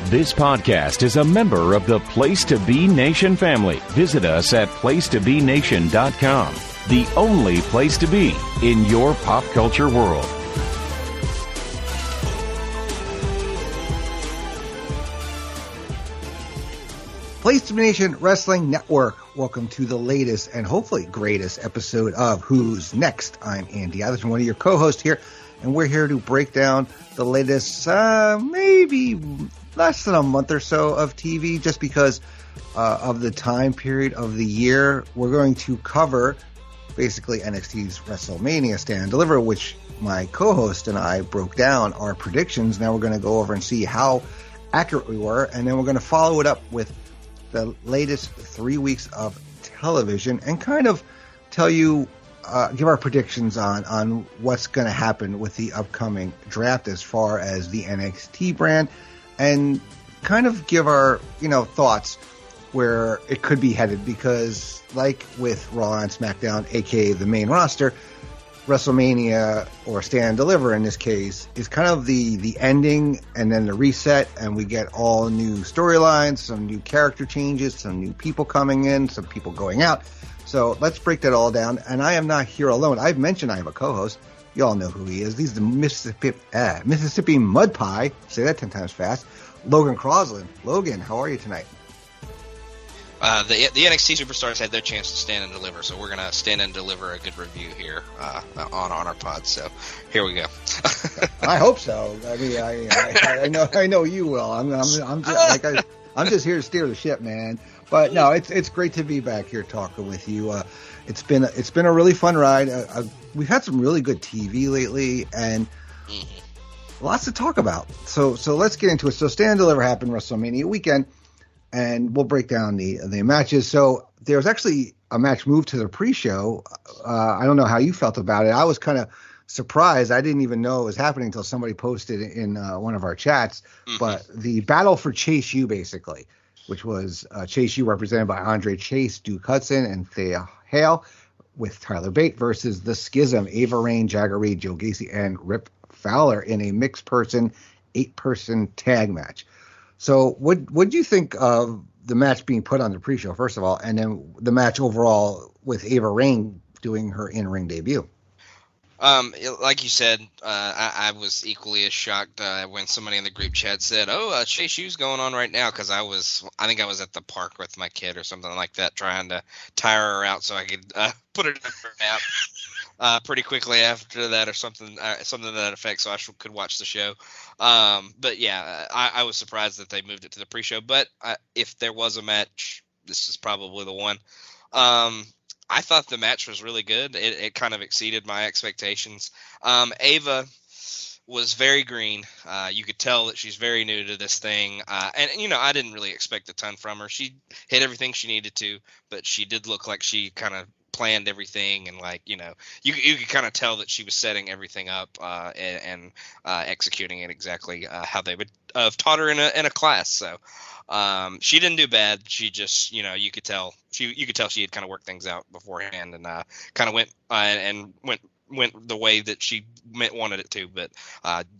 This podcast is a member of the Place to Be Nation family. Visit us at placetobenation.com, the only place to be in your pop culture world. Place to Be Nation Wrestling Network. Welcome to the latest and hopefully greatest episode of Who's Next. I'm Indi Hartwell, one of your co-hosts here, and we're here to break down the latest, maybe less than a month or so of TV, just because of the time period of the year. We're going to cover basically NXT's WrestleMania Stand and Deliver, which my co-host and I broke down our predictions. Now we're going to go over and see how accurate we were, and then we're going to follow it up with the latest 3 weeks of television and kind of tell you, give our predictions on what's going to happen with the upcoming draft as far as the NXT brand, and kind of give our, thoughts where it could be headed, because like with Raw and Smackdown, aka the main roster, WrestleMania, or Stand and Deliver in this case, is kind of the ending and then the reset, and we get all new storylines, some new character changes, some new people coming in, some people going out. So let's break that all down. And I am not here alone. I've mentioned I have a co-host. You all know who he is. He's the Mississippi Mud Pie. Say that 10 times fast. Logan Crosland. Logan, how are you tonight? The NXT superstars had their chance to stand and deliver, so we're gonna stand and deliver a good review here on our pod. So here we go. I hope so. I mean, I know you will. I'm just here to steer the ship, man. But no, it's great to be back here talking with you. It's been a really fun ride. We've had some really good TV lately, and lots to talk about. So let's get into it. So Stand and Deliver happened WrestleMania weekend, and we'll break down the matches. So there was actually a match moved to the pre-show. I don't know how you felt about it. I was kind of surprised. I didn't even know it was happening until somebody posted in one of our chats. But the battle for Chase U, basically, which was Chase U represented by Andre Chase, Duke Hudson, and Thea Hale, with Tyler Bate versus The Schism, Ava Raine, Jagger Reed, Joe Gacy, and Rip Fowler in a mixed person, 8-person tag match. So what do you think of the match being put on the pre-show, first of all, and then the match overall with Ava Raine doing her in-ring debut? Like you said, I was equally as shocked when somebody in the group chat said, Chase U's going on right now, because I think I was at the park with my kid or something like that, trying to tire her out so I could put her in her nap pretty quickly after that, or something to that effect, so I could watch the show. But yeah, I was surprised that they moved it to the pre-show, but if there was a match, this is probably the one. I thought the match was really good. It kind of exceeded my expectations. Ava was very green. You could tell that she's very new to this thing. And I didn't really expect a ton from her. She hit everything she needed to, but she did look like she kind of planned everything, and you could kind of tell that she was setting everything up and executing it exactly how they would have taught her in a class. So she didn't do bad. She just, you could tell she had kind of worked things out beforehand, and kind of went the way that she wanted it to. But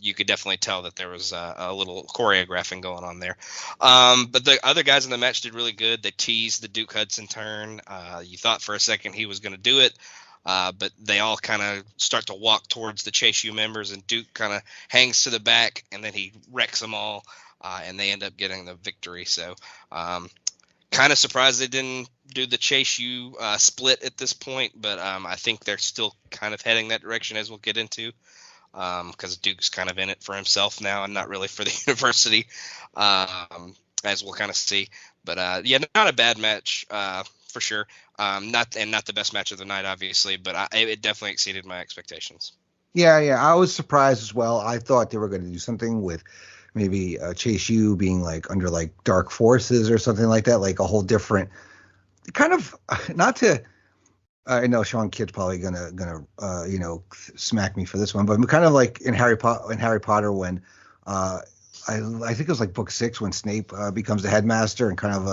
you could definitely tell that there was a little choreographing going on there. But the other guys in the match did really good. They teased the Duke Hudson turn. You thought for a second he was going to do it. But they all kind of start to walk towards the Chase U members, and Duke kind of hangs to the back, and then he wrecks them all. And they end up getting the victory. So kind of surprised they didn't do the Chase U split at this point, but I think they're still kind of heading that direction, as we'll get into, because Duke's kind of in it for himself now and not really for the university, as we'll kind of see. But yeah, not a bad match for sure. Not the best match of the night, obviously, but it definitely exceeded my expectations. Yeah, I was surprised as well. I thought they were going to do something with maybe Chase U being like under like dark forces or something like that, like a whole different kind of, not to, I know Sean Kidd's probably gonna smack me for this one, but kind of like in Harry Potter when I think it was like book 6 when Snape becomes the headmaster and kind of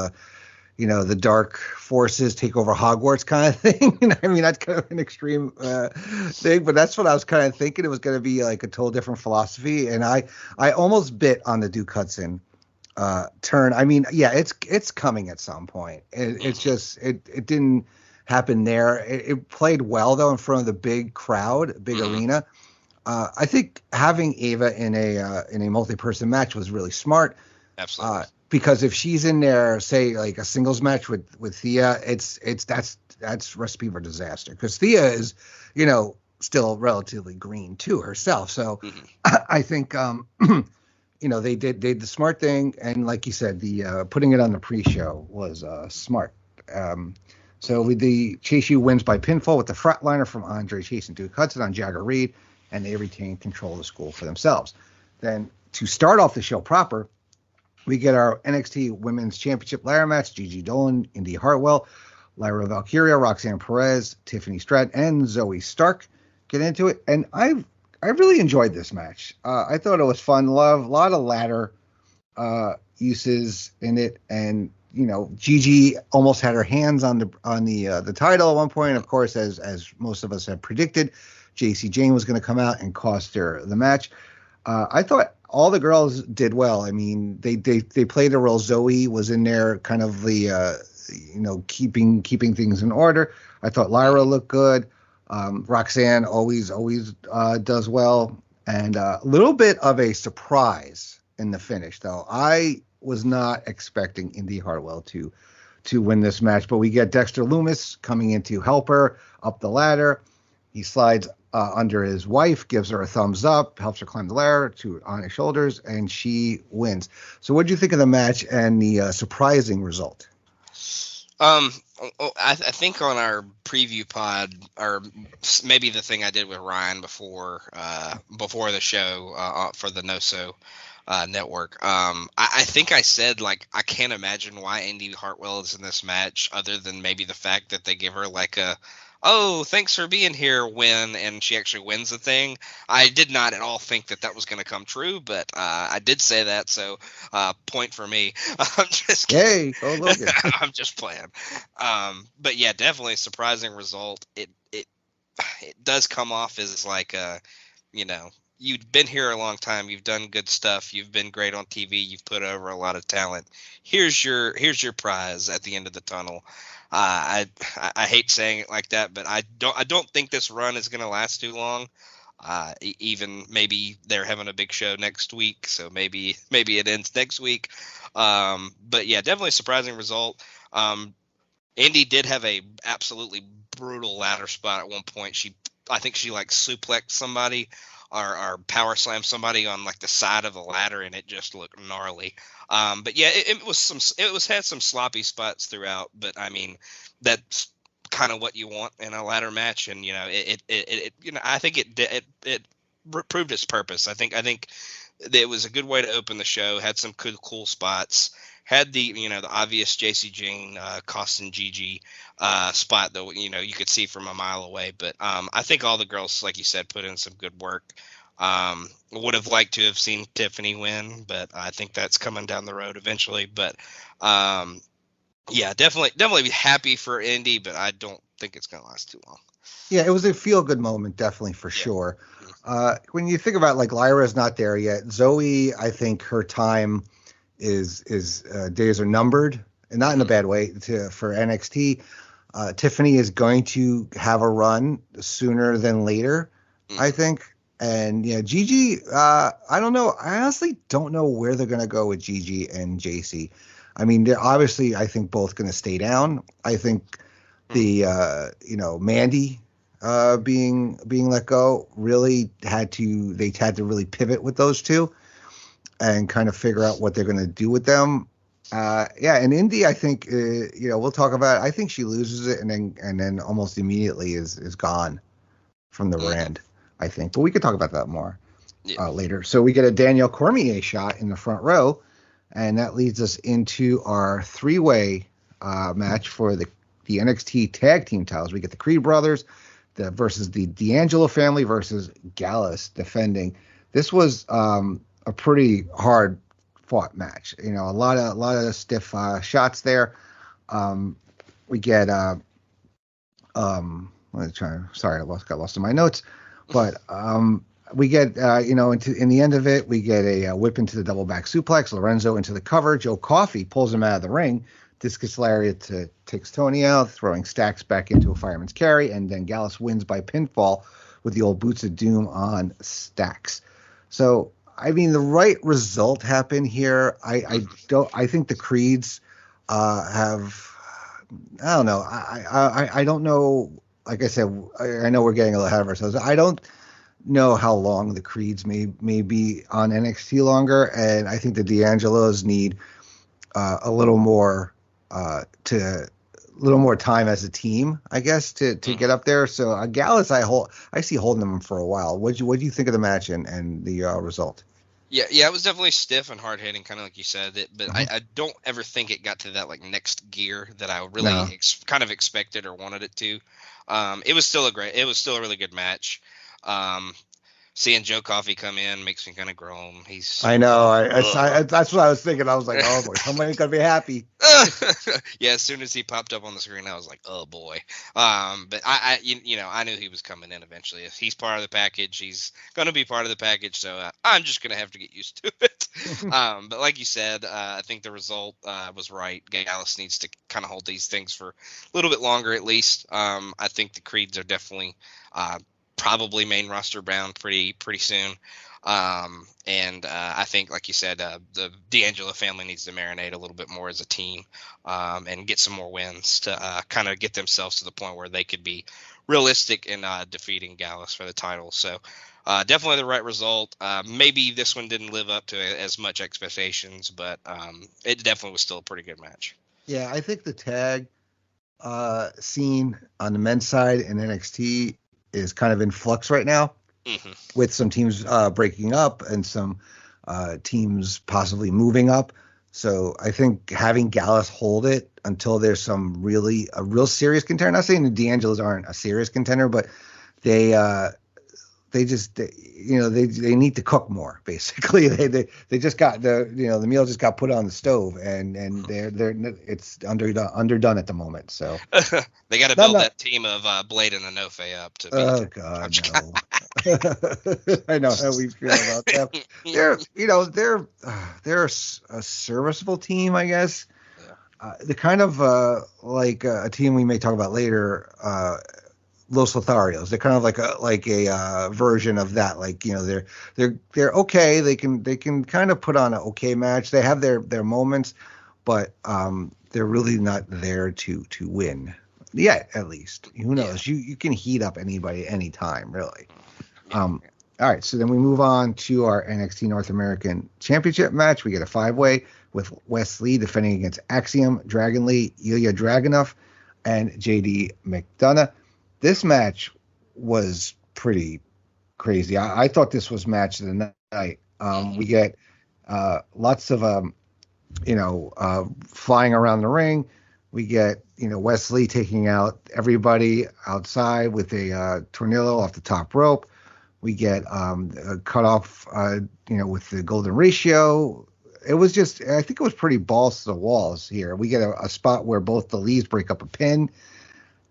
the dark forces take over Hogwarts kind of thing. I mean, that's kind of an extreme thing, but that's what I was kind of thinking. It was going to be like a total different philosophy. And I almost bit on the Duke Hudson turn. I mean, yeah, it's coming at some point. It's just it didn't happen there. It played well though in front of the big crowd, big arena. I think having Ava in a multi-person match was really smart. Absolutely. Because if she's in there, say like a singles match with Thea, that's recipe for disaster. Because Thea is, still relatively green too herself. So I think they did the smart thing, and like you said, the putting it on the pre-show was smart. So with the Chase U wins by pinfall with the frontliner from Andre Chase and Duke Hudson on Jagger Reed, and they retain control of the school for themselves. Then to start off the show proper, we get our NXT Women's Championship ladder match: Gigi Dolin, Indi Hartwell, Lyra Valkyria, Roxanne Perez, Tiffany Stratton, and Zoe Stark get into it. And I really enjoyed this match. I thought it was fun. A lot of ladder uses in it, and Gigi almost had her hands on the title at one point. Of course, as most of us had predicted, Jacy Jayne was going to come out and cost her the match. I thought all the girls did well. I mean, they played a role. Zoe was in there, kind of the keeping things in order. I thought Lyra looked good. Roxanne always does well, and a little bit of a surprise in the finish, though. I was not expecting Indi Hartwell to win this match, but we get Dexter Lumis coming in to help her up the ladder. He slides under his wife, gives her a thumbs up, helps her climb the ladder on his shoulders, and she wins. So what did you think of the match and the surprising result? I think on our preview pod, or maybe the thing I did with Ryan before the show for the NoSo network, I think I said, like, I can't imagine why Indi Hartwell is in this match other than maybe the fact that they give her like a, oh, thanks for being here win, and she actually wins the thing. I did not at all think that was going to come true, but I did say that, so point for me. I'm just kidding. Yay, go Logan. I'm just playing. But yeah, definitely a surprising result. It does come off as like you've been here a long time, you've done good stuff, you've been great on TV, you've put over a lot of talent. Here's your prize at the end of the tunnel. I hate saying it like that, but I don't think this run is going to last too long. Even maybe they're having a big show next week, so maybe it ends next week. But yeah, definitely a surprising result. Indi did have a absolutely brutal ladder spot at one point. I think she like suplexed somebody or power slammed somebody on like the side of the ladder, and it just looked gnarly. But yeah, it had some sloppy spots throughout, but I mean, that's kind of what you want in a ladder match, and I think it proved its purpose. I think it was a good way to open the show. Had some cool spots. Had the obvious Jacy Jayne costing Gigi spot, though, you could see from a mile away. But I think all the girls, like you said, put in some good work. Would have liked to have seen Tiffany win, but I think that's coming down the road eventually. But yeah, definitely happy for Indi, but I don't think it's going to last too long. Yeah, it was a feel-good moment, definitely, for sure. When you think about, like, Lyra's not there yet. Zoe, I think her time is days are numbered, and not in a bad way, for NXT. Tiffany is going to have a run sooner than later, I think. And yeah, Gigi, I don't know. I honestly don't know where they're going to go with Gigi and Jacy. I mean, they're obviously, I think, both going to stay down. I think the Mandy being let go really had to really pivot with those two and kind of figure out what they're going to do with them. And Indi, I think, we'll talk about it. I think she loses it and then almost immediately is gone from the brand, I think. But we could talk about that more later. So we get a Danielle Cormier shot in the front row, and that leads us into our three-way match for the NXT tag team titles. We get the Creed brothers versus the D'Angelo family versus Gallus defending. This was a pretty hard fought match. A lot of stiff shots there. We get sorry, got lost in my notes, but We get, in the end of it, we get a whip into the double back suplex. Lorenzo into the cover. Joe Coffey pulls him out of the ring. Discus lariat takes Tony out, throwing Stacks back into a fireman's carry, and then Gallus wins by pinfall with the old boots of doom on Stacks. So, I mean, the right result happened here. I think the Creeds have. I don't know. I don't know. Like I said, I know we're getting a little ahead of ourselves. I don't know how long the Creeds may be on NXT longer, and I think the D'Angelos need a little more time as a team, I guess, to get up there. So Gallus, I see holding them for a while. What do you think of the match and the result? Yeah, it was definitely stiff and hard hitting, kind of like you said. But I don't ever think it got to that like next gear that I really kind of expected or wanted it to. It was still a really good match. Seeing Joe Coffey come in makes me kind of groan. I know. That's what I was thinking. I was like, oh boy, somebody's gonna be happy. Yeah, as soon as he popped up on the screen, I was like, oh boy. But I knew he was coming in eventually. If he's part of the package, he's gonna be part of the package. So I'm just gonna have to get used to it. But like you said, I think the result was right. Gallus needs to kind of hold these things for a little bit longer, at least. I think the Creeds are definitely. Probably main roster bound pretty soon. And I think, like you said, the D'Angelo family needs to marinate a little bit more as a team and get some more wins to kind of get themselves to the point where they could be realistic in defeating Gallus for the title. So definitely the right result. Maybe this one didn't live up to as much expectations, but it definitely was still a pretty good match. Yeah, I think the tag scene on the men's side in NXT is kind of in flux right now, with some teams breaking up and some teams possibly moving up. So I think having Gallus hold it until there's a real serious contender. Not saying the D'Angelos aren't a serious contender, but they need to cook more. Basically, they just got the meal just got put on the stove and it's underdone at the moment. So they got to build that team of Blade and Enofe up to. Oh God, no. I know how we feel about them. They're a serviceable team, I guess. Yeah. They're kind of like a team we may talk about later. Los Lotharios. They're kind of like a version of that. Like, they're okay. They can kind of put on an okay match. They have their moments, but they're really not there to win yet. At least, who knows? Yeah. You can heat up anybody anytime, really. All right. So then we move on to our NXT North American Championship match. We get a 5-way with Wes Lee defending against Axiom, Dragon Lee, Ilya Dragunov, and JD McDonough. This match was pretty crazy. I thought this was match of the night. We get lots of flying around the ring. We get Wes Lee taking out everybody outside with a tornillo off the top rope. We get a cut off with the golden ratio. It was just, I think it was pretty balls to the walls here. We get a spot where both the Lees break up a pin.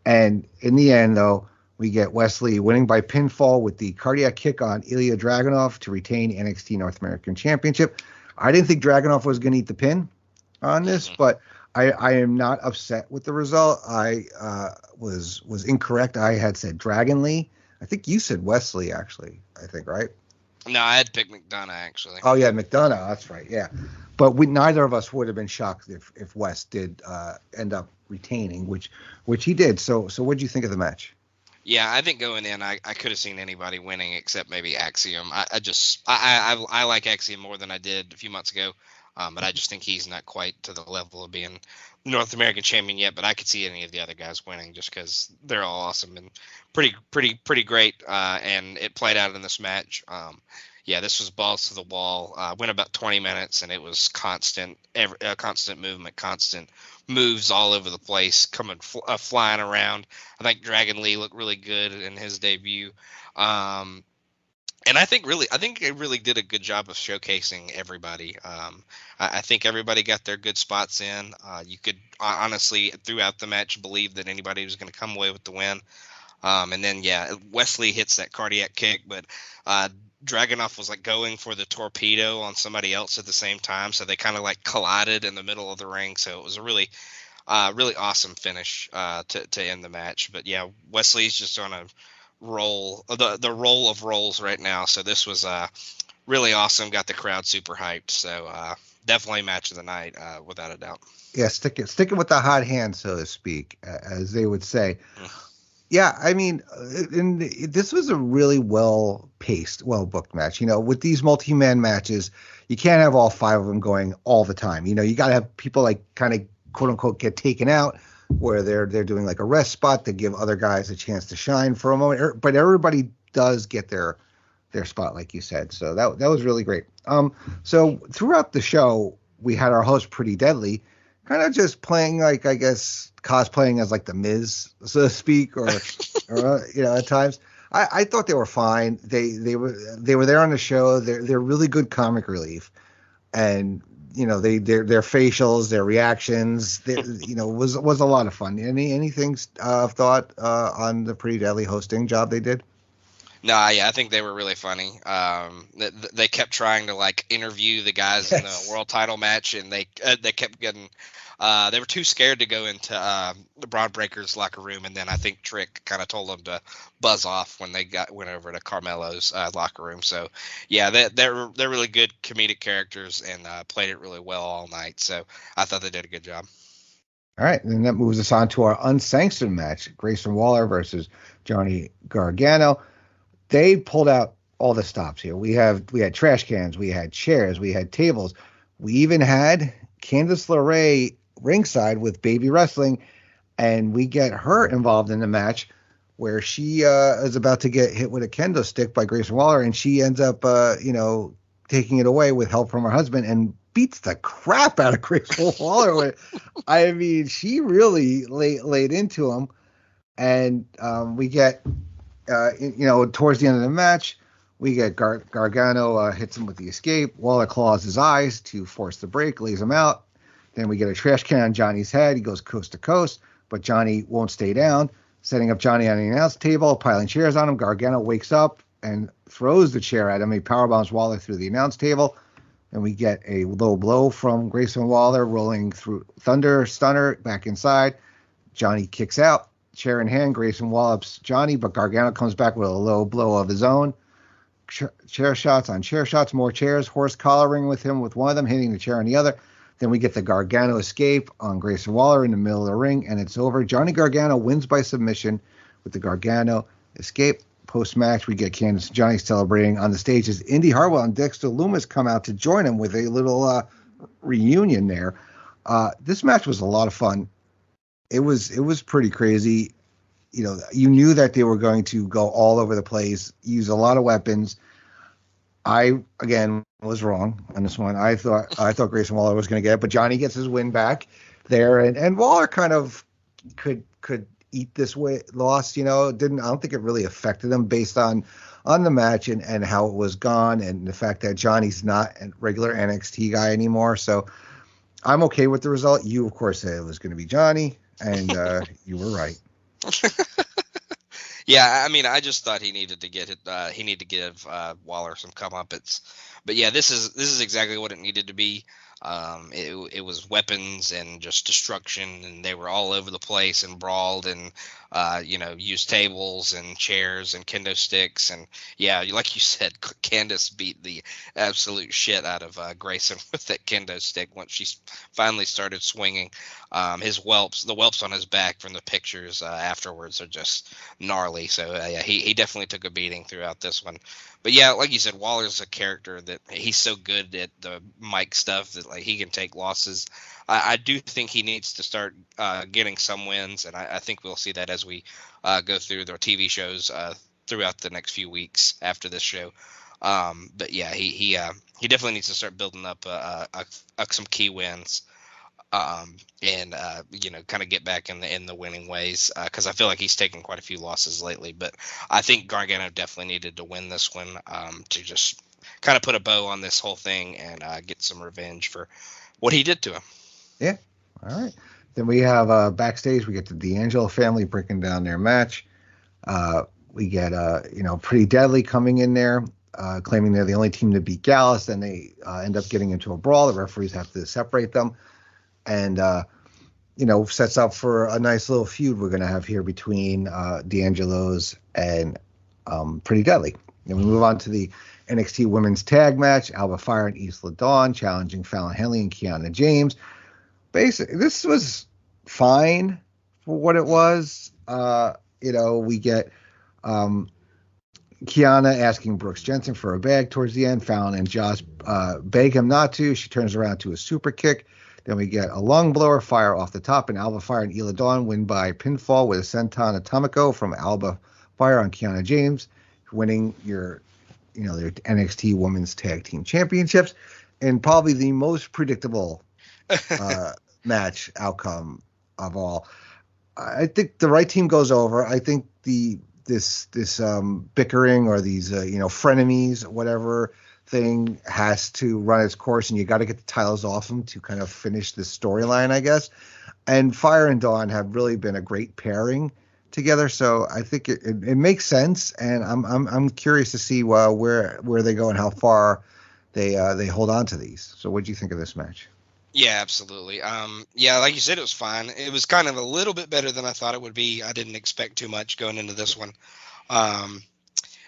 And in the end, though, we get Wes Lee winning by pinfall with the cardiac kick on Ilya Dragunov to retain NXT North American Championship. I didn't think Dragunov was going to eat the pin on this, but I am not upset with the result. I was incorrect. I had said Dragon Lee. I think you said Wes Lee, actually. I think, right? No, I had picked McDonough, actually. Oh, yeah, McDonough. That's right, yeah. But neither of us would have been shocked if Wes did end up retaining, which he did. So what did you think of the match? Yeah, I think going in, I could have seen anybody winning except maybe Axiom. I like Axiom more than I did a few months ago, but I just think he's not quite to the level of being North American champion yet. But I could see any of the other guys winning just because they're all awesome and pretty great. And it played out in this match. Yeah, this was balls to the wall. Went about 20 minutes, and it was constant movement, constant moves all over the place, coming flying around. I think Dragon Lee looked really good in his debut, and I think it really did a good job of showcasing everybody. I think everybody got their good spots in. You could honestly, throughout the match, believe that anybody was going to come away with the win. And then, Wesley hits that cardiac kick, but Dragunov was like going for the torpedo on somebody else at the same time. So they kind of like collided in the middle of the ring. So it was a really awesome finish to end the match. But yeah, Wesley's just on a roll, the roll of rolls right now. So this was really awesome. Got the crowd super hyped. So definitely match of the night, without a doubt. Yeah, sticking with the hot hand, so to speak, as they would say. Yeah, I mean, this was a really well-paced, well-booked match. You know, with these multi-man matches, you can't have all 5 of them going all the time. You know, you got to have people like kind of quote-unquote get taken out where they're doing like a rest spot to give other guys a chance to shine for a moment. But everybody does get their spot, like you said. So that was really great. So throughout the show, we had our host Pretty Deadly kind of just playing like, I guess, cosplaying as like the Miz, so to speak, or you know, at times. I thought they were fine. They were there on the show. They're really good comic relief, and you know their facials, their reactions, you know, was a lot of fun. Anything thought on the Pretty Deadly hosting job they did? No, yeah, I think they were really funny. They kept trying to like interview the guys in the world title match, and they kept getting. They were too scared to go into Bron Breakker's locker room, and then I think Trick kind of told them to buzz off when they went over to Carmelo's locker room. So yeah, they're really good comedic characters and played it really well all night. So I thought they did a good job. All right, and that moves us on to our unsanctioned match: Grayson Waller versus Johnny Gargano. They pulled out all the stops here. We had trash cans, we had chairs, we had tables, we even had Candice LeRae ringside with Baby Wrestling, and we get her involved in the match where she is about to get hit with a kendo stick by Grayson Waller, and she ends up taking it away with help from her husband and beats the crap out of Grayson Waller. I mean, she really laid into him, and we get towards the end of the match, we get Gargano hits him with the escape. Waller claws his eyes to force the break, lays him out. Then we get a trash can on Johnny's head. He goes coast to coast, but Johnny won't stay down, setting up Johnny on the announce table, piling chairs on him. Gargano wakes up and throws the chair at him. He powerbombs Waller through the announce table. Then we get a low blow from Grayson Waller, rolling through Thunder Stunner back inside. Johnny kicks out, chair in hand. Grayson wallops Johnny, but Gargano comes back with a low blow of his own. Chair shots on chair shots, more chairs, horse collaring with him with one of them, hitting the chair on the other. Then we get the Gargano escape on Grayson Waller in the middle of the ring, and it's over. Johnny Gargano wins by submission with the Gargano escape. Post-match, we get Candice and Johnny celebrating on the stage as Indi Hartwell and Dexter Lumis come out to join him with a little reunion there. This match was a lot of fun. It was pretty crazy. You know, you knew that they were going to go all over the place, use a lot of weapons. I, again, was wrong on this one. I thought Grayson Waller was going to get it, but Johnny gets his win back there, and Waller kind of could eat this loss. You know, I don't think it really affected him based on the match and how it was gone, and the fact that Johnny's not a regular NXT guy anymore. So I'm okay with the result. You, of course, said it was going to be Johnny, and you were right. Yeah, I mean, I just thought he needed to get it. He needed to give Waller some comeuppance. But yeah, this is exactly what it needed to be. It was weapons and just destruction, and they were all over the place and brawled and used tables and chairs and kendo sticks, and yeah, like you said, Candice beat the absolute shit out of Grayson with that kendo stick once she finally started swinging. The whelps on his back from the pictures afterwards are just gnarly. So yeah, he definitely took a beating throughout this one. But yeah, like you said, Waller's a character that he's so good at the mic stuff that like he can take losses. I do think he needs to start getting some wins, and I think we'll see that as we go through their TV shows throughout the next few weeks after this show. But yeah, he definitely needs to start building up some key wins. And kind of get back in the winning ways, because I feel like he's taken quite a few losses lately. But I think Gargano definitely needed to win this one to just kind of put a bow on this whole thing and get some revenge for what he did to him. Yeah. All right. Then we have backstage. We get the D'Angelo family breaking down their match. We get Pretty Deadly coming in there, claiming they're the only team to beat Gallus. Then they end up getting into a brawl. The referees have to separate them, and sets up for a nice little feud we're going to have here between D'Angelo's and Pretty Deadly. And we move on to the NXT Women's Tag Match. Alba Fire and Isla Dawn challenging Fallon Henley and Kiana James. Basically, this was fine for what it was. We get Kiana asking Brooks Jensen for a bag towards the end. Fallon and Josh beg him not to. She turns around to a super kick. Then we get a lung blower fire off the top, and Alba Fire and Isla Dawn win by pinfall with a senton atomico from Alba Fire on Kiana James, winning their NXT Women's Tag Team Championships, and probably the most predictable match outcome of all. I think the right team goes over. I think this bickering or these frenemies, whatever thing, has to run its course, and you got to get the titles off them to kind of finish this storyline, I guess. And Fire and Dawn have really been a great pairing together, so I think it makes sense, and I'm curious to see where they go and how far they hold on to these. So what do you think of this match? Yeah, absolutely. Like you said, it was fine. It was kind of a little bit better than I thought it would be. I didn't expect too much going into this one.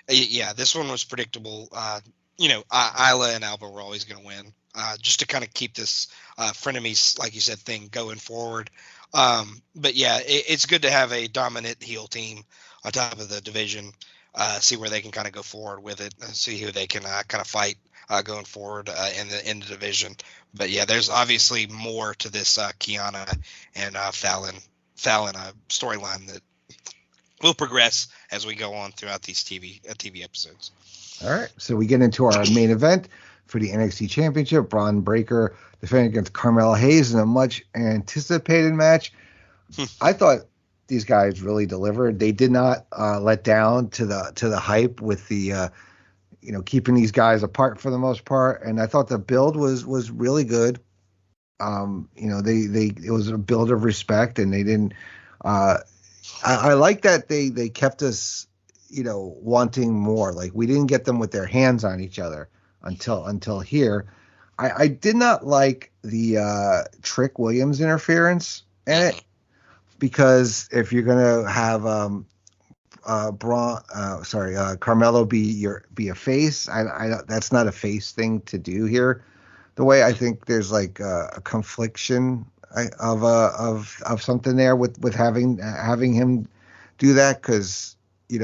This one was predictable. Isla and Alba were always going to win, just to kind of keep this frenemies, like you said, thing going forward. It's good to have a dominant heel team on top of the division, see where they can kind of go forward with it, see who they can kind of fight going forward in the division. But yeah, there's obviously more to this Kiana and Fallon storyline that will progress as we go on throughout these TV episodes. All right, so we get into our main event for the NXT Championship. Bron Breakker defending against Carmelo Hayes in a much anticipated match. I thought these guys really delivered. They did not let down to the hype with the keeping these guys apart for the most part, and I thought the build was really good. It was a build of respect, and they didn't. I like that they kept us wanting more. Like, we didn't get them with their hands on each other until here. I did not like the Trick Williams interference in it, because if you're gonna have Carmelo be a face, I that's not a face thing to do here. The way I think there's like a confliction of something there with having him do that, because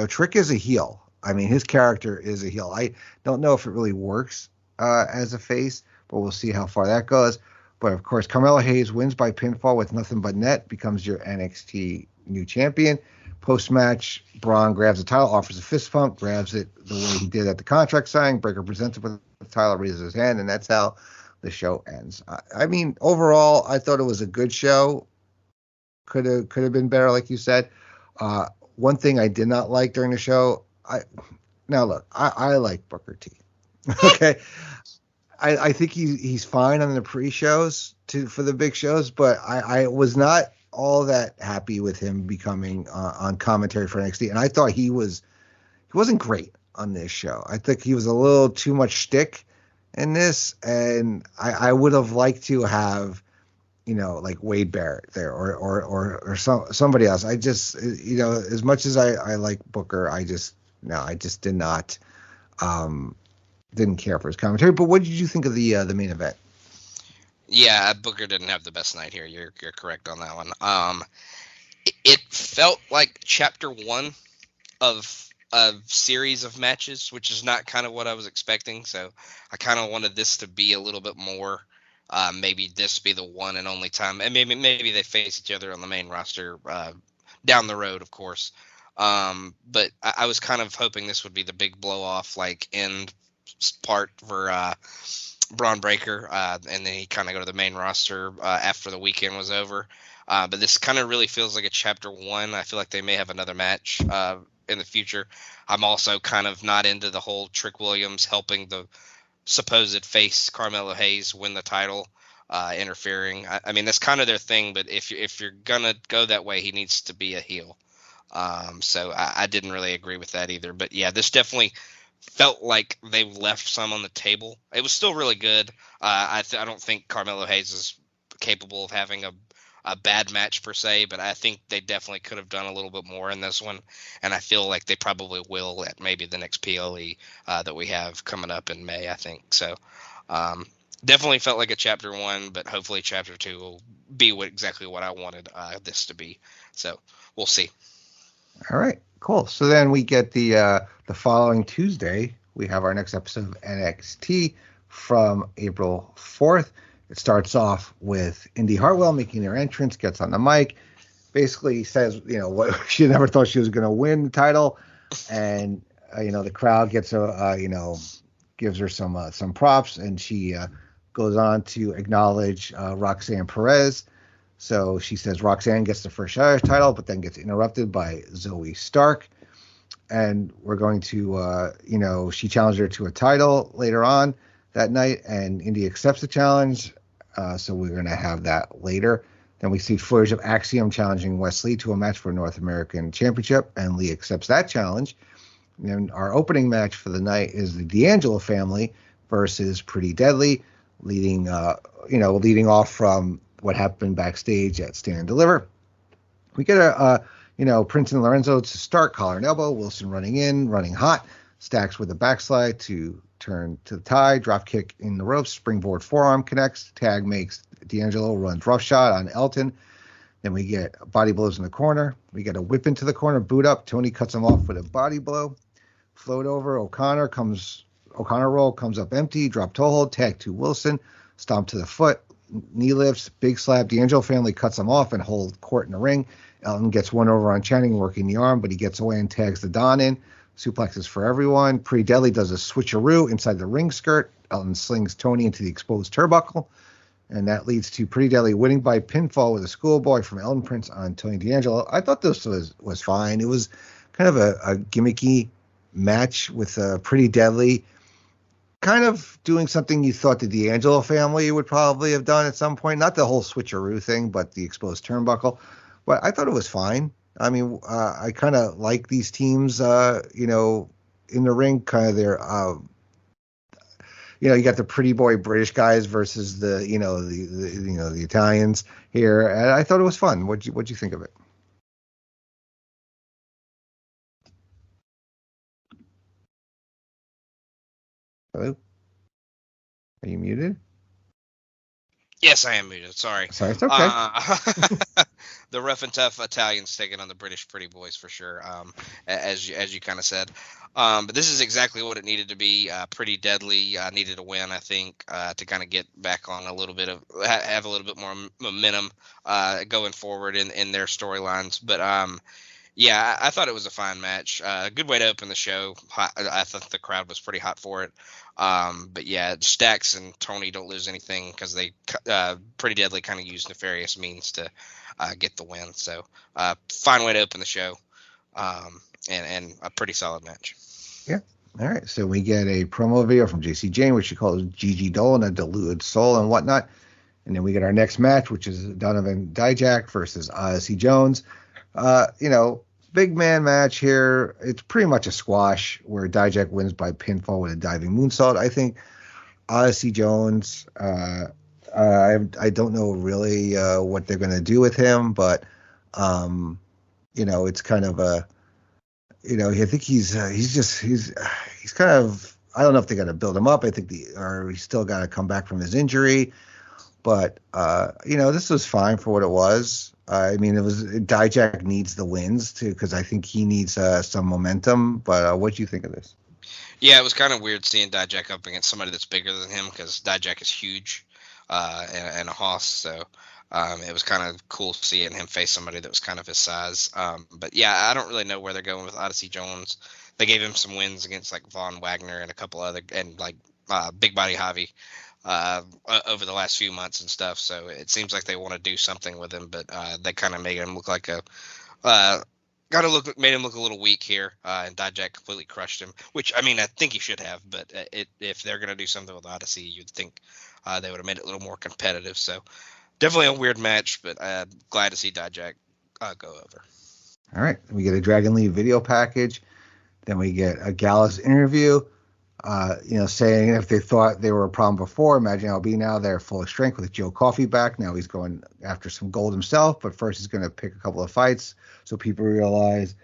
Trick is a heel. I mean, his character is a heel. I don't know if it really works as a face, but we'll see how far that goes. But of course, Carmelo Hayes wins by pinfall with nothing but net, becomes your NXT new champion. Post-match, Bron grabs the title, offers a fist pump, grabs it the way he did at the contract signing. Breakker presents it with the title, raises his hand, and that's how the show ends. I mean, overall, I thought it was a good show. Could have been better, like you said. One thing I did not like during the show, I like Booker T. Okay, I think he's fine on the pre-shows for the big shows, but I was not all that happy with him becoming on commentary for NXT, and I thought he wasn't great on this show. I think he was a little too much shtick in this, and I would have liked to have like Wade Barrett there or somebody else. I just as much as I like Booker, I just did not didn't care for his commentary. But what did you think of the main event? Yeah, Booker didn't have the best night here. You're correct on that one. It felt like chapter 1 of a series of matches, which is not kind of what I was expecting. So I kind of wanted this to be a little bit more. Maybe this be the one and only time, and maybe they face each other on the main roster down the road, of course. But I was kind of hoping this would be the big blow off, like end part for Bron Breakker, and then he kind of go to the main roster after the weekend was over. But this kind of really feels like a chapter 1. I feel like they may have another match in the future. I'm also kind of not into the whole Trick Williams helping the supposed face Carmelo Hayes win the title, interfering. I mean, that's kind of their thing, but if you're gonna go that way, he needs to be a heel. So I didn't really agree with that either. But yeah, this definitely felt like they left some on the table. It was still really good. I don't think Carmelo Hayes is capable of having a bad match per se, but I think they definitely could have done a little bit more in this one, and I feel like they probably will at maybe the next PLE that we have coming up in May, I think. So definitely felt like a chapter 1, but hopefully chapter 2 will be exactly what I wanted this to be. So we'll see. All right, cool. So then we get the following Tuesday, we have our next episode of NXT from April 4th. It starts off with Indi Hartwell making their entrance, gets on the mic, basically says, what she never thought she was going to win the title, and the crowd gets gives her some props, and she goes on to acknowledge Roxanne Perez. So she says Roxanne gets the first shot at title, but then gets interrupted by Zoe Stark. And we're going to, she challenged her to a title later on that night, and Indi accepts the challenge. So we're going to have that later. Then we see footage of Axiom challenging Wesley to a match for North American Championship, and Lee accepts that challenge. And then our opening match for the night is the D'Angelo family versus Pretty Deadly, leading off from what happened backstage at Stand and Deliver. We get Prince and Lorenzo to start, collar and elbow, Wilson running in, running hot, Stacks with a backslide to turn to the tie, drop kick in the ropes, springboard forearm connects, tag makes D'Angelo, runs roughshot on Elton. Then we get body blows in the corner. We get a whip into the corner, boot up. Tony cuts him off with a body blow. Float over, O'Connor roll, comes up empty, drop toe hold, tag to Wilson, stomp to the foot, knee lifts, big slap. D'Angelo family cuts him off and hold court in the ring. Elton gets one over on Channing, working the arm, but he gets away and tags the Don in. Suplexes for everyone. Pretty Deadly does a switcheroo inside the ring skirt. Elton slings Tony into the exposed turnbuckle, and that leads to Pretty Deadly winning by pinfall with a schoolboy from Elton Prince on Tony D'Angelo. I thought this was fine. It was kind of a gimmicky match with Pretty Deadly kind of doing something you thought the D'Angelo family would probably have done at some point. Not the whole switcheroo thing, but the exposed turnbuckle. But I thought it was fine. I mean, I kind of like these teams, in the ring, kind of their, you got the pretty boy British guys versus the Italians here. And I thought it was fun. What'd you think of it? Hello? Are you muted? Yes, I am muted. Sorry. Sorry, it's okay. The rough and tough Italians taking on the British pretty boys for sure, as you kind of said. But this is exactly what it needed to be. Pretty Deadly needed a win, I think, to kind of get back on a little bit of have a little bit more momentum going forward in their storylines. But yeah, I thought it was a fine match. A good way to open the show. I thought the crowd was pretty hot for it. But yeah, Stacks and Tony don't lose anything because they Pretty Deadly kind of use nefarious means to get the win. So fine way to open the show, and a pretty solid match. Yeah. All right. So we get a promo video from Jacy Jayne, which she calls Gigi Dolin, a deluded soul and whatnot. And then we get our next match, which is Donovan Dijak versus Odyssey Jones. Big man match here. It's pretty much a squash where Dijak wins by pinfall with a diving moonsault. I think Odyssey Jones, I don't know really what they're going to do with him, but, it's kind of a, I think he's kind of, I don't know if they're going to build him up. I think he's still got to come back from his injury, but, this was fine for what it was. I mean, Dijak needs the wins too, because I think he needs some momentum. But what do you think of this? Yeah, it was kind of weird seeing Dijak up against somebody that's bigger than him because Dijak is huge and a hoss. So it was kind of cool seeing him face somebody that was kind of his size. But yeah, I don't really know where they're going with Odyssey Jones. They gave him some wins against like Von Wagner and a couple other and like Big Body Javi. Over the last few months and stuff, so it seems like they want to do something with him, but they kind of made him look like made him look a little weak here, and Dijak completely crushed him, which, I mean, I think he should have, but if they're going to do something with Odyssey, you'd think they would have made it a little more competitive, so definitely a weird match, but glad to see Dijak go over. All right. We get a Dragon Lee video package. Then we get a Gallus interview, saying if they thought they were a problem before, imagine how it'll be now. They're full of strength with Joe Coffey back. Now he's going after some gold himself, but first he's going to pick a couple of fights so people realize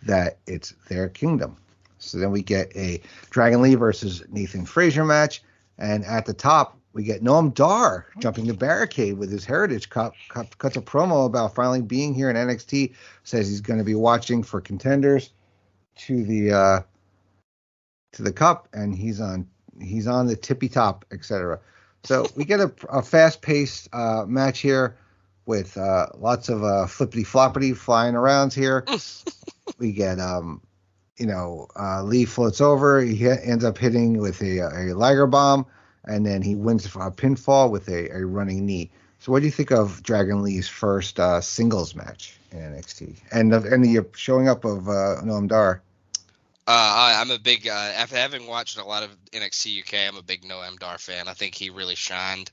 that it's their kingdom. So then we get a Dragon Lee versus Nathan Fraser match. And at the top, we get Noam Dar jumping the barricade with his Heritage Cup, cuts a promo about finally being here in NXT, says he's going to be watching for contenders to the cup, and he's on the tippy top, etc. So we get a fast-paced match here with lots of flippity floppity flying around here. We get Lee floats over. He ends up hitting with a Liger bomb, and then he wins a pinfall with a running knee. So what do you think of Dragon Lee's first singles match in NXT and the showing up of Noam Dar? I'm a big after having watched a lot of NXT UK, I'm a big Noam Dar fan. I think he really shined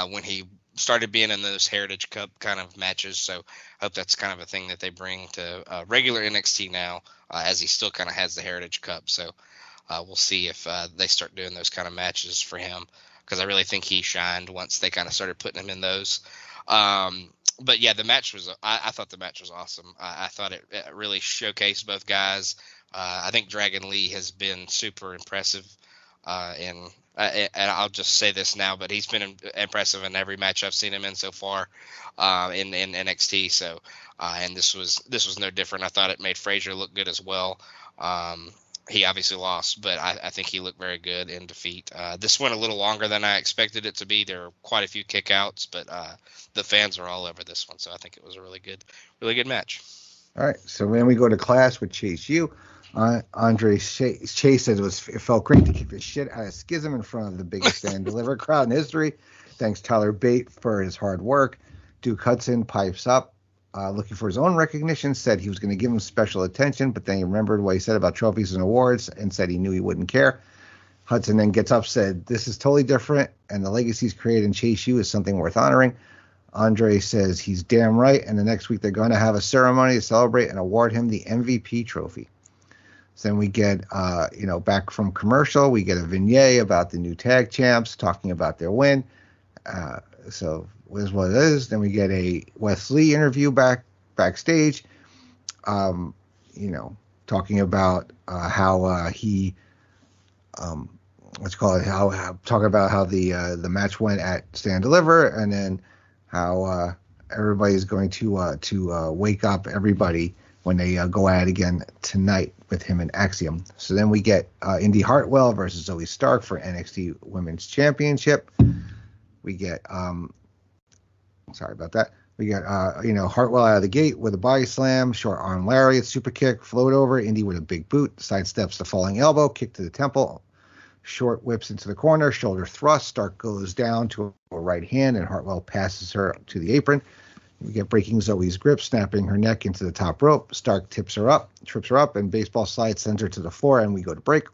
when he started being in those Heritage Cup kind of matches. So I hope that's kind of a thing that they bring to regular NXT now, as he still kind of has the Heritage Cup. So we'll see if they start doing those kind of matches for him, because I really think he shined once they kind of started putting him in those. But yeah, the match was I thought the match was awesome. I thought it really showcased both guys. I think Dragon Lee has been super impressive, and I'll just say this now, but he's been impressive in every match I've seen him in so far in NXT. So, and this was no different. I thought it made Fraser look good as well. He obviously lost, but I think he looked very good in defeat. This went a little longer than I expected it to be. There were quite a few kickouts, but the fans are all over this one, so I think it was a really good match. All right, so then we go to class with Chase U. Andre Chase said it felt great to kick the shit out of Schism in front of the biggest stand deliver crowd in history. Thanks Tyler Bate for his hard work. Duke Hudson pipes up, looking for his own recognition, said he was going to give him special attention, but then he remembered what he said about trophies and awards and said he knew he wouldn't care. Hudson then gets up, said, "This is totally different, and the legacy he's created in Chase U is something worth honoring." Andre says he's damn right, and the next week they're going to have a ceremony to celebrate and award him the MVP trophy. So then we get, back from commercial, we get a vignette about the new tag champs talking about their win. So is what it is. Then we get a Wes Lee interview backstage, talking about how he, talking about how the match went at Stand Deliver, and then how everybody's going to wake up everybody when they go at it again tonight with him and Axiom. So then we get Indi Hartwell versus Zoe Stark for NXT Women's Championship. We get, sorry about that. We got, Hartwell out of the gate with a body slam, short arm lariat, super kick, float over. Indi with a big boot, sidesteps the falling elbow, kick to the temple, short whips into the corner, shoulder thrust. Stark goes down to a right hand, and Hartwell passes her to the apron. We get breaking Zoe's grip, snapping her neck into the top rope. Stark trips her up, and baseball slide sends her to the floor, and we go to break.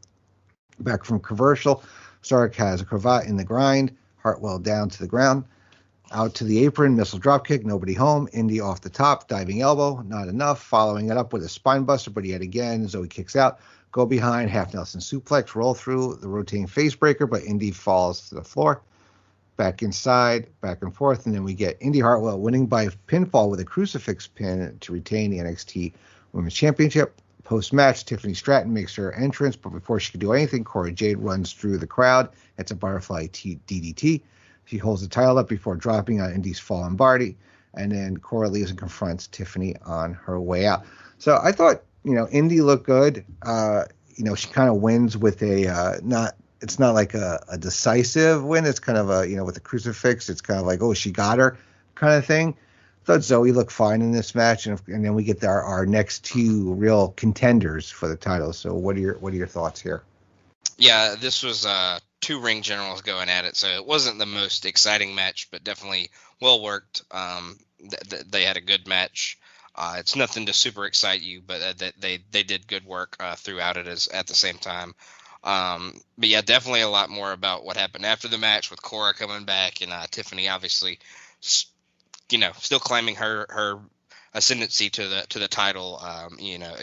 Back from commercial, Stark has a cravat in the grind. Hartwell down to the ground. Out to the apron, missile dropkick, nobody home. Indi off the top, diving elbow, not enough. Following it up with a spine buster, but yet again, Zoe kicks out. Go behind, half Nelson suplex, roll through the rotating face breaker, but Indi falls to the floor. Back inside, back and forth, and then we get Indi Hartwell winning by pinfall with a crucifix pin to retain the NXT Women's Championship. Post-match, Tiffany Stratton makes her entrance, but before she can do anything, Cora Jade runs through the crowd. It's a butterfly DDT. She holds the title up before dropping on Indi's fallen body, and then Cora leaves and confronts Tiffany on her way out. So I thought, Indi looked good. She kind of wins with it's not like a decisive win. It's kind of with a crucifix. It's kind of like, oh, she got her kind of thing. I thought Zoe looked fine in this match, and then we get our next two real contenders for the title. So what are your thoughts here? Yeah, this was two ring generals going at it, so it wasn't the most exciting match, but definitely well worked. They had a good match. It's nothing to super excite you, but they did good work throughout it at the same time. But yeah, definitely a lot more about what happened after the match with Cora coming back and Tiffany obviously, still claiming her ascendancy to the title.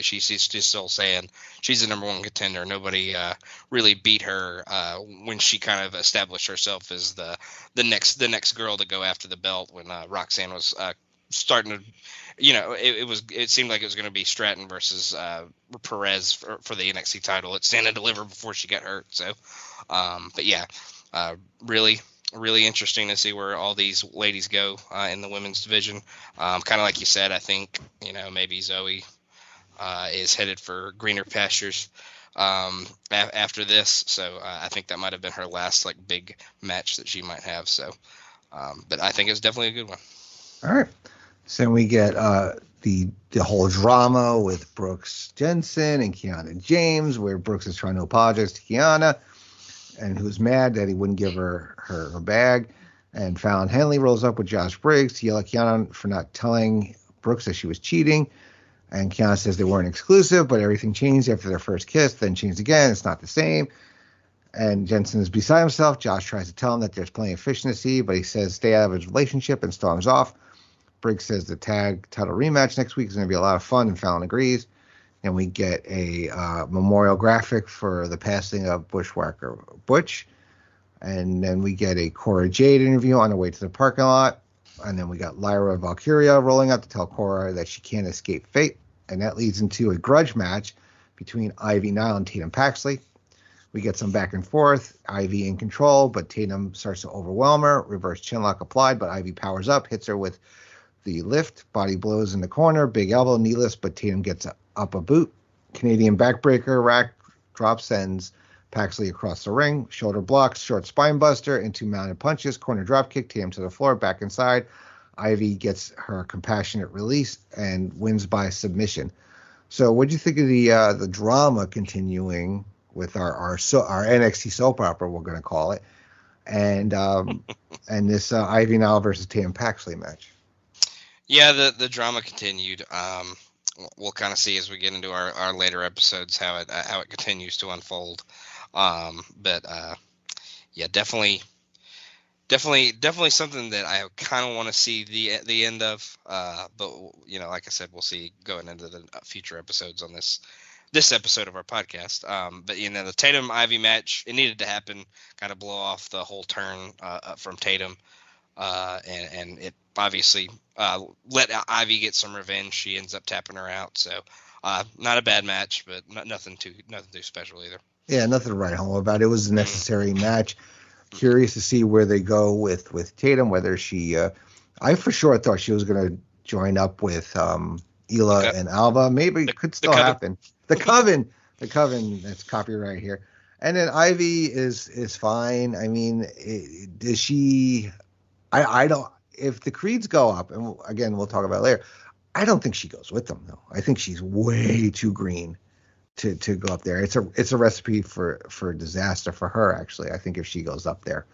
She's still saying she's the number one contender. Nobody really beat her when she kind of established herself as the next girl to go after the belt. When Roxanne was starting to, it seemed like it was going to be Stratton versus Perez for the NXT title. It stand and deliver before she got hurt. So, but yeah, really interesting to see where all these ladies go in the women's division. Kind of like you said, I think maybe Zoe is headed for greener pastures after this. So I think that might have been her last like big match that she might have. So, but I think it's definitely a good one. All right. So we get the whole drama with Brooks Jensen and Kiana James, where Brooks is trying to apologize to Kiana, and who's mad that he wouldn't give her bag. And Fallon Henley rolls up with Josh Briggs to yell at Kiana for not telling Brooks that she was cheating. And Kiana says they weren't exclusive, but everything changed after their first kiss, then changed again. It's not the same. And Jensen is beside himself. Josh tries to tell him that there's plenty of fish in the sea, but he says stay out of his relationship and storms off. Briggs says the tag title rematch next week is going to be a lot of fun, and Fallon agrees. And we get a memorial graphic for the passing of Bushwhacker Butch. And then we get a Cora Jade interview on the way to the parking lot. And then we got Lyra Valkyria rolling out to tell Cora that she can't escape fate. And that leads into a grudge match between Ivy Nile and Tatum Paxley. We get some back and forth. Ivy in control, but Tatum starts to overwhelm her. Reverse chinlock applied, but Ivy powers up, hits her with the lift. Body blows in the corner. Big elbow, kneeless, but Tatum gets up a boot. Canadian backbreaker, rack drop sends Paxley across the ring. Shoulder blocks, short spine buster into mounted punches. Corner drop kick, Tatum to the floor, back inside. Ivy gets her compassionate release and wins by submission. So what do you think of the drama continuing with our NXT soap opera, we're going to call it, and this Ivy Nile versus Tatum Paxley match? Yeah, the drama continued. We'll kind of see as we get into our later episodes how it continues to unfold. But yeah, definitely something that I kind of want to see the end of. But like I said, we'll see going into the future episodes on this episode of our podcast. But the Tatum Ivy match, it needed to happen, kind of blow off the whole turn from Tatum, and it obviously let Ivy get some revenge. She ends up tapping her out. So not a bad match, but nothing too special either. Yeah, nothing to write home about. It was a necessary match. Curious to see where they go with Tatum, whether she I for sure thought she was going to join up with Ela and Alba. Maybe it could still happen. The Coven, that's copyright here. And then Ivy is fine. I mean, does she I don't, if the Creeds go up, and again, we'll talk about it later, I don't think she goes with them, though. I think she's way too green to go up there. It's a recipe for disaster for her, actually. I think if she goes up there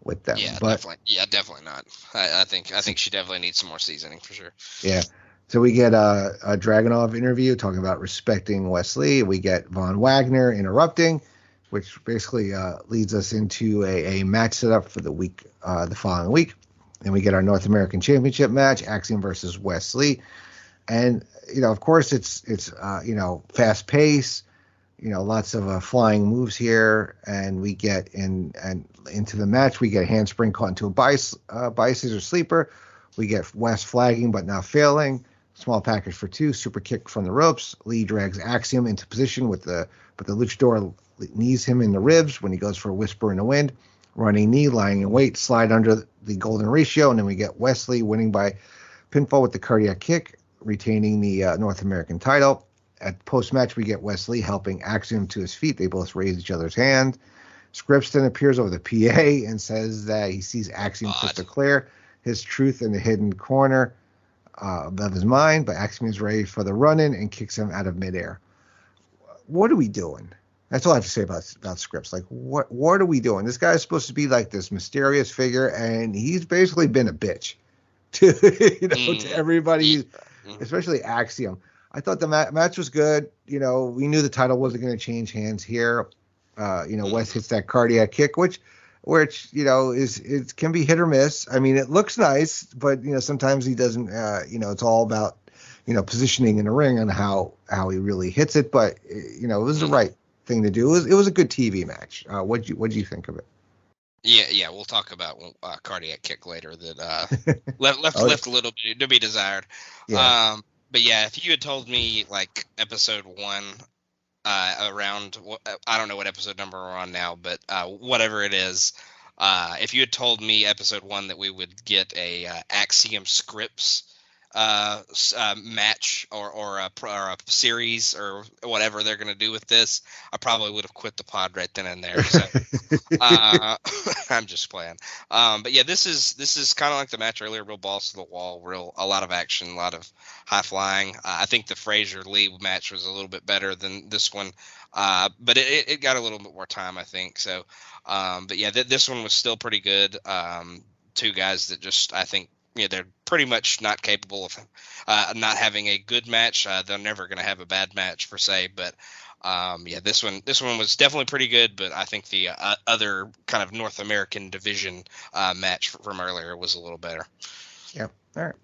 with them. Yeah, definitely. Yeah, definitely not. I think she definitely needs some more seasoning for sure. Yeah. So we get a Dragunov interview talking about respecting Wesley. We get Von Wagner interrupting, which basically leads us into a match setup for the week, the following week. And we get our North American Championship match, Axiom versus Wesley. And, of course, it's fast pace, lots of flying moves here. And we get into the match. We get handspring caught into a bicycle or sleeper. We get West flagging, but not failing. Small package for two, super kick from the ropes. Lee drags Axiom into position but the luchador knees him in the ribs when he goes for a whisper in the wind. Running knee, lying in wait, slide under the golden ratio, and then we get Wesley winning by pinfall with the cardiac kick, retaining the North American title. At post-match, we get Wesley helping Axiom to his feet. They both raise each other's hand. Scripps then appears over the PA and says that he sees Axiom crystal clear, his truth in the hidden corner of his mind, but Axiom is ready for the run-in and kicks him out of midair. What are we doing? That's all I have to say about Scripps. Like, what are we doing? This guy is supposed to be like this mysterious figure, and he's basically been a bitch to to everybody, especially Axiom. I thought the match was good. We knew the title wasn't going to change hands here. West hits that cardiac kick, which it can be hit or miss. I mean, it looks nice, but sometimes he doesn't. It's all about positioning in the ring and how he really hits it. But it was the right thing to do. It was a good TV match. What'd you think of it? Yeah, we'll talk about cardiac kick later that left a little bit to be desired. Yeah. But yeah, if you had told me like episode 1, around, I don't know what episode number we're on now, but whatever it is, if you had told me episode 1 that we would get a Axiom Scripts match or a series or whatever they're going to do with this, I probably would have quit the pod right then and there. So I'm just playing. But yeah, this is kind of like the match earlier, real balls to the wall, a lot of action, a lot of high flying. I think the Fraser Lee match was a little bit better than this one, but it got a little bit more time, I think. So, but yeah, this one was still pretty good. Two guys that just, I think, they're pretty much not capable of not having a good match. They're never going to have a bad match per se, but yeah, this one was definitely pretty good. But I think the other kind of North American division match from earlier was a little better. Yeah. All right.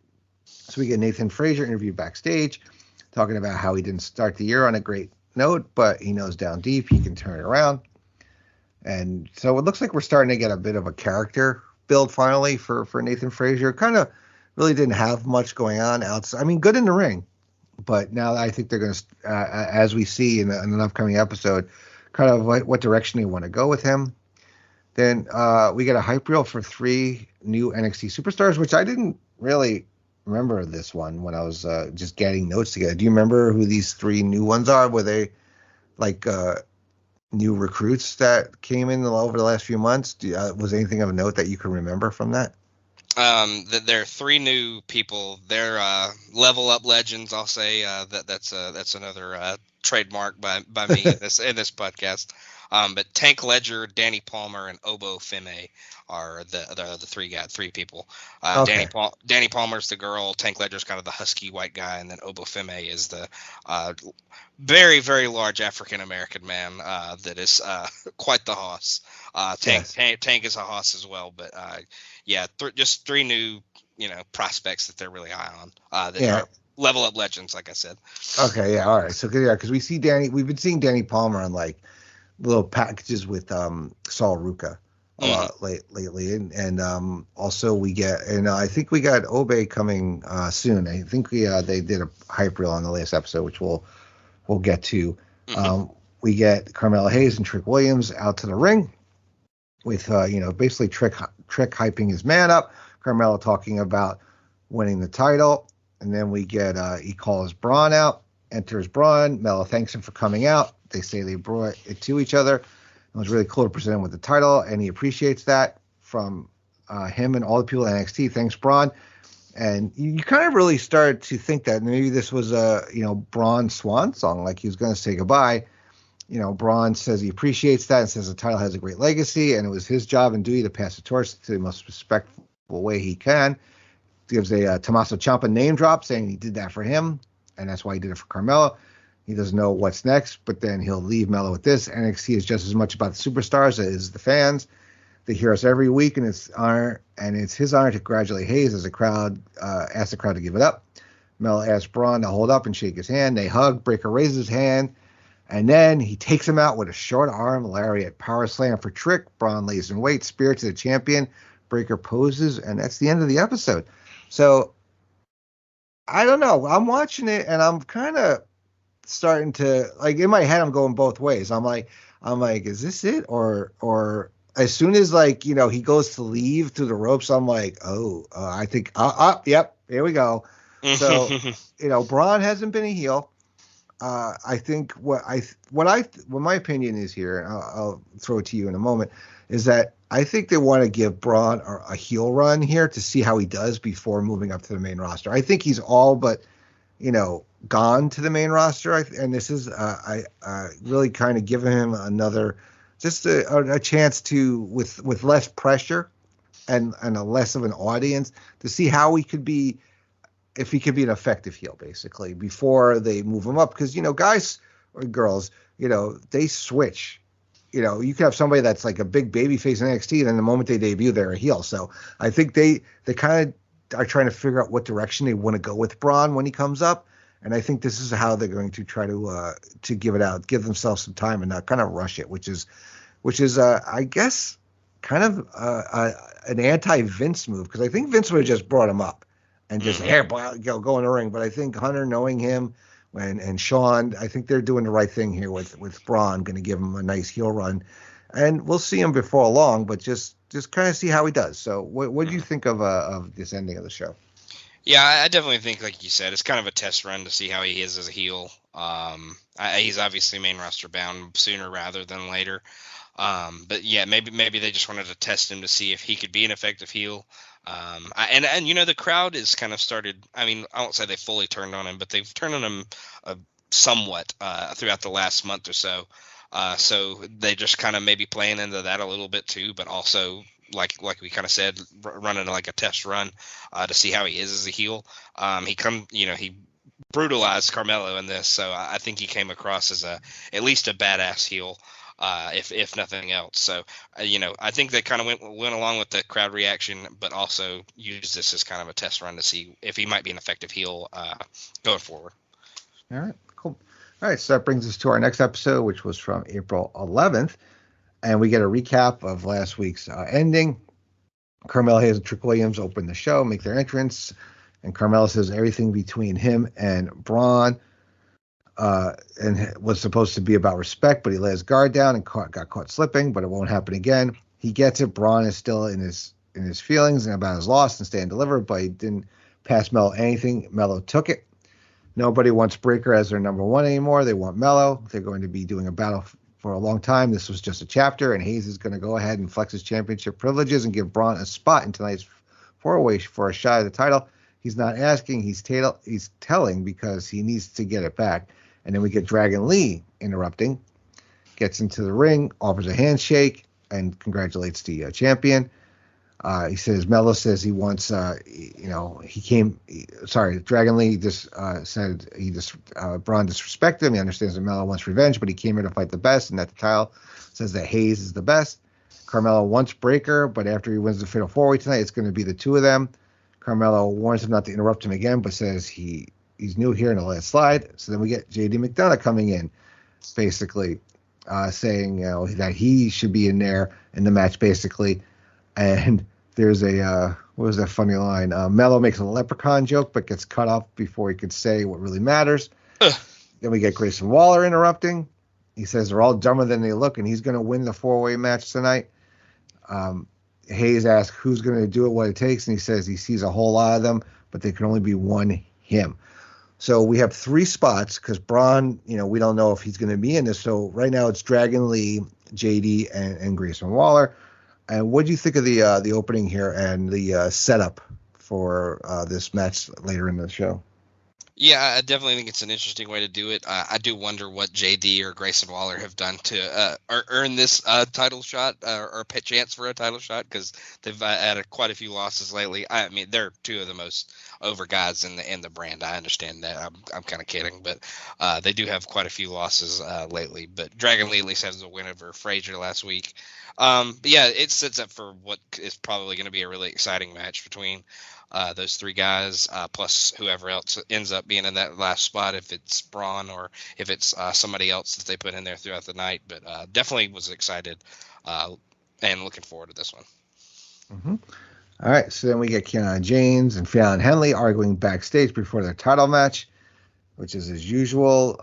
So we get Nathan Fraser interviewed backstage, talking about how he didn't start the year on a great note, but he knows down deep he can turn it around. And so it looks like we're starting to get a bit of a character build finally for Nathan Fraser. Kind of really didn't have much going on outside. I mean, good in the ring, but now I think they're going to, as we see in an upcoming episode, kind of what direction they want to go with him. Then we get a hype reel for 3 new NXT superstars, which I didn't really remember this one when I was just getting notes together. Do you remember who these 3 new ones are? Were they like new recruits that came in over the last few months? Was anything of note that you can remember from that? There are 3 new people. They're level up legends. I'll say that's another trademark by me in this podcast. But Tank Ledger, Danny Palmer, and Obo Feme are the 3 people. Okay. Danny Palmer's the girl. Tank Ledger's kind of the husky white guy, and then Obo Feme is the very, very large African American man that is quite the hoss. Tank is a hoss as well, but yeah, just 3 new prospects that they're really high on. That are level up legends, like I said. Okay, yeah, all right. So yeah, because we've been seeing Danny Palmer on like little packages with Saul Ruka lately, and also we get, and I think we got Obe coming soon. I think they did a hype reel on the last episode, which we'll get to. We get Carmella Hayes and Trick Williams out to the ring with basically Trick hyping his man up, Carmella talking about winning the title, and then we get he calls Bron out, enters Bron. Mella thanks him for coming out. They say they brought it to each other. It was really cool to present him with the title, and he appreciates that from him and all the people at NXT. Thanks, Bron. And you kind of really started to think that maybe this was a Bron's swan song, like he was going to say goodbye. Bron says he appreciates that and says the title has a great legacy, and it was his job and duty to pass the torch to the most respectful way he can. Gives a Tommaso Ciampa name drop, saying he did that for him, and that's why he did it for Carmella. He doesn't know what's next, but then he'll leave Mella with this. NXT is just as much about the superstars as the fans. They hear us every week, and it's his honor to congratulate Hayes as the crowd asks the crowd to give it up. Mella asks Bron to hold up and shake his hand. They hug. Breakker raises his hand, and then he takes him out with a short arm lariat. Power slam for Trick. Bron lays in wait. Spear to the champion. Breakker poses, and that's the end of the episode. So I don't know. I'm watching it, and I'm kind of starting to, like, in my head, I'm going both ways. I'm like, is this it? Or as soon as, like, he goes to leave through the ropes, I'm like, I think, yep, here we go. So, Bron hasn't been a heel. I think what my opinion is here, and I'll throw it to you in a moment, is that I think they want to give Bron a heel run here to see how he does before moving up to the main roster. I think he's all but, gone to the main roster. And this is, I really kind of giving him another, just a chance to, with less pressure and a less of an audience, to see how he could be, if he could be an effective heel, basically, before they move him up. Because, guys or girls, they switch. You could have somebody that's like a big baby face in NXT, and then the moment they debut, they're a heel. So I think they kind of are trying to figure out what direction they want to go with Bron when he comes up. And I think this is how they're going to try to give it out, give themselves some time and not kind of rush it, which is I guess kind of an anti-Vince move, because I think Vince would have just brought him up and just here, go in the ring. But I think Hunter, knowing him, and Sean, I think they're doing the right thing here with Bron, going to give him a nice heel run, and we'll see him before long. But just kind of see how he does. So what do you think of this ending of the show? Yeah, I definitely think, like you said, it's kind of a test run to see how he is as a heel. He's obviously main roster bound sooner rather than later. But yeah, maybe they just wanted to test him to see if he could be an effective heel. And you know, the crowd is kind of started. I mean, I won't say they fully turned on him, but they've turned on him somewhat throughout the last month or so. So they just kind of maybe playing into that a little bit too, but also like we kind of said, running like a test run to see how he is as a heel. He brutalized Carmelo in this, so I think he came across as at least a badass heel. If nothing else. So, I think they kind of went along with the crowd reaction, but also used this as kind of a test run to see if he might be an effective heel going forward. All right, cool. All right, so that brings us to our next episode, which was from April 11th, and we get a recap of last week's ending. Carmelo Hayes and Trick Williams open the show, make their entrance, and Carmelo says everything between him and Bron and was supposed to be about respect, but he let his guard down and got caught slipping, but it won't happen again. He gets it. Bron is still in his feelings and about his loss and staying delivered, but he didn't pass Melo anything. Melo took it. Nobody wants Breakker as their number one anymore. They want Melo. They're going to be doing a battle for a long time. This was just a chapter, and Hayes is going to go ahead and flex his championship privileges and give Bron a spot in tonight's four-way for a shot at the title. He's not asking. He's telling because he needs to get it back. And then we get Dragon Lee interrupting, gets into the ring, offers a handshake, and congratulates the champion. He says, Melo says he wants, Dragon Lee just said Bron disrespected him. He understands that Melo wants revenge, but he came here to fight the best, and that the title says that Hayes is the best. Carmelo wants Breakker, but after he wins the Fatal 4-Way tonight, it's going to be the two of them. Carmelo warns him not to interrupt him again, but says he's new here in the last slide. So then we get JD McDonough coming in, basically saying that he should be in there in the match, basically. And there's what was that funny line? Melo makes a leprechaun joke, but gets cut off before he could say what really matters. Then we get Grayson Waller interrupting. He says they're all dumber than they look, and he's going to win the 4-way match tonight. Hayes asks who's going to do it, what it takes, and he says he sees a whole lot of them, but there can only be one him. So we have 3 spots because Bron, we don't know if he's going to be in this. So right now it's Dragon Lee, JD, and Grayson Waller. And what do you think of the opening here and the setup for this match later in the show? Yeah, I definitely think it's an interesting way to do it. I do wonder what JD or Grayson Waller have done to earn this title shot or a chance for a title shot, because they've had quite a few losses lately. I mean, they're 2 of the most over guys in the brand. I understand that. I'm kind of kidding, but they do have quite a few losses lately. But Dragon Lee at least has a win over Fraser last week. But yeah, it sets up for what is probably going to be a really exciting match between those 3 guys, plus whoever else ends up being in that last spot, if it's Bron or if it's somebody else that they put in there throughout the night. But definitely was excited and looking forward to this one. Mm-hmm. All right, so then we get Kiana James and Fallon Henley arguing backstage before their title match, which is as usual.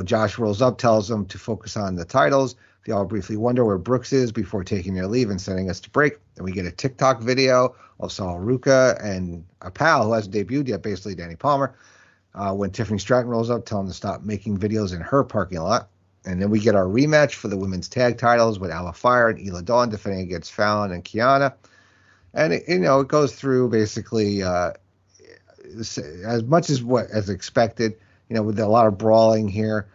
Josh rolls up, tells them to focus on the titles. They all briefly wonder where Brooks is before taking their leave and sending us to break. Then we get a TikTok video of Saul Ruka and a pal who hasn't debuted yet, basically Danny Palmer, when Tiffany Stratton rolls up, telling them to stop making videos in her parking lot. And then we get our rematch for the women's tag titles with Alba Fire and Ela Dawn defending against Fallon and Kiana. And it goes through basically as much as expected, with a lot of brawling here.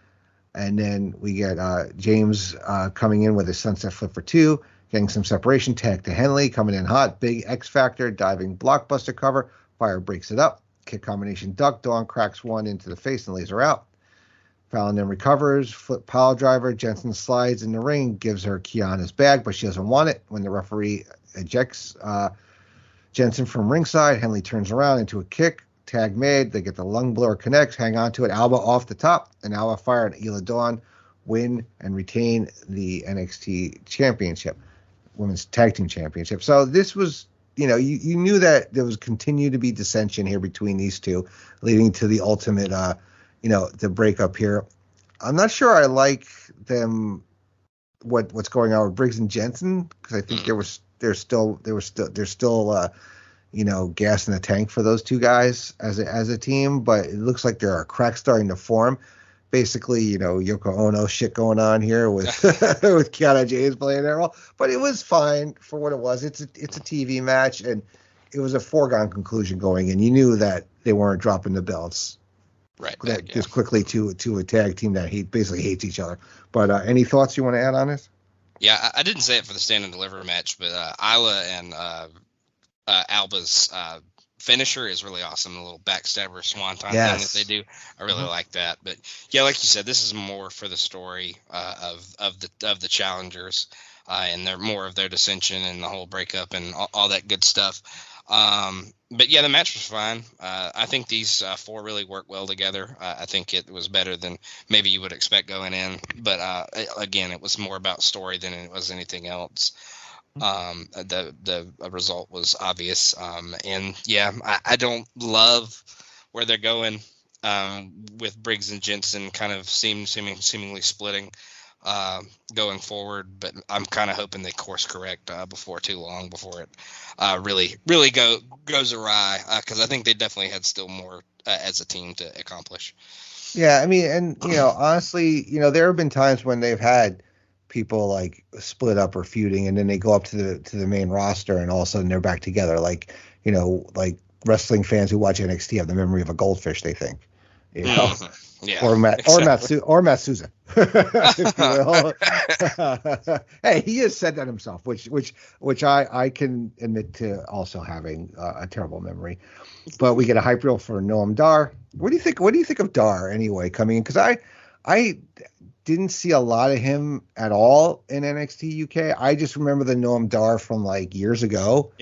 And then we get James coming in with a sunset flip for 2, getting some separation, tag to Henley, coming in hot, big X Factor, diving blockbuster cover, Fire breaks it up, kick combination duck, Dawn cracks one into the face and lays her out. Fallon then recovers, flip pile driver, Jensen slides in the ring, gives her Kiana's bag, but she doesn't want it. When the referee ejects Jensen from ringside, Henley turns around into a kick, tag mid. They get the lung blower connect, hang on to it. Alba off the top, and Alba Fire and Ela Dawn win and retain the NXT championship, women's tag team championship. So this was, you knew that there was continue to be dissension here between these two, leading to the ultimate, the breakup here. I'm not sure I like them. What's going on with Briggs and Jensen, because I think there's still gas in the tank for those two guys as a team, but it looks like there are cracks starting to form. Basically, Yoko Ono shit going on here with with Kiana James playing their role, but it was fine for what it was. It's a TV match, and it was a foregone conclusion going in. You knew that they weren't dropping the belts just quickly to a tag team that basically hates each other. But any thoughts you want to add on this? Yeah, I didn't say it for the stand and deliver match, but Isla and Alba's finisher is really awesome. The little backstabber swanton thing that they do. I really like that. But yeah, like you said, this is more for the story of the challengers and they're more of their dissension and the whole breakup and all that good stuff. But yeah, the match was fine. I think these four really work well together. I think it was better than maybe you would expect going in. But again, it was more about story than it was anything else. The result was obvious. And yeah, I don't love where they're going with Briggs and Jensen kind of seemingly splitting going forward, but I'm kind of hoping they course correct before too long, before it really goes awry, because I think they definitely had still more as a team to accomplish. Yeah, I mean, and honestly, there have been times when they've had people like split up or feuding, and then they go up to the main roster, and all of a sudden they're back together. Like wrestling fans who watch NXT have the memory of a goldfish, they think. Yeah, or Matt Souza, if you will. Hey, he has said that himself, which I can admit to also having a terrible memory. But we get a hype reel for Noam Dar. What do you think of Dar anyway coming in? Because I didn't see a lot of him at all in NXT UK. I just remember the Noam Dar from like years ago,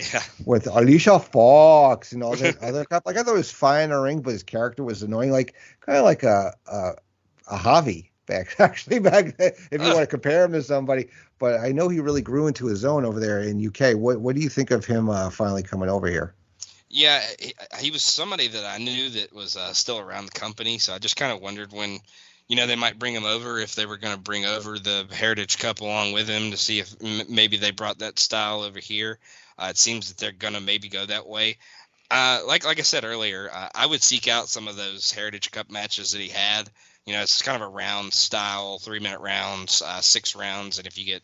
with Alicia Fox and all that other stuff. Like I thought it was fine in the ring, but his character was annoying, kind of like a Javi back then, if you want to compare him to somebody. But I know he really grew into his own over there in UK. What do you think of him finally coming over here? Yeah, he was somebody that I knew that was still around the company, so I just kind of wondered when they might bring him over, if they were going to bring over the Heritage Cup along with him, to see if maybe they brought that style over here. It seems that they're going to maybe go that way. Like I said earlier, I would seek out some of those Heritage Cup matches that he had. It's kind of a round style, 3-minute rounds, 6 rounds, and if you get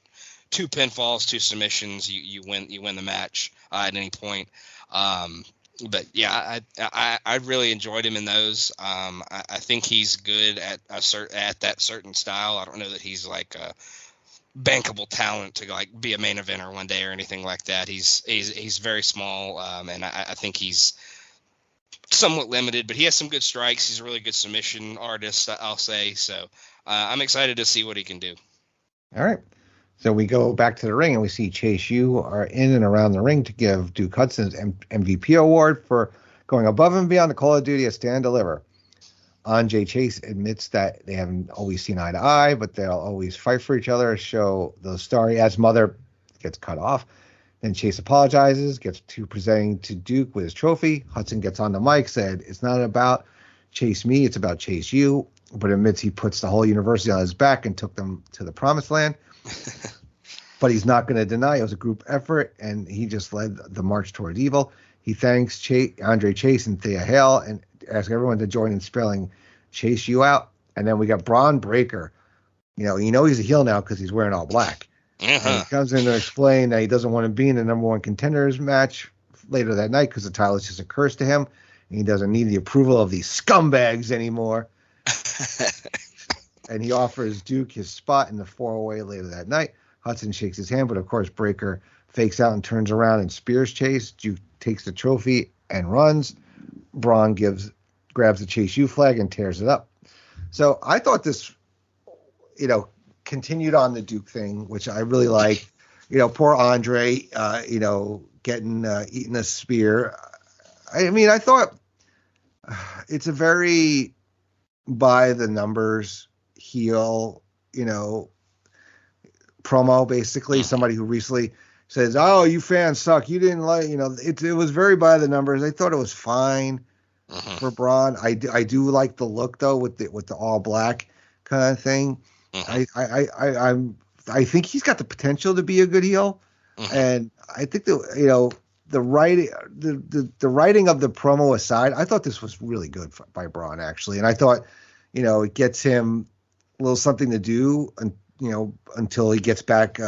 2 pinfalls, 2 submissions, you win the match at any point. But yeah, I really enjoyed him in those. I think he's good at that certain style. I don't know that he's like a bankable talent to like be a main eventer one day or anything like that. He's very small, and I think he's somewhat limited, but he has some good strikes. He's a really good submission artist, I'll say. So I'm excited to see what he can do. All right. So we go back to the ring, and we see Chase U are in and around the ring to give Duke Hudson's MVP award for going above and beyond the call of duty at Stand and Deliver. Andre Chase admits that they haven't always seen eye to eye, but they'll always fight for each other, show the story as mother gets cut off. Then Chase apologizes, gets to presenting to Duke with his trophy. Hudson gets on the mic, said, "It's not about Chase me, it's about Chase U," but admits he puts the whole university on his back and took them to the promised land. But he's not going to deny it was a group effort, and he just led the march toward evil. He thanks Andre Chase and Thea Hale and asks everyone to join in spelling Chase U out. And then we got Bron Breakker. He's a heel now because he's wearing all black. And he comes in to explain that he doesn't want to be in the number 1 contenders match later that night because the title is just a curse to him. And he doesn't need the approval of these scumbags anymore. And he offers Duke his spot in the 4-way later that night. Hudson shakes his hand, but of course Breakker fakes out and turns around and spears Chase. Duke takes the trophy and runs. Braun grabs the Chase U flag and tears it up. So I thought this, continued on the Duke thing, which I really like. Poor Andre, getting eaten a spear. I thought It's a very by the numbers heel, promo, basically. Somebody who recently says, "Oh, you fans suck. You didn't like," it was very by the numbers. I thought it was fine for Braun. I do like the look though with the all black kind of thing. I think he's got the potential to be a good heel, and I think the writing the writing of the promo aside, I thought this was really good by Braun actually, and I thought it gets him a little something to do, until he gets back,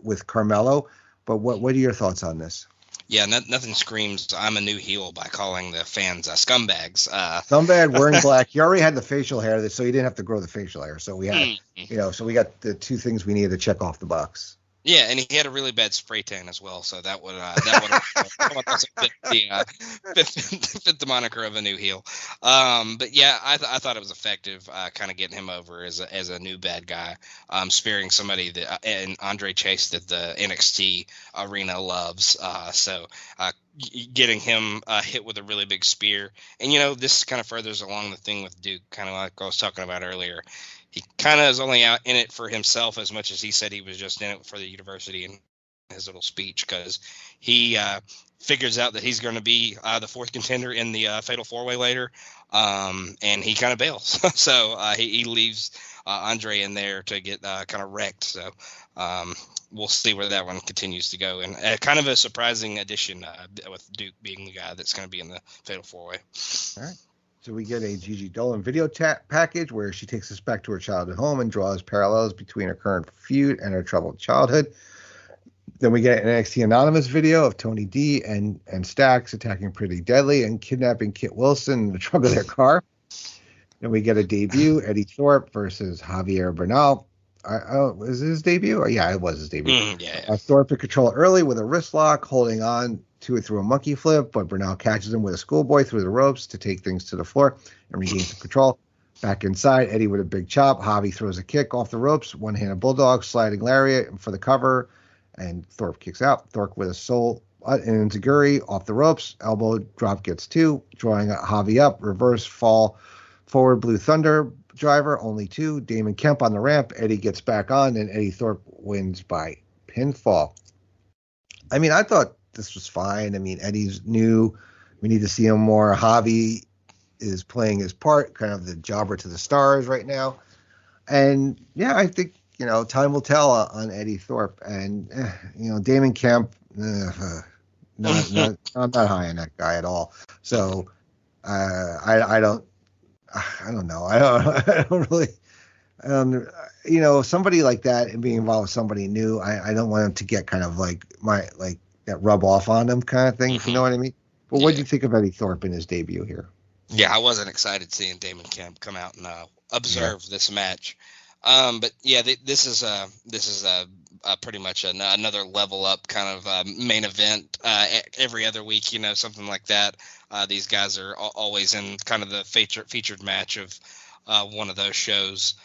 with Carmelo. But what are your thoughts on this? Yeah, nothing screams I'm a new heel by calling the fans scumbags. Scumbag wearing black. He already had the facial hair, so he didn't have to grow the facial hair. So we had, so we got the two things we needed to check off the box. Yeah, and he had a really bad spray tan as well, so that would fit the moniker of a new heel. But yeah, I thought it was effective, kind of getting him over as a new bad guy, spearing somebody that and Andre Chase that the NXT arena loves. So getting him hit with a really big spear, and this kind of furthers along the thing with Duke, kind of like I was talking about earlier. He kind of is only out in it for himself as much as he said he was just in it for the university in his little speech, because he figures out that he's going to be the fourth contender in the Fatal 4-Way later, and he kind of bails. So he leaves Andre in there to get kind of wrecked. So we'll see where that one continues to go. And kind of a surprising addition with Duke being the guy that's going to be in the Fatal 4-Way. All right. So we get a Gigi Dolin video package where she takes us back to her childhood home and draws parallels between her current feud and her troubled childhood. Then we get an NXT Anonymous video of Tony D and Stax attacking Pretty Deadly and kidnapping Kit Wilson in the trunk of their car. Then we get a debut, Eddie Thorpe versus Javier Bernal. Was it his debut? Yeah, it was his debut. Thorpe in control early with a wrist lock, holding on to it through a monkey flip, but Bernal catches him with a schoolboy through the ropes to take things to the floor and regains control. Back inside, Eddie with a big chop. Javi throws a kick off the ropes, one-handed bulldog, sliding lariat for the cover, and Thorpe kicks out. Thorpe with a soul and enziguri off the ropes. Elbow drop gets two, drawing Javi up. Reverse fall forward Blue Thunder driver, only two. Damon Kemp on the ramp. Eddie gets back on, and Eddie Thorpe wins by pinfall. I mean, I thought this was fine. I mean, Eddie's new. We need to see him more. Javi is playing his part, kind of the jobber to the stars right now. And yeah, I think, time will tell on Eddie Thorpe. And, Damon Kemp, I'm not high on that guy at all. So I don't know. I don't really, somebody like that and being involved with somebody new, I don't want him to get kind of like that rub off on him kind of thing, if you know what I mean. But what do you think of Eddie Thorpe in his debut here? Yeah, I wasn't excited seeing Damon Kemp come out and observe this match. But yeah, this is pretty much another level up kind of main event every other week, something like that. These guys are always in kind of the featured match of one of those shows.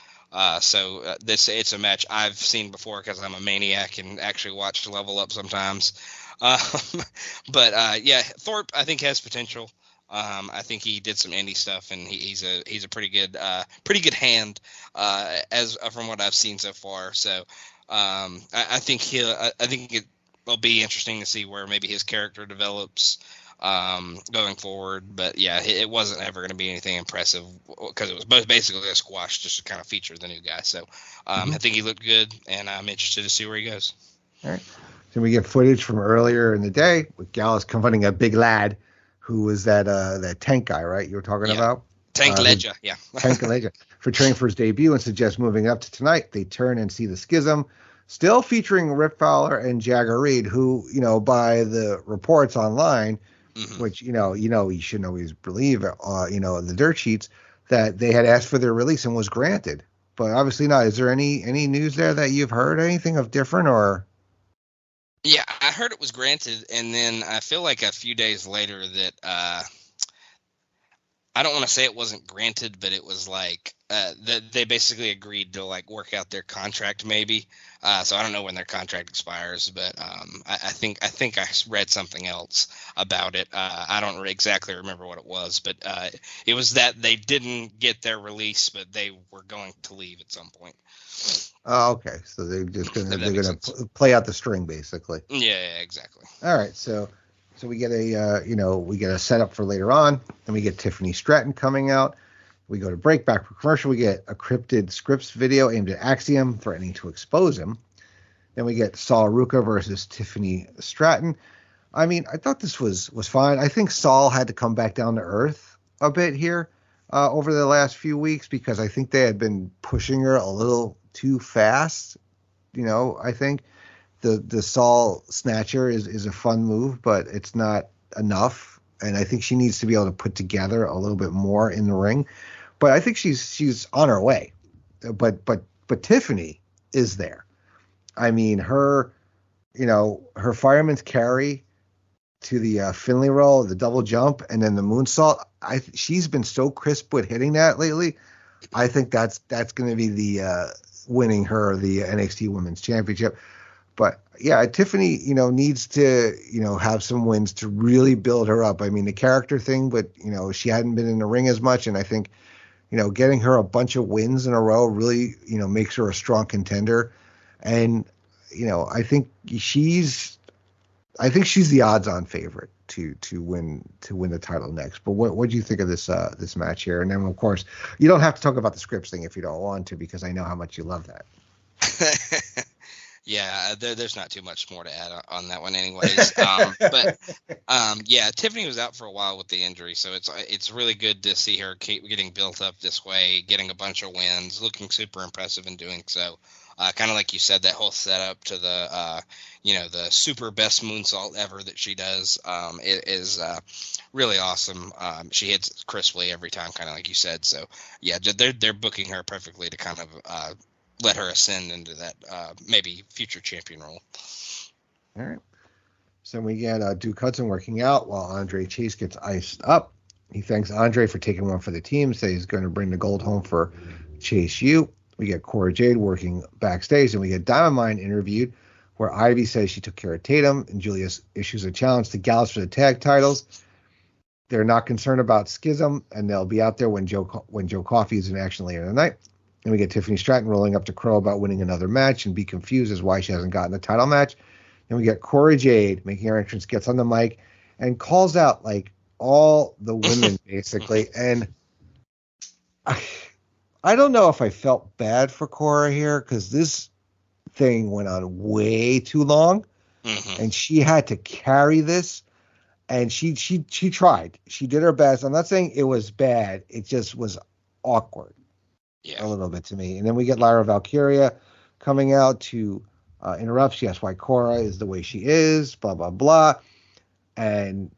So it's a match I've seen before because I'm a maniac and actually watch Level Up sometimes. But yeah, Thorpe I think has potential. I think he did some indie stuff, and he's a pretty good hand as from what I've seen so far. So I think it will be interesting to see where maybe his character develops going forward. But yeah, it wasn't ever going to be anything impressive because it was basically a squash just to kind of feature the new guy. So I think he looked good, and I'm interested to see where he goes. All right. So we get footage from earlier in the day with Gallus confronting a big lad who was that tank guy, right? You were talking about? Tank Ledger, yeah. Tank Ledger. For training for his debut and suggests moving up to tonight. They turn and see the Schism, still featuring Rip Fowler and Jagger Reed, who, by the reports online, which, you should always believe, the dirt sheets, that they had asked for their release and was granted. But obviously not. Is there any news there that you've heard? Anything of different or? Yeah, I heard it was granted, and then I feel like a few days later that I don't want to say it wasn't granted, but it was like they basically agreed to like work out their contract maybe. So I don't know when their contract expires, but I think I read something else about it. I don't exactly remember what it was, but it was that they didn't get their release, but they were going to leave at some point. Oh, okay. So they're gonna play out the string basically. Yeah, exactly. All right. So we get a setup for later on, and we get Tiffany Stratton coming out. We go to break, back for commercial. We get a cryptid scripts video aimed at Axiom, threatening to expose him. Then we get Saul Ruka versus Tiffany Stratton. I mean, I thought this was fine. I think Saul had to come back down to earth a bit here over the last few weeks, because I think they had been pushing her a little too fast. I think the Saul Snatcher is a fun move, but it's not enough. And I think she needs to be able to put together a little bit more in the ring. But I think she's on her way. But Tiffany is there. I mean, her fireman's carry to the Finley roll, the double jump, and then the moonsault. She's been so crisp with hitting that lately. I think that's going to be the winning her the NXT Women's Championship. But yeah, Tiffany, needs to, have some wins to really build her up. I mean, the character thing, but she hadn't been in the ring as much, and I think, getting her a bunch of wins in a row really, makes her a strong contender. And, I think she's the odds-on favorite to win the title next. But what do you think of this match here? And then, of course, you don't have to talk about the scripts thing if you don't want to, because I know how much you love that. Yeah, there's not too much more to add on that one anyways. Yeah, Tiffany was out for a while with the injury, so it's really good to see her keep getting built up this way, getting a bunch of wins, looking super impressive in doing so. Kind of like you said, that whole setup to the the super best moonsault ever that she does is really awesome. She hits crisply every time, kind of like you said. So yeah, they're booking her perfectly to kind of let her ascend into that maybe future champion role. All right. So we get Duke Hudson working out while Andre Chase gets iced up. He thanks Andre for taking one for the team, says he's going to bring the gold home for Chase U. We get Cora Jade working backstage, and we get Diamond Mine interviewed, where Ivy says she took care of Tatum, and Julius issues a challenge to Gallows for the tag titles. They're not concerned about Schism, and they'll be out there when Joe Coffey is in action later in the night. And we get Tiffany Stratton rolling up to Crow about winning another match and be confused as why she hasn't gotten a title match. Then we get Cora Jade making her entrance, gets on the mic, and calls out like all the women basically. And I don't know if I felt bad for Cora here, because this thing went on way too long, and she had to carry this. And she tried. She did her best. I'm not saying it was bad. It just was awkward. Yeah. A little bit to me. And then we get Lyra Valkyria coming out to interrupt. She asks why Cora is the way she is, blah, blah, blah. And,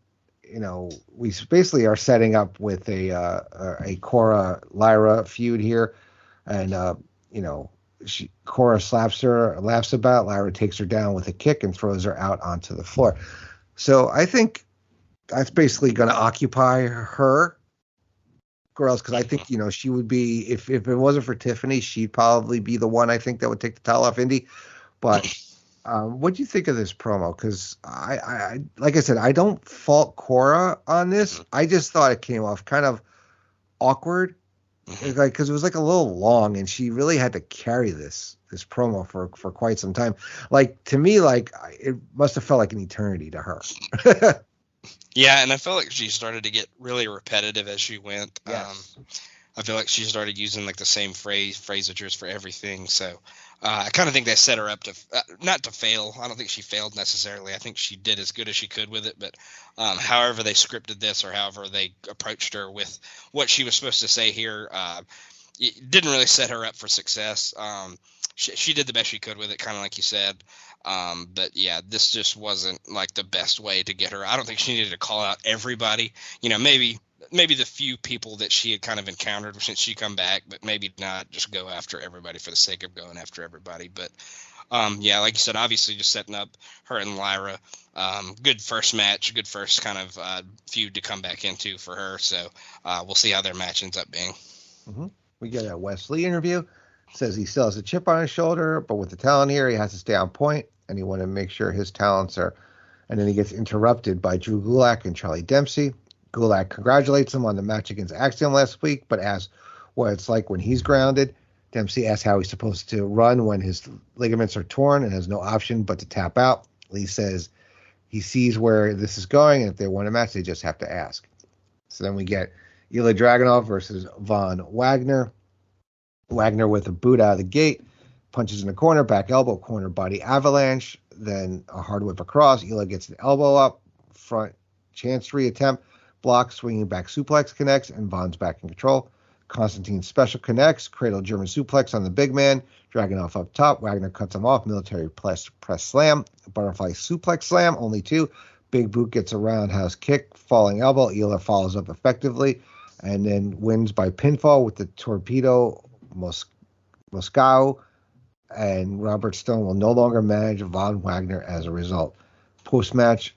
we basically are setting up with a Cora-Lyra feud here. And, Cora slaps her, laughs about. Lyra takes her down with a kick and throws her out onto the floor. So I think that's basically going to occupy her, girls, because I think she would be, if it wasn't for Tiffany, she'd probably be the one I think that would take the title off Indi. But what do you think of this promo? Because I like I said, I don't fault Cora on this. I just thought it came off kind of awkward, because it was like a little long, and she really had to carry this promo for quite some time. Like, to me, like it must have felt like an eternity to her. Yeah, and I felt like she started to get really repetitive as she went. Yes. I feel like she started using like the same phrasages for everything. So I kind of think they set her up to not to fail. I don't think she failed necessarily. I think she did as good as she could with it. But however they scripted this, or however they approached her with what she was supposed to say here, it didn't really set her up for success. She did the best she could with it, kind of like you said. But yeah, this just wasn't like the best way to get her. I don't think she needed to call out everybody. Maybe the few people that she had kind of encountered since she come back, but maybe not just go after everybody for the sake of going after everybody. But yeah, like you said, obviously just setting up her and Lyra. Good first match, good first kind of feud to come back into for her. So we'll see how their match ends up being. Mm-hmm. We get a Wesley interview. Says he still has a chip on his shoulder, but with the talent here, he has to stay on point, and he want to make sure his talents are. And then he gets interrupted by Drew Gulak and Charlie Dempsey. Gulak congratulates him on the match against Axiom last week, but asks what it's like when he's grounded. Dempsey asks how he's supposed to run when his ligaments are torn and has no option but to tap out. Lee says he sees where this is going, and if they want a match, they just have to ask. So then we get Ilya Dragunov versus Von Wagner. Wagner with a boot out of the gate, punches in the corner, back elbow, corner body avalanche, then a hard whip across. Ilya gets the elbow up, front chancery attempt, block, swinging back suplex connects, and Von's back in control. Constantine special connects, cradle German suplex on the big man, Dragunov up top. Wagner cuts him off, military press slam, butterfly suplex slam, only two. Big boot gets a roundhouse kick, falling elbow. Ilya follows up effectively, and then wins by pinfall with the torpedo Moscow, and Robert Stone will no longer manage Von Wagner as a result. Post-match,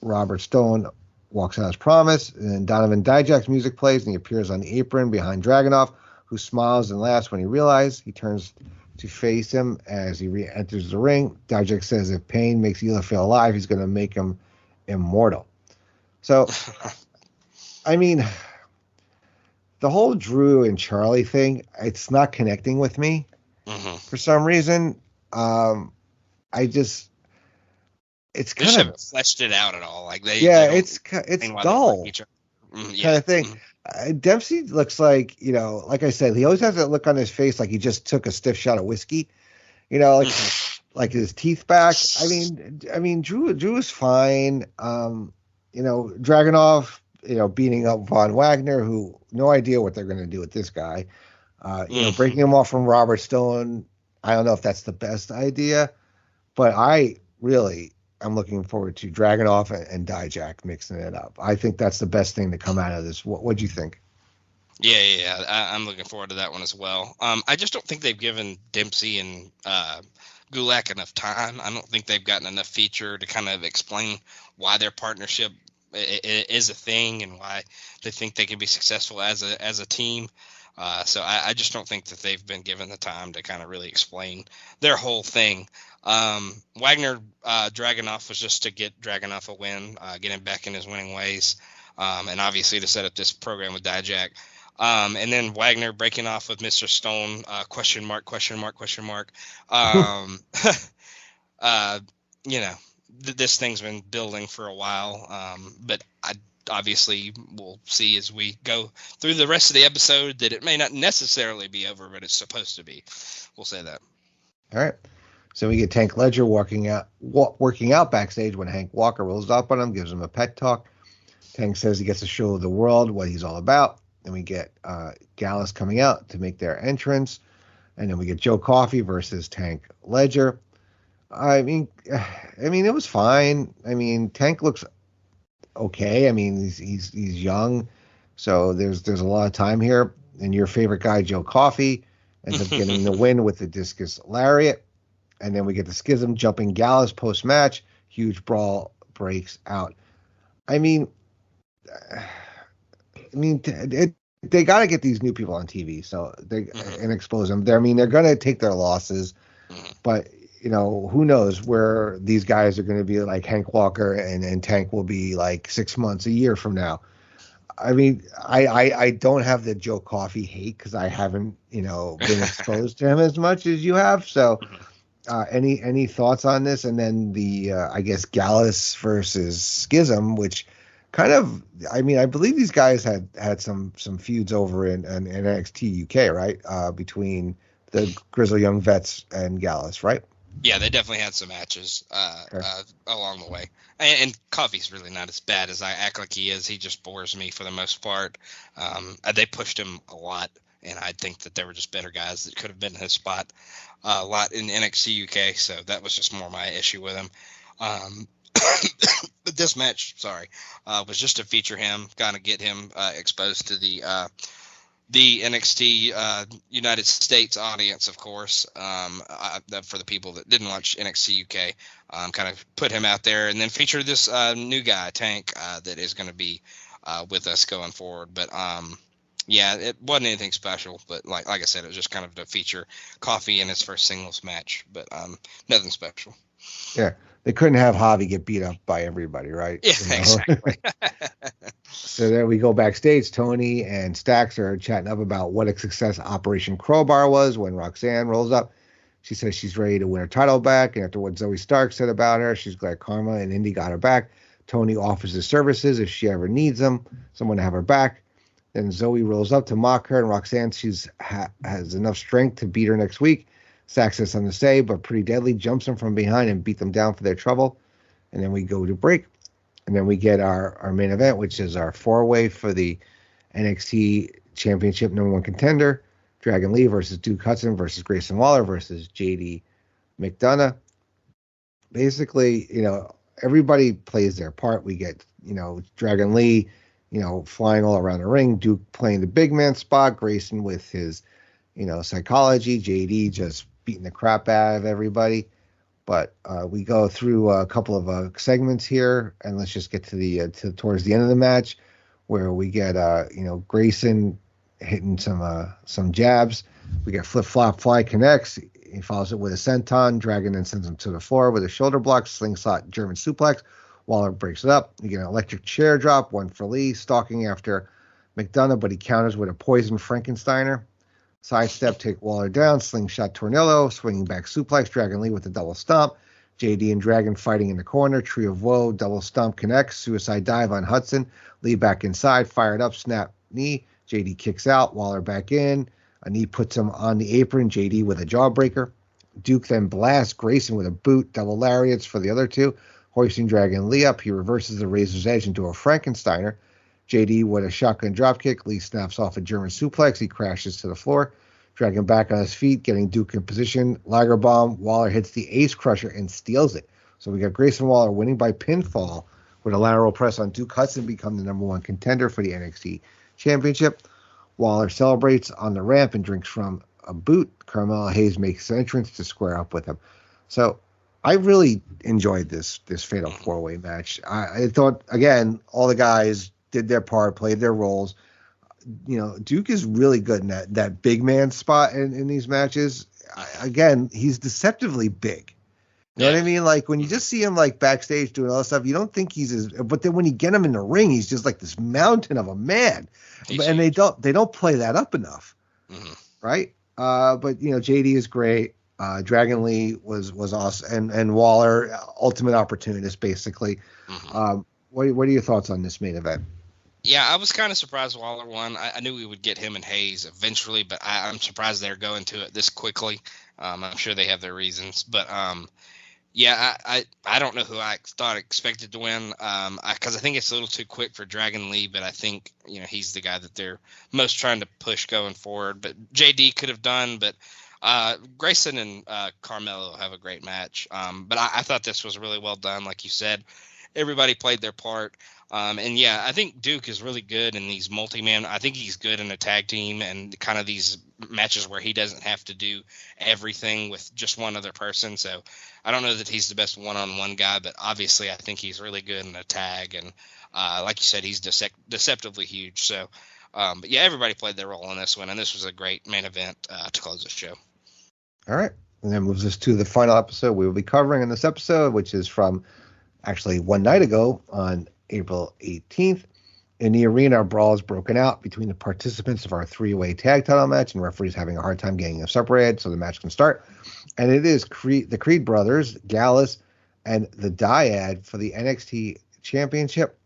Robert Stone walks out as promised, and then Donovan Dijak's music plays, and he appears on the apron behind Dragunov, who smiles and laughs when he realizes. He turns to face him as he re-enters the ring. Dijak says if pain makes Ilya feel alive, he's going to make him immortal. So, I mean, the whole Drew and Charlie thing, it's not connecting with me for some reason. It's They kind haven't fleshed it out at all. Like they it's dull kind of thing. Dempsey looks like, like I said, he always has that look on his face like he just took a stiff shot of whiskey, like his teeth back. I mean, Drew is fine. Dragunov, beating up Von Wagner, who no idea what they're going to do with this guy. Breaking him off from Robert Stone. I don't know if that's the best idea, but I'm looking forward to Dragunov and Dijak mixing it up. I think that's the best thing to come out of this. What do you think? Yeah. I'm looking forward to that one as well. I just don't think they've given Dempsey and Gulak enough time. I don't think they've gotten enough feature to kind of explain why their partnership is a thing and why they think they can be successful as a team. So I just don't think that they've been given the time to kind of really explain their whole thing. Wagner Dragunov was just to get Dragunov a win, get him back in his winning ways, and obviously to set up this program with Dijak. And then Wagner breaking off with Mr. Stone, question mark. This thing's been building for a while, but I obviously we'll see as we go through the rest of the episode that it may not necessarily be over, but it's supposed to be. We'll say that. All right. So we get Tank Ledger working out backstage when Hank Walker rolls up on him, gives him a pet talk. Tank says he gets to show the world what he's all about. Then we get Gallus coming out to make their entrance. And then we get Joe Coffey versus Tank Ledger. I mean, it was fine. I mean, Tank looks okay. I mean, he's young, so there's a lot of time here. And your favorite guy, Joe Coffey, ends up getting the win with the discus lariat. And then we get the Schism jumping Gallus post-match. Huge brawl breaks out. They got to get these new people on TV, so and expose them. They're going to take their losses, but who knows where these guys are going to be, like Hank Walker and Tank will be like 6 months, a year from now. I mean, I don't have the Joe Coffey hate because I haven't, been exposed to him as much as you have. So any thoughts on this? And then the, I guess, Gallus versus Schism, which kind of, I believe these guys had some feuds over in NXT UK, right? Between the Grizzly Young Vets and Gallus, right? Yeah, they definitely had some matches along the way. And Coffey's really not as bad as I act like he is. He just bores me for the most part. They pushed him a lot, and I think that there were just better guys that could have been in his spot a lot in NXT UK, so that was just more my issue with him. But this match, was just to feature him, kind of get him exposed to the NXT United States audience, of course, for the people that didn't watch NXT UK, kind of put him out there, and then feature this new guy, Tank, that is going to be with us going forward. But Yeah, it wasn't anything special, but like I said, it was just kind of to feature Coffee in his first singles match, but nothing special. Yeah, they couldn't have Javi get beat up by everybody, right? Yeah, exactly. So then we go backstage. Tony and Stax are chatting up about what a success Operation Crowbar was when Roxanne rolls up. She says she's ready to win her title back, and after what Zoe Stark said about her, she's glad Karma and Indi got her back. Tony offers his services if she ever needs them, someone to have her back. Then Zoe rolls up to mock her, and Roxanne has enough strength to beat her next week. Stax has something to say, but Pretty Deadly jumps them from behind and beat them down for their trouble. And then we go to break. And then we get our main event, which is our four-way for the NXT Championship #1 contender. Dragon Lee versus Duke Hudson versus Grayson Waller versus JD McDonough. Basically, everybody plays their part. We get, Dragon Lee, flying all around the ring. Duke playing the big man spot. Grayson with his, psychology. JD just beating the crap out of everybody. But we go through a couple of segments here, and let's just get to towards the end of the match, where we get Grayson hitting some jabs. We get flip flop fly connects. He follows it with a senton. Dragon then sends him to the floor with a shoulder block, slingshot German suplex. Waller breaks it up. You get an electric chair drop, one for Lee, stalking after McDonough, but he counters with a poison Frankensteiner. Sidestep, take Waller down, slingshot Tornillo, swinging back suplex, Dragon Lee with a double stomp. JD and Dragon fighting in the corner, Tree of Woe, double stomp connects, suicide dive on Hudson. Lee back inside, fired up, snap knee. JD kicks out, Waller back in. A knee puts him on the apron, JD with a jawbreaker. Duke then blasts Grayson with a boot, double lariats for the other two. Hoisting Dragon Lee up, he reverses the Razor's Edge into a Frankensteiner. JD with a shotgun dropkick. Lee snaps off a German suplex. He crashes to the floor. Dragon back on his feet, getting Duke in position. Liger bomb. Waller hits the Ace Crusher and steals it. So we got Grayson Waller winning by pinfall with a lateral press on Duke Hudson, become the #1 contender for the NXT Championship. Waller celebrates on the ramp and drinks from a boot. Carmella Hayes makes an entrance to square up with him. So I really enjoyed this fatal four-way match. I thought, again, all the guys did their part, played their roles. Duke is really good in that big man spot in these matches. Again, he's deceptively big. You know what I mean? Like when you just see him like backstage doing all that stuff, you don't think but then when you get him in the ring, he's just like this mountain of a man. And they don't play that up enough. Mm-hmm. Right? But JD is great. Dragon Lee was awesome, and Waller, ultimate opportunist, basically. Mm-hmm. What are your thoughts on this main event? Yeah, I was kind of surprised Waller won. I knew we would get him and Hayes eventually, but I'm surprised they're going to it this quickly. I'm sure they have their reasons, but I don't know who I expected to win, because I think it's a little too quick for Dragon Lee, but I think he's the guy that they're most trying to push going forward. But JD could have done, but Grayson and Carmelo have a great match. But I thought this was really well done, like you said. Everybody played their part. And yeah, I think Duke is really good in these multi-man. I think he's good in a tag team and kind of these matches where he doesn't have to do everything with just one other person. So I don't know that he's the best one-on-one guy, but obviously I think he's really good in a tag. And like you said, he's deceptively huge. So, but yeah, everybody played their role in this one, and this was a great main event to close the show. All right. And that moves us to the final episode we will be covering in this episode, which is from actually one night ago on April 18th. In the arena, a brawl is broken out between the participants of our three-way tag title match, and referees having a hard time getting them separated so the match can start. And it is the Creed brothers, Gallus, and the Dyad for the NXT Championship.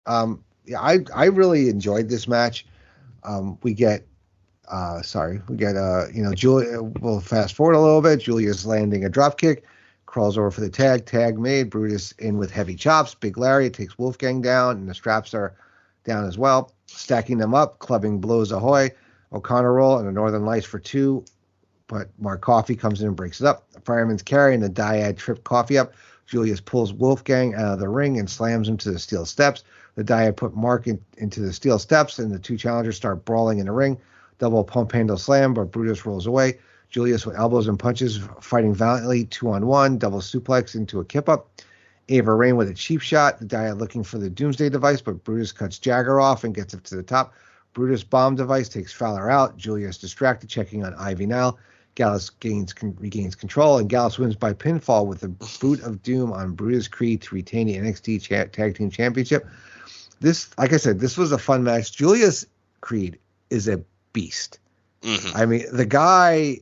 I really enjoyed this match. Julia. We'll fast forward a little bit. Julia's landing a drop kick. Crawls over for the tag made. Brutus in with heavy chops. Big Lariat takes Wolfgang down, and the straps are down as well. Stacking them up, clubbing blows ahoy. O'Connor roll and a Northern Lights for two, but Mark Coffey comes in and breaks it up. Fireman's carry and the Dyad trip Coffey up. Julius pulls Wolfgang out of the ring and slams him to the steel steps. The Dyad put Mark into the steel steps, and the two challengers start brawling in the ring. Double pump handle slam, but Brutus rolls away. Julius with elbows and punches, fighting valiantly, 2-on-1, double suplex into a kip-up. Ava Rain with a cheap shot. The Dyad looking for the Doomsday device, but Brutus cuts Jagger off and gets up to the top. Brutus bomb device takes Fowler out. Julius distracted, checking on Ivy now. Gallus regains control, and Gallus wins by pinfall with a boot of doom on Brutus Creed to retain the NXT Tag Team Championship. This, like I said, this was a fun match. Julius Creed is a beast. Mm-hmm. I mean, the guy.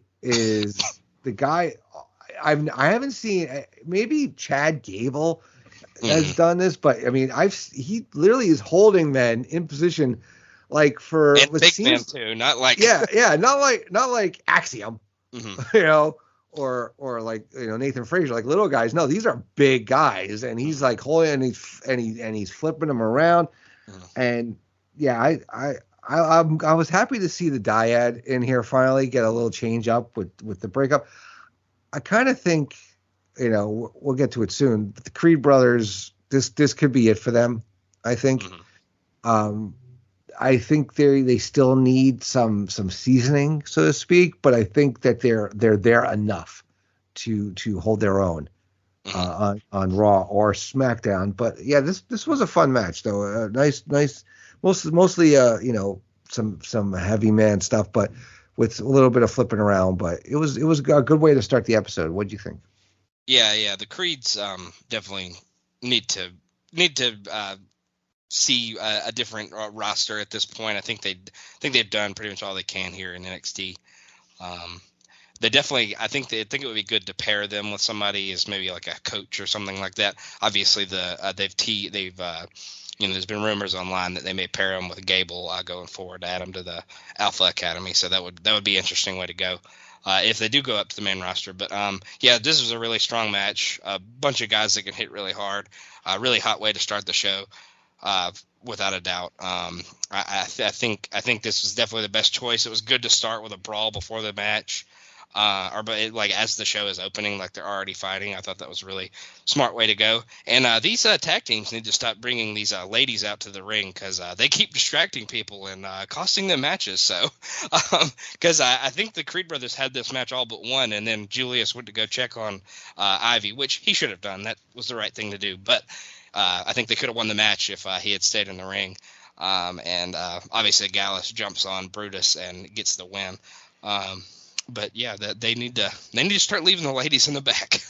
I haven't seen. Maybe Chad Gable has done this, but I mean, he literally is holding men in position, like for and big man too, not like not like Axiom, or like Nathan Fraser, like little guys. No, these are big guys, and he's like holding and he's flipping them around, and yeah, I was happy to see the dyad in here finally get a little change up with the breakup. I kind of think, we'll get to it soon. The Creed brothers, this could be it for them. I think. I think they still need some seasoning, so to speak, but I think that they're there enough to hold their own on Raw or SmackDown. But yeah, this was a fun match though. Nice, mostly some heavy man stuff, but with a little bit of flipping around. But it was a good way to start the episode. What do you think? Yeah, the Creeds definitely need to see a different roster at this point. I think they've done pretty much all they can here in NXT. They definitely, I think it would be good to pair them with somebody as maybe like a coach or something like that. Obviously, there's been rumors online that they may pair him with Gable going forward, add him to the Alpha Academy. So that would be an interesting way to go if they do go up to the main roster. But this was a really strong match. A bunch of guys that can hit really hard. A really hot way to start the show, without a doubt. I think this was definitely the best choice. It was good to start with a brawl before the match. As the show is opening, like they're already fighting. I thought that was a really smart way to go. And these tag teams need to stop bringing these ladies out to the ring because they keep distracting people and costing them matches. So, because I think the Creed brothers had this match all but one, and then Julius went to go check on Ivy, which he should have done. That was the right thing to do. But I think they could have won the match if he had stayed in the ring. Obviously Gallus jumps on Brutus and gets the win. But yeah, they need to start leaving the ladies in the back.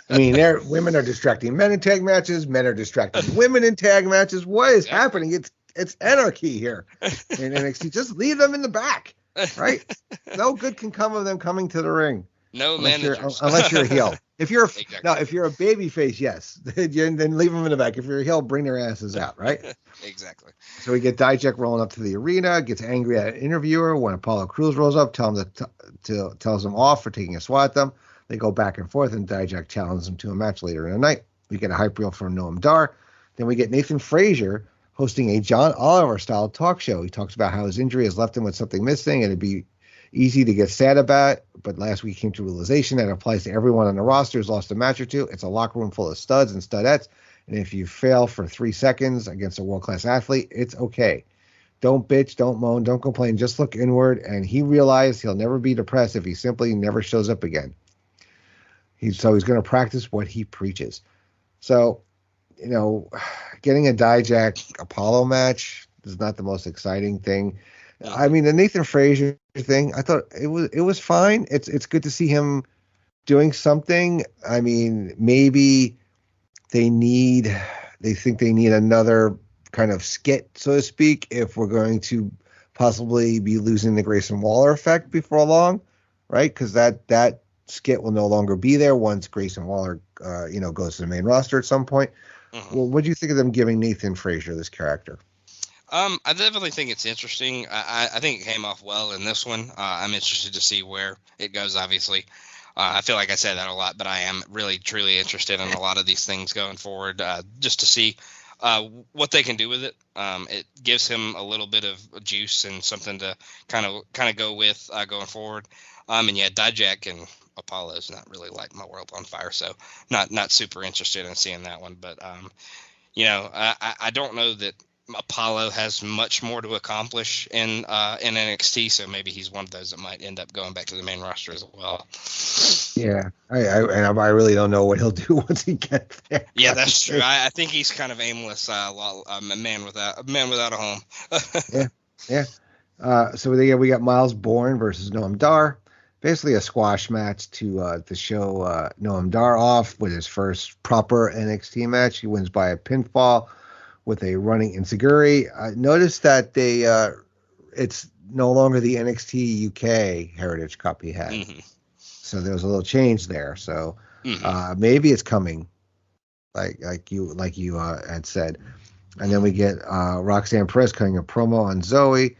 I mean, women are distracting men in tag matches. Men are distracting women in tag matches. What is happening? It's anarchy here in NXT. Just leave them in the back, right? No good can come of them coming to the ring. No managers. Unless you're a heel. If you're a baby face, yes, then leave them in the back. If you're a heel, bring their asses out, right? Exactly. So we get Dijak rolling up to the arena, gets angry at an interviewer when Apollo Crews rolls up, tells him off for taking a swat at them. They go back and forth, and Dijak challenges him to a match later in the night. We get a hype reel from Noam Dar. Then we get Nathan Fraser hosting a John Oliver-style talk show. He talks about how his injury has left him with something missing, and it'd be easy to get sad about, but last week came to realization that it applies to everyone on the roster who's lost a match or two. It's a locker room full of studs and studettes, and if you fail for 3 seconds against a world-class athlete, it's okay. Don't bitch, don't moan, don't complain, just look inward, and he realized he'll never be depressed if he simply never shows up again. He's going to practice what he preaches. So, getting a Dijak Apollo match is not the most exciting thing. I mean, the Nathan Fraser thing, I thought it was fine. It's good to see him doing something. I mean, maybe they think they need another kind of skit, so to speak, if we're going to possibly be losing the Grayson Waller effect before long, right? Because that skit will no longer be there once Grayson Waller, goes to the main roster at some point. Mm-hmm. Well, what do you think of them giving Nathan Fraser this character? I definitely think it's interesting. I think it came off well in this one. I'm interested to see where it goes, obviously. I feel like I said that a lot, but I am really, truly interested in a lot of these things going forward, just to see what they can do with it. It gives him a little bit of juice and something to kind of go with going forward. And yeah, Dijak and Apollo's not really lighting my world on fire, so not super interested in seeing that one. But I don't know that Apollo has much more to accomplish in NXT, so maybe he's one of those that might end up going back to the main roster as well. Yeah, I really don't know what he'll do once he gets there. Yeah, that's true. I think he's kind of aimless, a man without a home. Yeah. So we got Miles Bourne versus Noam Dar. Basically a squash match to show Noam Dar off with his first proper NXT match. He wins by a pinfall with a running enziguri. Notice that it's no longer the NXT UK Heritage Cup he had. Mm-hmm. So there was a little change there. So Mm-hmm. maybe it's coming, like you had said. And then we get Roxanne Perez cutting a promo on Zoe,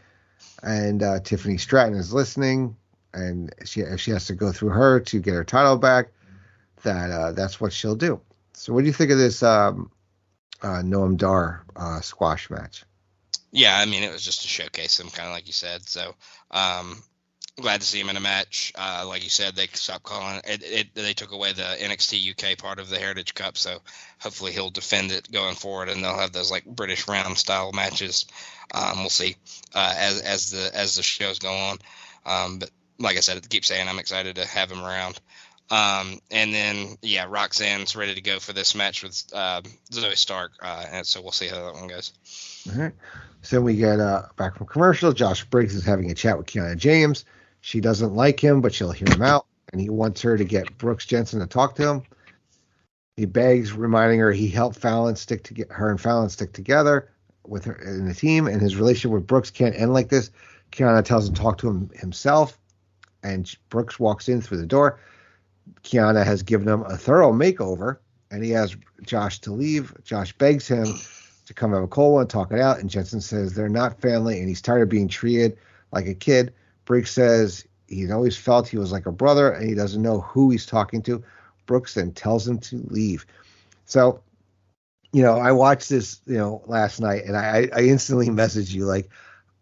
and Tiffany Stratton is listening, and if she has to go through her to get her title back, that's what she'll do. So what do you think of this Noam Dar squash match? Yeah, I mean, it was just to showcase him, kind of like you said. So, glad to see him in a match. Like you said, they stopped calling it. They took away the NXT UK part of the Heritage Cup, so hopefully he'll defend it going forward, and they'll have those like British round style matches. We'll see as the shows go on. But like I said, I keep saying I'm excited to have him around. And then Roxanne's ready to go for this match with Zoe Stark, and so we'll see how that one goes. All right. So we get back from commercial. Josh Briggs is having a chat with Kiana James. She doesn't like him, but she'll hear him out, and he wants her to get Brooks Jensen to talk to him. He begs, reminding her he helped her and Fallon stick together with her in the team, and his relationship with Brooks can't end like this. Kiana tells him to talk to him himself, and Brooks walks in through the door. Kiana has given him a thorough makeover, and he asks Josh to leave. Josh begs him to come have a cold one, talk it out, and Jensen says they're not family, and he's tired of being treated like a kid. Briggs says he's always felt he was like a brother, and he doesn't know who he's talking to. Brooks then tells him to leave. So, I watched this, last night, and I instantly messaged you, like,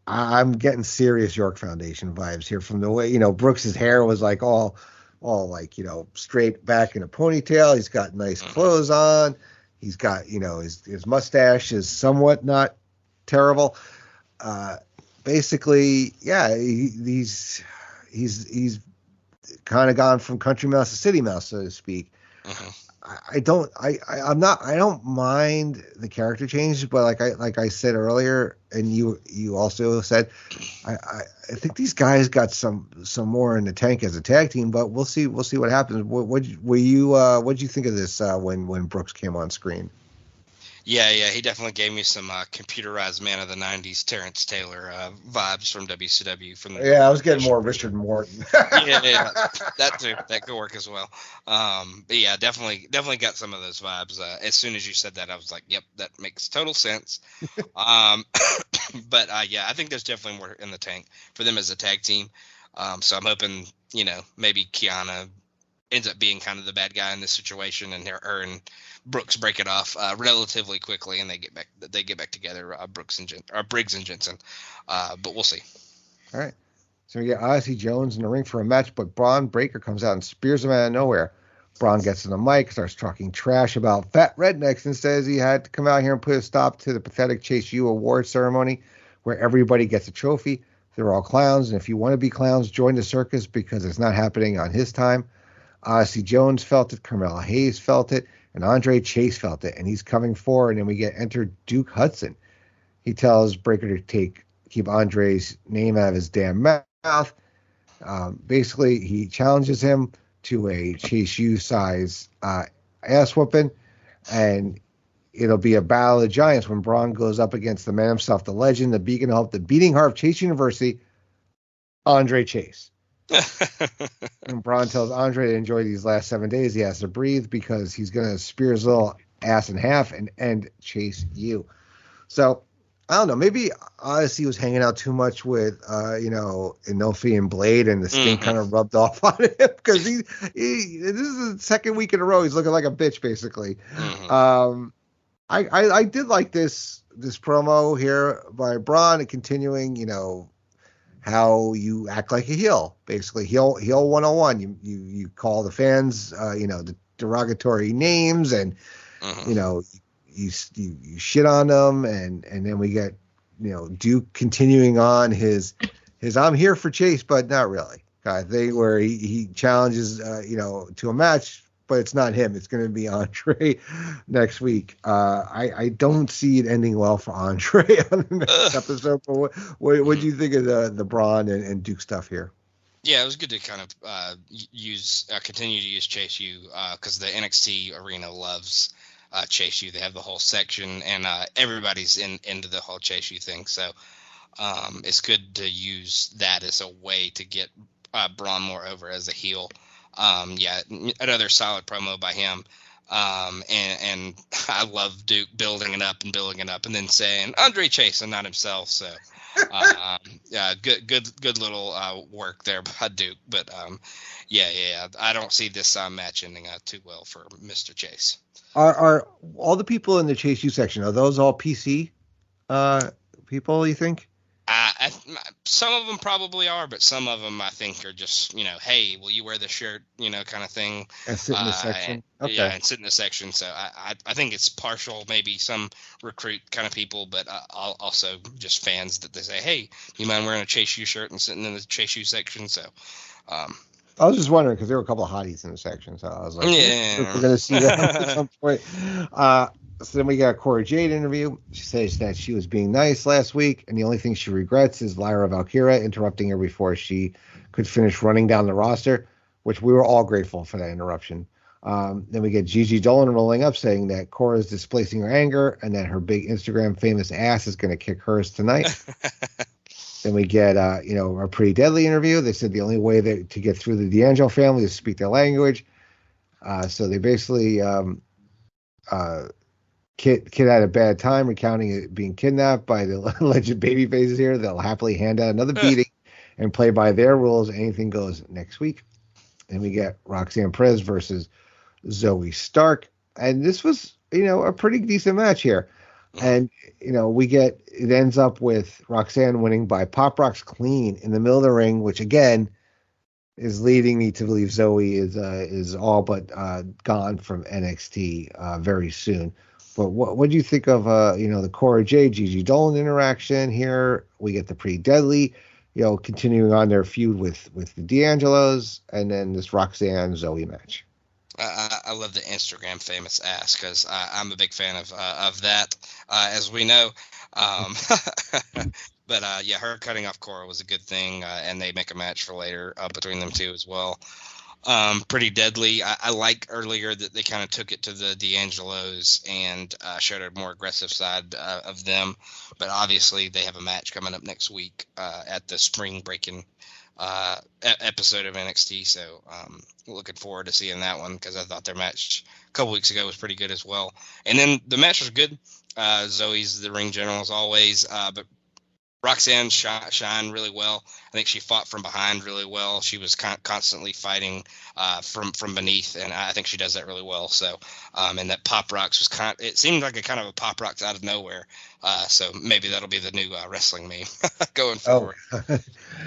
I'm getting serious York Foundation vibes here from the way, Brooks's hair was like all like, straight back in a ponytail. He's got nice clothes on. He's got, his mustache is somewhat not terrible. Basically, yeah, he's kind of gone from country mouse to city mouse, so to speak. Mm-hmm. I don't mind the character change, but like I said earlier, and you also said, I think these guys got some more in the tank as a tag team, but we'll see what happens. What'd you think of this when Brooks came on screen? Yeah, he definitely gave me some computerized Man of the '90s Terrence Taylor vibes from WCW. I was getting more Richard Morton. yeah, that too. That could work as well. But yeah, definitely got some of those vibes. As soon as you said that, I was like, yep, that makes total sense. But I think there's definitely more in the tank for them as a tag team. So I'm hoping, maybe Kiana ends up being kind of the bad guy in this situation, and her and Brooks break it off relatively quickly, and they get back together, Briggs and Jensen. But we'll see. All right. So we get Odyssey Jones in the ring for a match, but Bron Breakker comes out and spears him out of nowhere. Bron gets in the mic, starts talking trash about fat rednecks, and says he had to come out here and put a stop to the pathetic Chase U award ceremony where everybody gets a trophy. They're all clowns, and if you want to be clowns, join the circus because it's not happening on his time. Odyssey Jones felt it, Carmella Hayes felt it, and Andre Chase felt it, and he's coming forward, and then we get enter Duke Hudson. He tells Breakker to keep Andre's name out of his damn mouth. Basically, he challenges him to a Chase U size ass whooping, and it'll be a battle of the giants when Braun goes up against the man himself, the legend, the beacon of hope, the beating heart of Chase University, Andre Chase. And Braun tells Andre to enjoy these last 7 days. He has to breathe because he's going to spear his little ass in half and end Chase U. So, I don't know. Maybe Odyssey was hanging out too much with, Inofi and Blade, and the stink kind of rubbed off on him because this is the second week in a row he's looking like a bitch, basically. Mm-hmm. I did like this promo here by Braun and continuing, how you act like a heel, basically heel 101. You call the fans, the derogatory names, and you shit on them, and then we get Duke continuing on his I'm here for Chase, but not really kind of thing, where he challenges to a match but it's not him. It's going to be Andre next week. I don't see it ending well for Andre on the next episode. But what do you think of the Bron and Duke stuff here? Yeah, it was good to kind of continue to use Chase U because the NXT arena loves Chase U. They have the whole section, and everybody's into the whole Chase U thing. So it's good to use that as a way to get Bron more over as a heel. Another solid promo by him. And I love Duke building it up, and then saying Andre Chase and not himself. So, good little work there by Duke. But I don't see this match ending too well for Mr. Chase. Are all the people in the Chase U section, are those all PC people? You think? Some of them probably are, but some of them I think are just, hey, will you wear the shirt, kind of thing. And sit in the section. Okay. Yeah, and sit in the section. So I think it's partial, maybe some recruit kind of people, but also just fans that they say, hey, you mind wearing a Chase U shirt and sitting in the Chase U section? So I was just wondering because there were a couple of hotties in the section, so I was like, we're going to see that at some point. So then we got a Cora Jade interview. She says that she was being nice last week, and the only thing she regrets is Lyra Valkyria interrupting her before she could finish running down the roster, which we were all grateful for that interruption. Then we get Gigi Dolin rolling up saying that Cora is displacing her anger and that her big Instagram famous ass is going to kick hers tonight. Then we get, a Pretty Deadly interview. They said the only way to get through the D'Angelo family is to speak their language. So they basically... Kid had a bad time recounting it being kidnapped by the alleged baby faces here. They'll happily hand out another beating and play by their rules. Anything goes next week. And we get Roxanne Perez versus Zoe Stark. And this was, a pretty decent match here. And, it ends up with Roxanne winning by Pop Rocks clean in the middle of the ring, which again is leading me to believe Zoe is all but gone from NXT very soon. But what do you think of, the Cora Jade, Gigi Dolin interaction here? We get the Pretty Deadly, continuing on their feud with the D'Angelos, and then this Roxanne Zoe match. I love the Instagram famous ass because I'm a big fan of that, as we know. But her cutting off Cora was a good thing, and they make a match for later between them two as well. Pretty Deadly. I like earlier that they kind of took it to the D'Angelos and showed a more aggressive side of them. But obviously they have a match coming up next week at the spring breaking episode of NXT. So looking forward to seeing that one because I thought their match a couple weeks ago was pretty good as well. And then the match was good. Zoe's the ring general as always, but Roxanne shined really well. I think she fought from behind really well. She was constantly fighting from beneath, and I think she does that really well. So, and that Pop Rocks was it seemed like a kind of a Pop Rocks out of nowhere. So maybe that'll be the new wrestling meme going forward. Oh.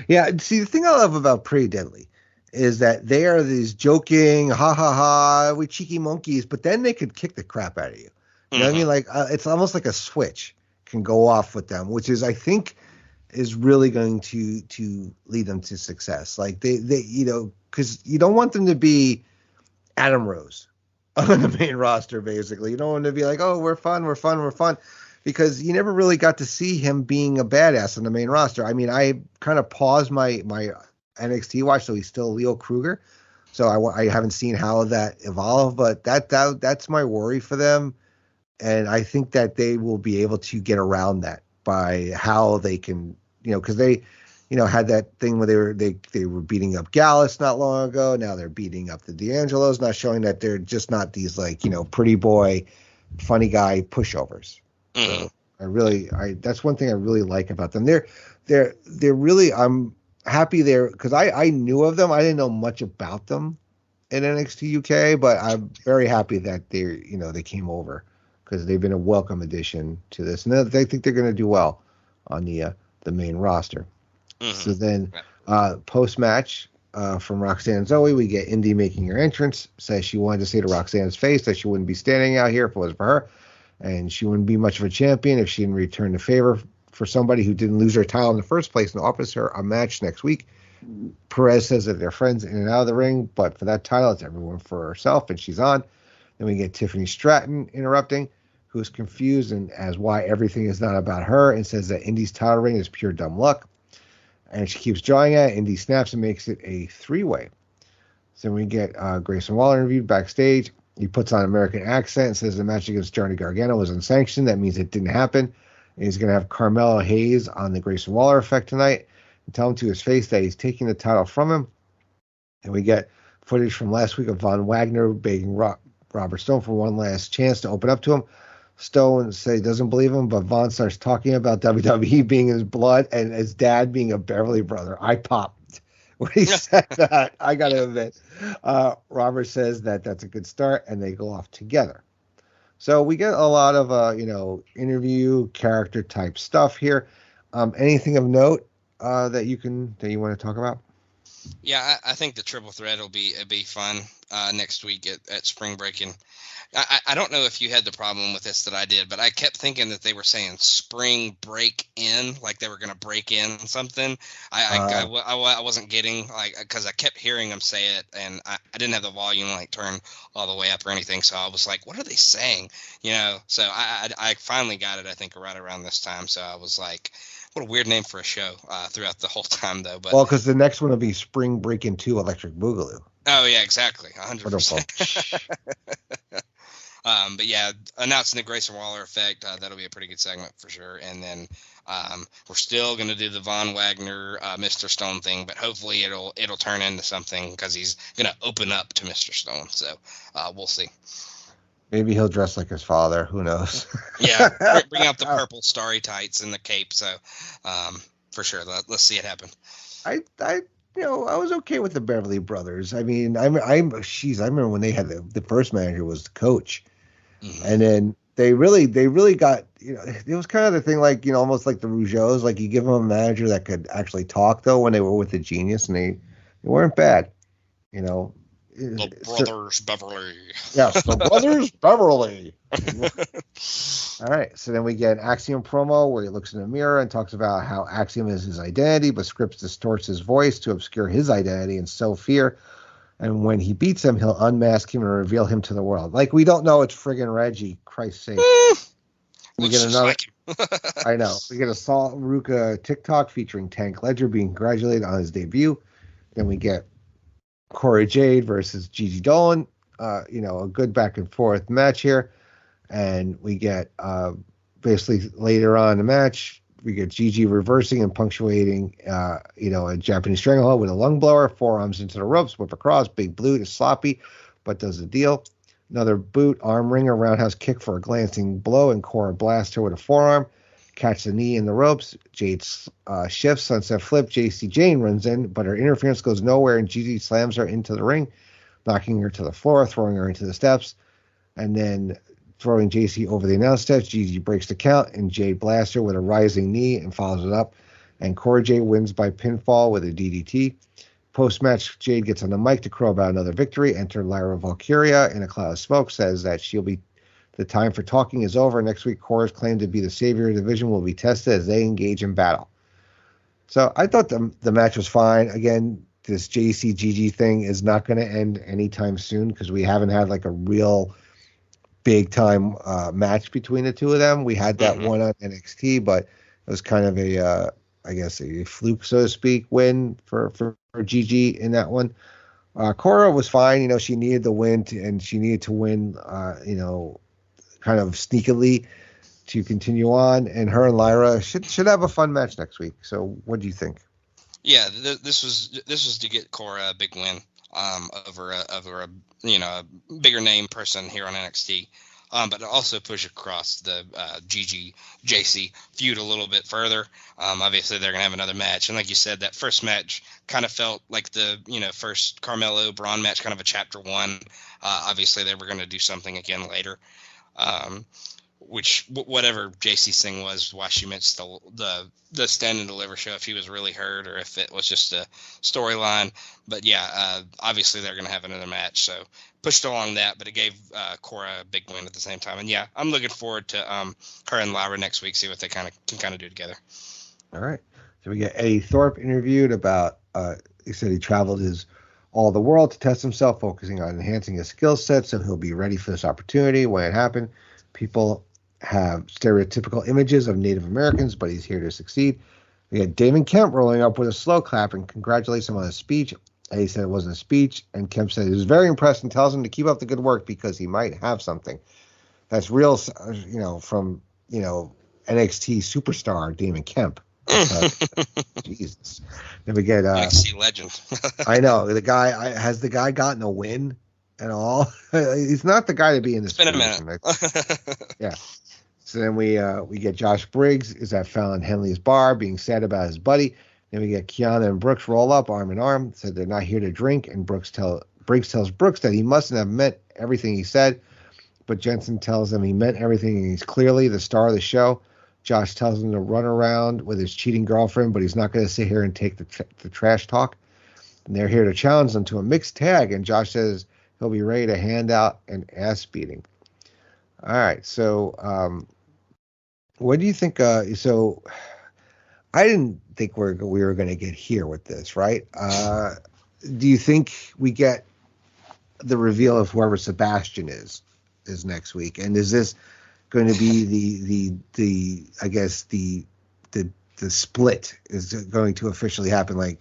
Yeah. See, the thing I love about Pretty Deadly is that they are these joking, ha ha ha, we cheeky monkeys, but then they could kick the crap out of you. You know what I mean? Like it's almost like a switch can go off with them, which is, I think, is really going to lead them to success. Like they because you don't want them to be Adam Rose on the main roster. Basically, you don't want to be like, oh, we're fun, because you never really got to see him being a badass on the main roster. I mean, I kind of paused my NXT watch, so he's still Leo Kruger. So I haven't seen how that evolved, but that's my worry for them. And I think that they will be able to get around that by how they can, because they, had that thing where they were beating up Gallus not long ago. Now they're beating up the D'Angelos, not showing that they're just not these pretty boy, funny guy pushovers. So that's one thing I really like about them. They're really, I'm happy there because I knew of them. I didn't know much about them in NXT UK, but I'm very happy that they came over, because they've been a welcome addition to this. And they think they're going to do well on the main roster. Mm-hmm. So then post-match from Roxanne and Zoe, we get Indi making her entrance, says she wanted to say to Roxanne's face that she wouldn't be standing out here if it was for her, and she wouldn't be much of a champion if she didn't return the favor for somebody who didn't lose her title in the first place and offers her a match next week. Perez says that they're friends in and out of the ring, but for that title, it's everyone for herself, and she's on. Then we get Tiffany Stratton interrupting, who's confused and as why everything is not about her, and says that Indi's title reign is pure dumb luck. And she keeps drawing at it. Indi snaps and makes it a three-way. So we get Grayson Waller interviewed backstage. He puts on an American accent and says the match against Johnny Gargano was unsanctioned. That means it didn't happen. And he's going to have Carmelo Hayes on the Grayson Waller effect tonight and tell him to his face that he's taking the title from him. And we get footage from last week of Von Wagner begging Robert Stone for one last chance to open up to him. Stone says he doesn't believe him, but Von starts talking about WWE being his blood and his dad being a Beverly brother. I popped when he said that. I got to admit. Robert says that that's a good start, and they go off together. So we get a lot of, interview character type stuff here. Anything of note that you want to talk about? Yeah, I think the triple threat will be fun next week at Spring Break. And I don't know if you had the problem with this that I did, but I kept thinking that they were saying Spring Break in, like they were going to break in something. I wasn't getting, because I kept hearing them say it, and I didn't have the volume turned all the way up or anything, so I was like, what are they saying? So I finally got it, I think, right around this time. So I was like, what a weird name for a show throughout the whole time, though. But because the next one will be Spring Breakin' 2 Electric Boogaloo. Oh, yeah, exactly. 100%. But yeah, announcing the Grayson Waller effect, that'll be a pretty good segment for sure. And then we're still going to do the Von Wagner, Mr. Stone thing, but hopefully it'll turn into something because he's going to open up to Mr. Stone. So we'll see. Maybe he'll dress like his father. Who knows? Yeah, bring out the purple starry tights and the cape. So for sure, let's see it happen. I was okay with the Beverly Brothers. I mean, I remember when they had the first manager was the Coach, and then they really got, it was kind of the thing, almost like the Rougeaus, like you give them a manager that could actually talk though when they were with the Genius, and they weren't bad, The Brothers Beverly. Yes, the Brothers Beverly. All right, so then we get an Axiom promo where he looks in the mirror and talks about how Axiom is his identity, but Scripps distorts his voice to obscure his identity and sow fear. And when he beats him, he'll unmask him and reveal him to the world. Like, we don't know it's friggin' Reggie, Christ's sake. We get another. I know. We get a Salt Ruka TikTok featuring Tank Ledger being congratulated on his debut. Then we get Cora Jade versus Gigi Dolin. A good back and forth match here. And we get basically later on in the match, we get Gigi reversing and punctuating, a Japanese stranglehold with a lung blower, forearms into the ropes, whip across, big boot is sloppy, but does the deal. Another boot, arm wringer, roundhouse kick for a glancing blow, and Cora blasts her with a forearm. Catch the knee in the ropes. Jade shifts, sunset flip. Jacy Jayne runs in, but her interference goes nowhere, and Gigi slams her into the ring, knocking her to the floor, throwing her into the steps, and then throwing Jacy over the announce steps. Gigi breaks the count, and Jade blasts her with a rising knee and follows it up. And Cora Jade wins by pinfall with a DDT. Post-match, Jade gets on the mic to crow about another victory. Enter Lyra Valkyria in a cloud of smoke, says that the time for talking is over. Next week, Cora's claim to be the savior of the division will be tested as they engage in battle. So I thought the match was fine. Again, this JC Gigi thing is not going to end anytime soon because we haven't had a real big time match between the two of them. We had that one on NXT, but it was kind of a fluke, so to speak, win for Gigi in that one. Cora was fine. She needed the win and she needed to win, kind of sneakily to continue on. And her and Lyra should have a fun match next week. So what do you think? Yeah, this was to get Cora a big win over a bigger name person here on NXT. But also push across the Gigi JC feud a little bit further. Obviously, they're going to have another match. And like you said, that first match kind of felt like the first Carmelo Bron match, kind of a chapter one. Obviously, they were going to do something again later. Which whatever JC's thing was, why she missed the Stand and Deliver show, if he was really hurt or if it was just a storyline. But yeah, obviously they're going to have another match, so pushed along that, but it gave Cora a big win at the same time. And yeah, I'm looking forward to her and Lyra next week, see what they can do together. All right. So we get Eddie Thorpe interviewed about, he said he traveled all the world to test himself, focusing on enhancing his skill set so he'll be ready for this opportunity when it happened. People have stereotypical images of Native Americans, but he's here to succeed. We had Damon Kemp rolling up with a slow clap and congratulates him on his speech. Eddie said it wasn't a speech, and Kemp said he was very impressed and tells him to keep up the good work because he might have something. That's real, from, NXT superstar Damon Kemp. Jesus. Then we get NXT legend. I know the guy. Has the guy gotten a win at all? He's not the guy to be in this. It's been a minute. Yeah. So then we get Josh Briggs is at Fallon Henley's bar being sad about his buddy. Then we get Kiana and Brooks roll up arm in arm. Said they're not here to drink, and Briggs tells Brooks that he mustn't have meant everything he said, but Jensen tells him he meant everything and he's clearly the star of the show. Josh tells him to run around with his cheating girlfriend, but he's not going to sit here and take the trash talk. And they're here to challenge them to a mixed tag, and Josh says he'll be ready to hand out an ass beating. All right, so what do you think? So I didn't think we were going to get here with this, right? Do you think we get the reveal of whoever Sebastian is next week? And is this going to be the I guess the split is going to officially happen? Like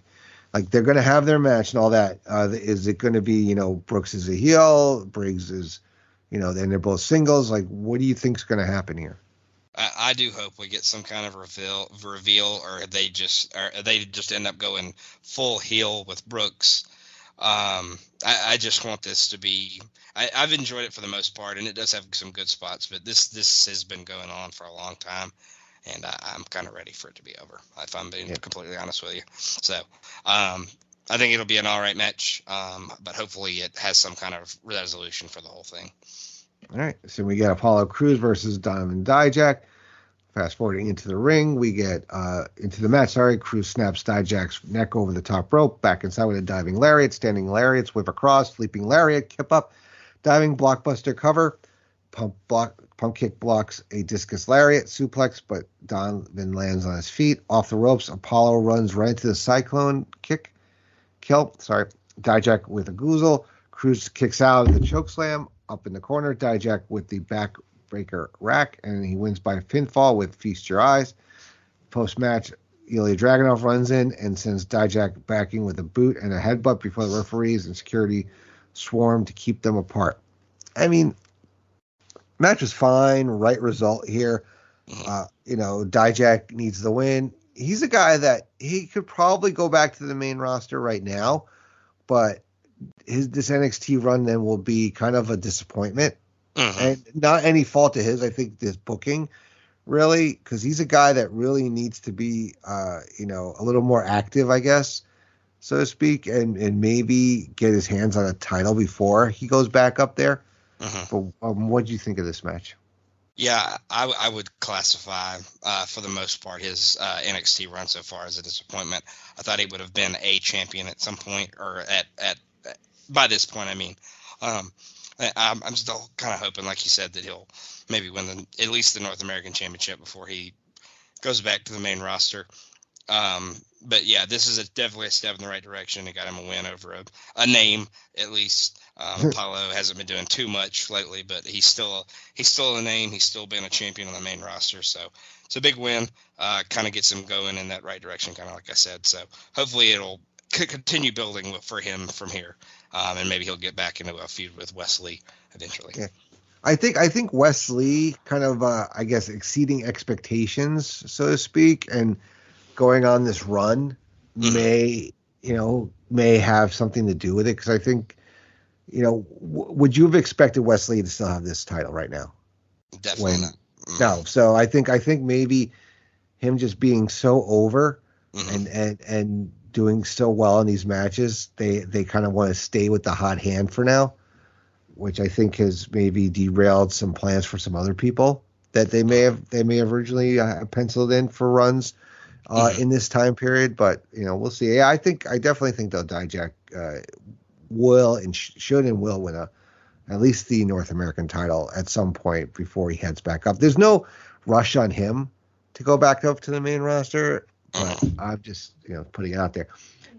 they're going to have their match and all that. Is it going to be, Brooks is a heel, Briggs is, then they're both singles? Like, what do you think's going to happen here? I do hope we get some kind of reveal, or they just end up going full heel with Brooks. I just want this to be. I've enjoyed it for the most part, and it does have some good spots. But this has been going on for a long time, and I'm kind of ready for it to be over, if I'm being completely honest with you. So I think it'll be an all right match, but hopefully it has some kind of resolution for the whole thing. All right, so we get Apollo Crews versus Donovan Dijak. Fast forwarding into the ring, we get into the match. Crews snaps Dijak's neck over the top rope, back inside with a diving lariat, standing lariats, whip across, leaping lariat, kip up, diving blockbuster cover, pump kick blocks a discus lariat, suplex, but Donovan lands on his feet. Off the ropes, Apollo runs right into the cyclone kill. Dijak with a goozle. Crews kicks out of the choke slam. Up in the corner, Dijak with the backbreaker rack, and he wins by pinfall with Feast Your Eyes. Post-match, Ilya Dragunov runs in and sends Dijak backing with a boot and a headbutt before the referees and security swarm to keep them apart. I mean, match was fine, right result here. Dijak needs the win. He's a guy that he could probably go back to the main roster right now, but this NXT run then will be kind of a disappointment, and not any fault of his. I think this booking really, because he's a guy that really needs to be, a little more active, I guess, so to speak, and maybe get his hands on a title before he goes back up there. But what do you think of this match? Yeah, I would classify, for the most part, his NXT run so far as a disappointment. I thought he would have been a champion at some point, or at by this point, I mean. I'm still kind of hoping, like you said, that he'll maybe win at least the North American Championship before he goes back to the main roster. But yeah, this is definitely a step in the right direction. It got him a win over a name, at least. Apollo hasn't been doing too much lately, but he's still a name. He's still been a champion on the main roster, so it's a big win. Kind of gets him going in that right direction, kind of like I said. So hopefully it'll continue building for him from here, and maybe he'll get back into a feud with Wesley eventually. Yeah. I think Wesley kind of, I guess, exceeding expectations, so to speak, and going on this run may have something to do with it. Because I think, would you have expected Wesley to still have this title right now? Definitely not. No. So I think maybe him just being so over and doing so well in these matches, they kind of want to stay with the hot hand for now, which I think has maybe derailed some plans for some other people that they may have originally penciled in for runs in this time period. But we'll see. Yeah, I definitely think though Dijak will and should and will win at least the North American title at some point before he heads back up. There's no rush on him to go back up to the main roster, but I'm just putting it out there.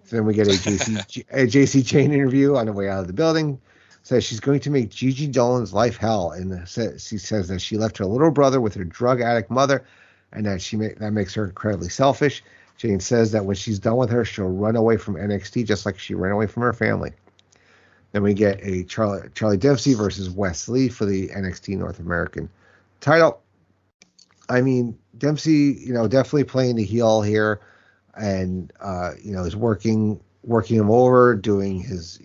So then we get a Jacy Jayne interview on the way out of the building. Says she's going to make Gigi Dolin's life hell, and she says that she left her little brother with her drug addict mother, and that that makes her incredibly selfish. Jayne says that when she's done with her, she'll run away from NXT just like she ran away from her family. Then we get a Charlie Dempsey versus Wes Lee for the NXT North American title. I mean, Dempsey, definitely playing the heel here, and is working him over, doing his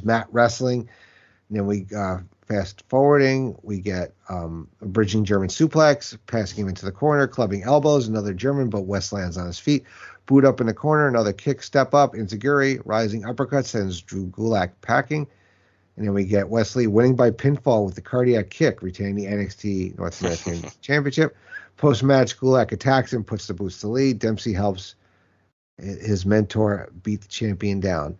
mat wrestling. And then we fast forwarding, we get a bridging German suplex, passing him into the corner, clubbing elbows, another German, but Wes lands on his feet. Boot up in the corner, another kick, step up, enziguri, rising uppercut, sends Drew Gulak packing. And then we get Wes Lee winning by pinfall with the cardiac kick, retaining the NXT North American Championship. Post-match, Gulak attacks him, puts the boots to Lee. Dempsey helps his mentor beat the champion down.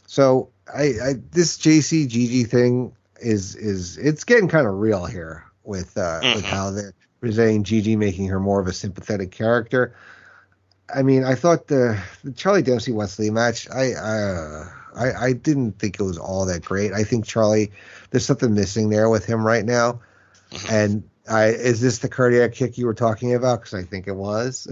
So this JC Gigi thing is it's getting kind of real here with how they're presenting Gigi, making her more of a sympathetic character. I mean, I thought the Charlie Dempsey Wes Lee match, I didn't think it was all that great. I think Charlie, there's something missing there with him right now. And is this the cardiac kick you were talking about? Because I think it was.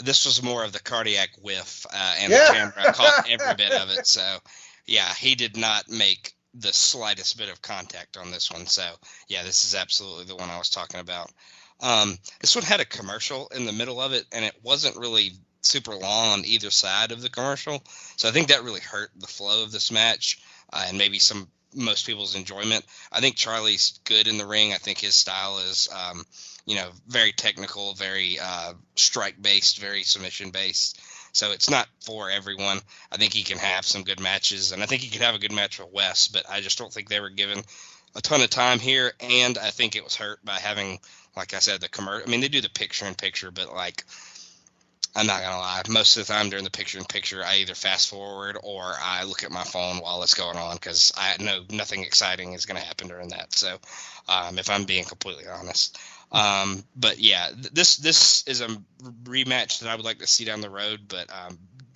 This was more of the cardiac whiff, and the camera caught every bit of it. So, yeah, he did not make the slightest bit of contact on this one. So, yeah, this is absolutely the one I was talking about. This one had a commercial in the middle of it, and it wasn't really super long on either side of the commercial. So I think that really hurt the flow of this match, and maybe most people's enjoyment. I think Charlie's good in the ring. I think his style is, very technical, very strike-based, very submission-based. So it's not for everyone. I think he can have some good matches, and I think he could have a good match with Wes, but I just don't think they were given a ton of time here, and I think it was hurt by having, like I said, the commercial. I mean, they do the picture-in-picture, but, I'm not going to lie. Most of the time during the picture-in-picture, I either fast-forward or I look at my phone while it's going on because I know nothing exciting is going to happen during that. So, if I'm being completely honest. But, yeah, this is a rematch that I would like to see down the road, but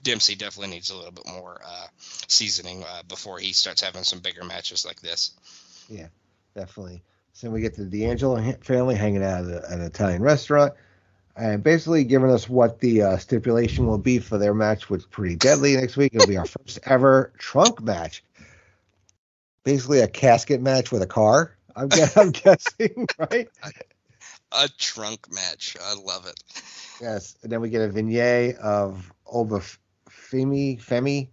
Dempsey definitely needs a little bit more seasoning before he starts having some bigger matches like this. Yeah, definitely. So we get the D'Angelo family hanging out at an Italian restaurant. And basically giving us what the stipulation will be for their match with Pretty Deadly next week. It'll be our first ever trunk match. Basically a casket match with a car, I'm guessing, right? A trunk match. I love it. Yes. And then we get a vignette of Femi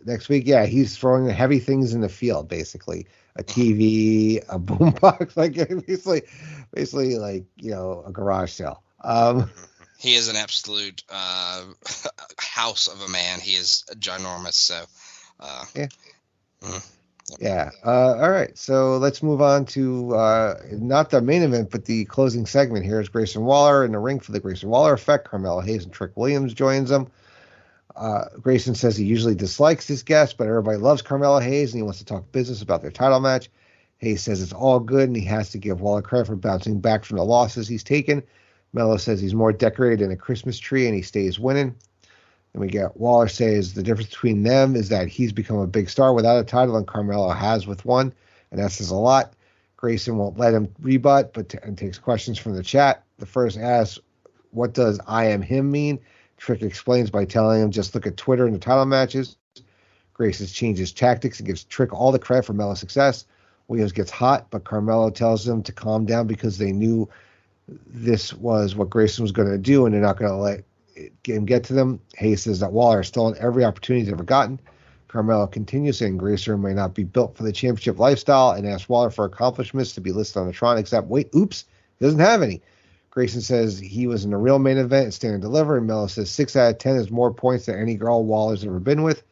next week. Yeah, he's throwing heavy things in the field, basically. A TV, a boombox, basically like, a garage sale. He is an absolute house of a man. He is ginormous. So, yeah. Yeah. All right. So let's move on to not the main event, but the closing segment. Here is Grayson Waller in the ring for the Grayson Waller effect. Carmelo Hayes and Trick Williams joins them. Grayson says he usually dislikes his guest, but everybody loves Carmelo Hayes, and he wants to talk business about their title match. Hayes says it's all good, and he has to give Waller credit for bouncing back from the losses he's taken. Melo says he's more decorated than a Christmas tree, and he stays winning. Then we get Waller says the difference between them is that he's become a big star without a title, and Carmelo has with one, and that says a lot. Grayson won't let him rebut, and takes questions from the chat. The first asks, what does I am him mean? Trick explains by telling him just look at Twitter in the title matches. Grayson changes tactics and gives Trick all the credit for Melo's success. Williams gets hot, but Carmelo tells them to calm down because they knew this was what Grayson was going to do, and they're not going to let him get to them. Hayes says that Waller has stolen every opportunity he's ever gotten. Carmelo continues saying Grayson may not be built for the championship lifestyle and asks Waller for accomplishments to be listed on the Tron, except, wait, oops, he doesn't have any. Grayson says he was in a real main event and stand and deliver, and Melo says 6 out of 10 is more points than any girl Waller's ever been with.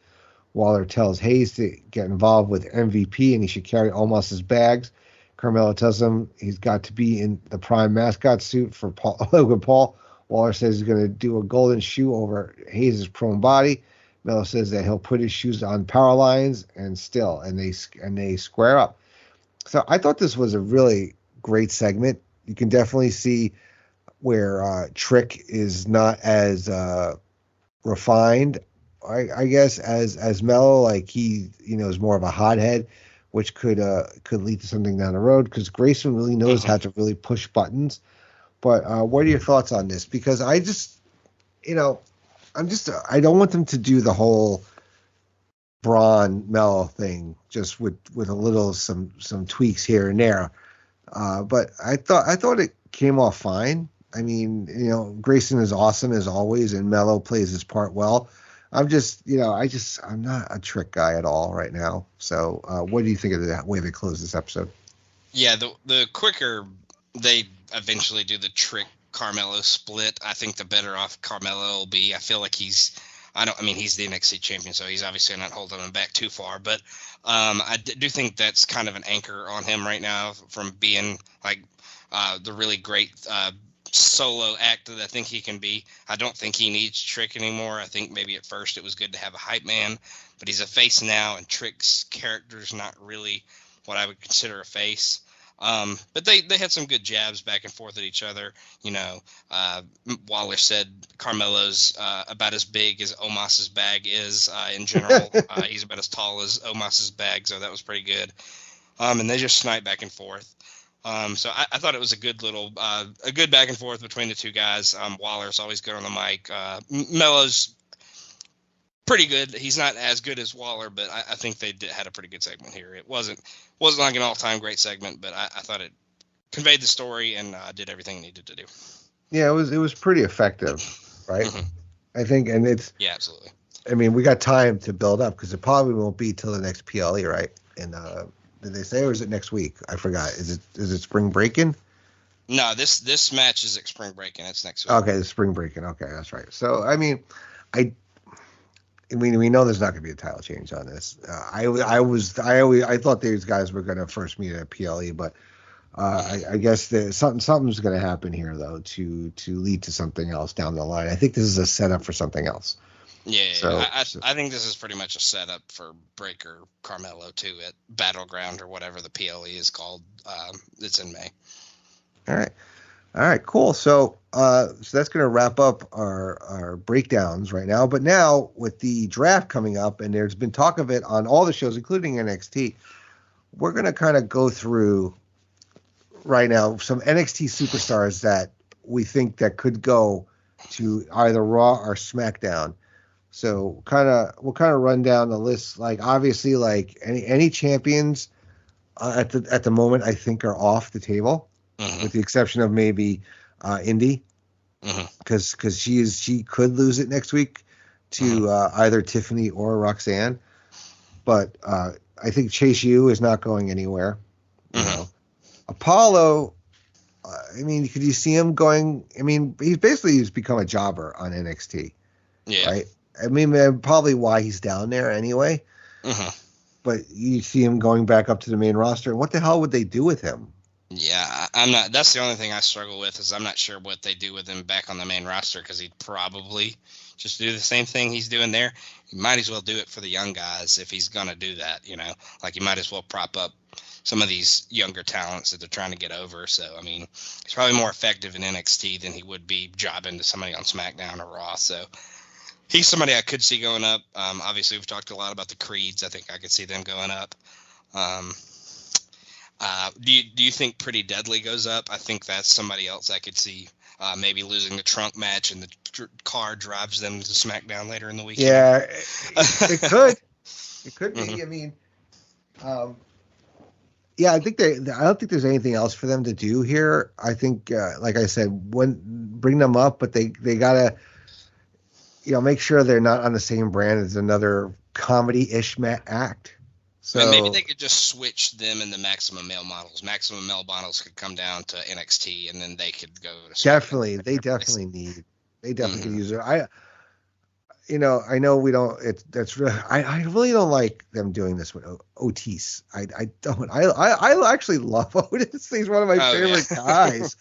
Waller tells Hayes to get involved with MVP and he should carry Omos's bags. Carmelo tells him he's got to be in the prime mascot suit for Logan Paul. Waller says he's going to do a golden shoe over Hayes' prone body. Melo says that he'll put his shoes on power lines and they square up. So I thought this was a really great segment. You can definitely see where Trick is not as refined, I guess, as Mello. Like he, is more of a hothead, which could lead to something down the road, because Grayson really knows how to really push buttons. But what are your thoughts on this? Because I just, I don't want them to do the whole Bron Mello thing just with a little some tweaks here and there. But I thought it came off fine. I mean, Grayson is awesome as always, and Mello plays his part well. I'm not a Trick guy at all right now. So what do you think of the way they close this episode? Yeah, the quicker they eventually do the Trick Carmelo split, I think the better off Carmelo will be. I feel like he's the NXT champion, so he's obviously not holding him back too far. But I do think that's kind of an anchor on him right now from being like the really great solo act that I think he can be. I don't think he needs Trick anymore. I think maybe at first it was good to have a hype man, but he's a face now, and Trick's character's not really what I would consider a face. But they had some good jabs back and forth at each other. Waller said Carmelo's about as big as Omos's bag is in general. He's about as tall as Omos's bag, so that was pretty good. And they just sniped back and forth. So I thought it was a good little a good back and forth between the two guys. Waller's always good on the mic. Melo's pretty good. He's not as good as Waller, but I think they had a pretty good segment here. It wasn't like an all-time great segment, but I thought it conveyed the story and did everything it needed to do. Yeah, it was pretty effective, right? I think, and it's absolutely. I mean, we got time to build up, because it probably won't be till the next PLE, right? And did they say, or is it next week? I forgot. Is it spring breaking? No, this match is at spring breaking. It's next week. Okay, the spring breaking. Okay, that's right. So I mean, we know there's not going to be a title change on this. I thought these guys were going to first meet at PLE, but I guess something's going to happen here though to lead to something else down the line. I think this is a setup for something else. Yeah, so, I think this is pretty much a setup for Breakker Carmelo too at Battleground or whatever the PLE is called. It's in May. All right, cool. So that's going to wrap up our breakdowns right now. But now with the draft coming up, and there's been talk of it on all the shows, including NXT, we're going to kind of go through right now some NXT superstars that we think that could go to either Raw or SmackDown. So we'll kind of run down the list. Like obviously, like any champions at the moment, I think are off the table, with the exception of maybe Indi, because she could lose it next week to either Tiffany or Roxanne. But I think Chase U is not going anywhere. Apollo. I mean, could you see him going? I mean, he's become a jobber on NXT. Yeah. Right. I mean, probably why he's down there anyway. But you see him going back up to the main roster, and what the hell would they do with him? Yeah, I'm not. That's the only thing I struggle with, is I'm not sure what they do with him back on the main roster, because he'd probably just do the same thing he's doing there. He might as well do it for the young guys if he's gonna do that. Like he might as well prop up some of these younger talents that they're trying to get over. So I mean, he's probably more effective in NXT than he would be jobbing to somebody on SmackDown or Raw. So he's somebody I could see going up. Obviously, we've talked a lot about the Creeds. I think I could see them going up. Do you think Pretty Deadly goes up? I think that's somebody else I could see maybe losing the trunk match, and the car drives them to SmackDown later in the weekend. Yeah, it could. It could be. I mean, yeah, I don't think there's anything else for them to do here. I think, like I said, bring them up, but they gotta, make sure they're not on the same brand as another comedy-ish act. So maybe they could just switch them and the Maximum Male Models. Maximum Male Models could come down to NXT, and then they could go to definitely. They definitely could use it. I know we don't. That's really. I really don't like them doing this with Otis. I don't. I actually love Otis. He's one of my favorite guys.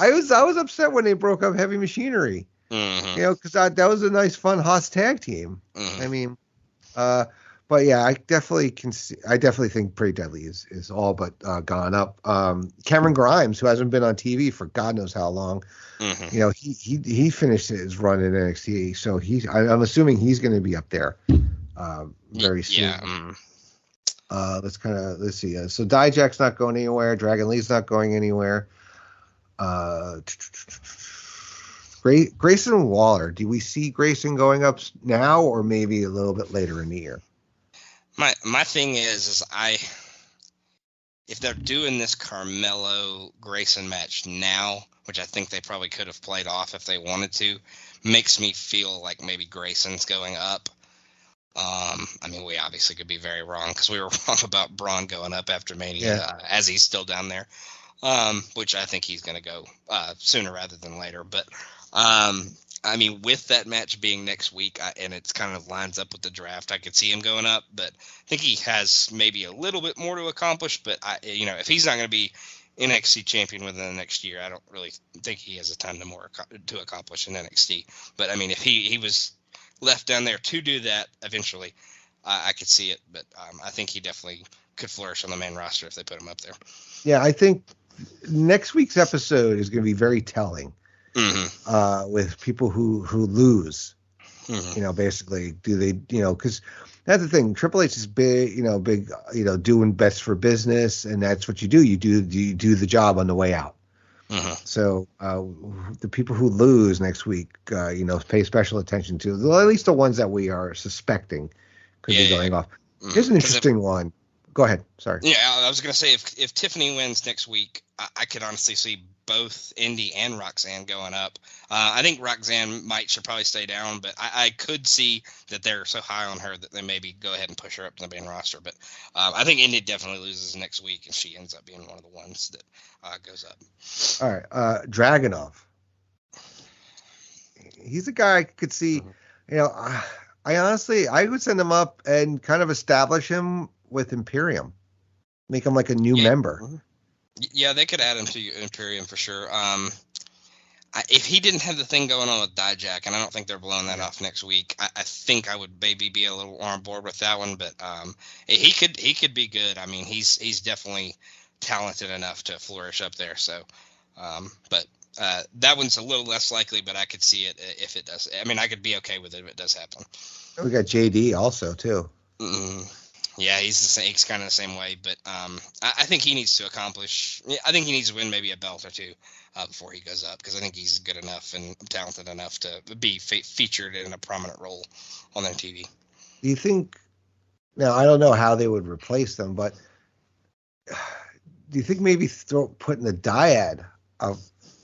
I was upset when they broke up Heavy Machinery. Because that was a nice, fun Haas tag team. I mean, But yeah, I definitely can see. I definitely think Pretty Deadly is all but gone up. Cameron Grimes, who hasn't been on TV for God knows how long, Mm-hmm. you know, he finished his run in NXT, so I'm assuming he's going to be up there very soon. Yeah. Let's see. So Dijak's not going anywhere. Dragon Lee's not going anywhere. Grayson Waller. Do we see Grayson going up now, or maybe a little bit later in the year? My thing is if they're doing this Carmelo Grayson match now, which I think they probably could have played off if they wanted to, makes me feel like maybe Grayson's going up. I mean, we obviously could be very wrong because we were wrong about Bron going up after Mania, as he's still down there, which I think he's going to go sooner rather than later. But I mean, with that match being next week, and it's kind of lines up with the draft, I could see him going up. But I think he has maybe a little bit more to accomplish. But if he's not going to be NXT champion within the next year, I don't really think he has a ton to accomplish in NXT. But I mean, if he was left down there to do that eventually, I could see it. But I think he definitely could flourish on the main roster if they put him up there. Yeah, I think next week's episode is going to be very telling. Mm-hmm. With people who lose, Mm-hmm. Basically, do they, because that's the thing. Triple H is big, doing best for business, and that's what you do. You do the job on the way out. Mm-hmm. So the people who lose next week, pay special attention to. Well, at least the ones that we are suspecting could be going off. Here's an interesting one. Go ahead. Sorry. Yeah, I was going to say if Tiffany wins next week, I could honestly see both Indi and Roxanne going up. I think Roxanne should probably stay down, but I could see that they're so high on her that they maybe go ahead and push her up to the main roster. But I think Indi definitely loses next week, and she ends up being one of the ones that goes up. All right, Dragunov. He's a guy I could see. I would send him up and kind of establish him with Imperium, make him like a new member. Yeah, they could add him to Imperium for sure. If he didn't have the thing going on with Dijak, and I don't think they're blowing that off next week, I think I would maybe be a little on board with that one. But he could be good. I mean, he's definitely talented enough to flourish up there. So, but that one's a little less likely. But I could see it if it does. I mean, I could be okay with it if it does happen. We got JD also too. Yeah, he's the same. He's kind of the same way, but I think he needs to accomplish. I think he needs to win maybe a belt or two before he goes up, because I think he's good enough and talented enough to be featured in a prominent role on their TV. Do you think? Now I don't know how they would replace them, but do you think maybe putting the dyad of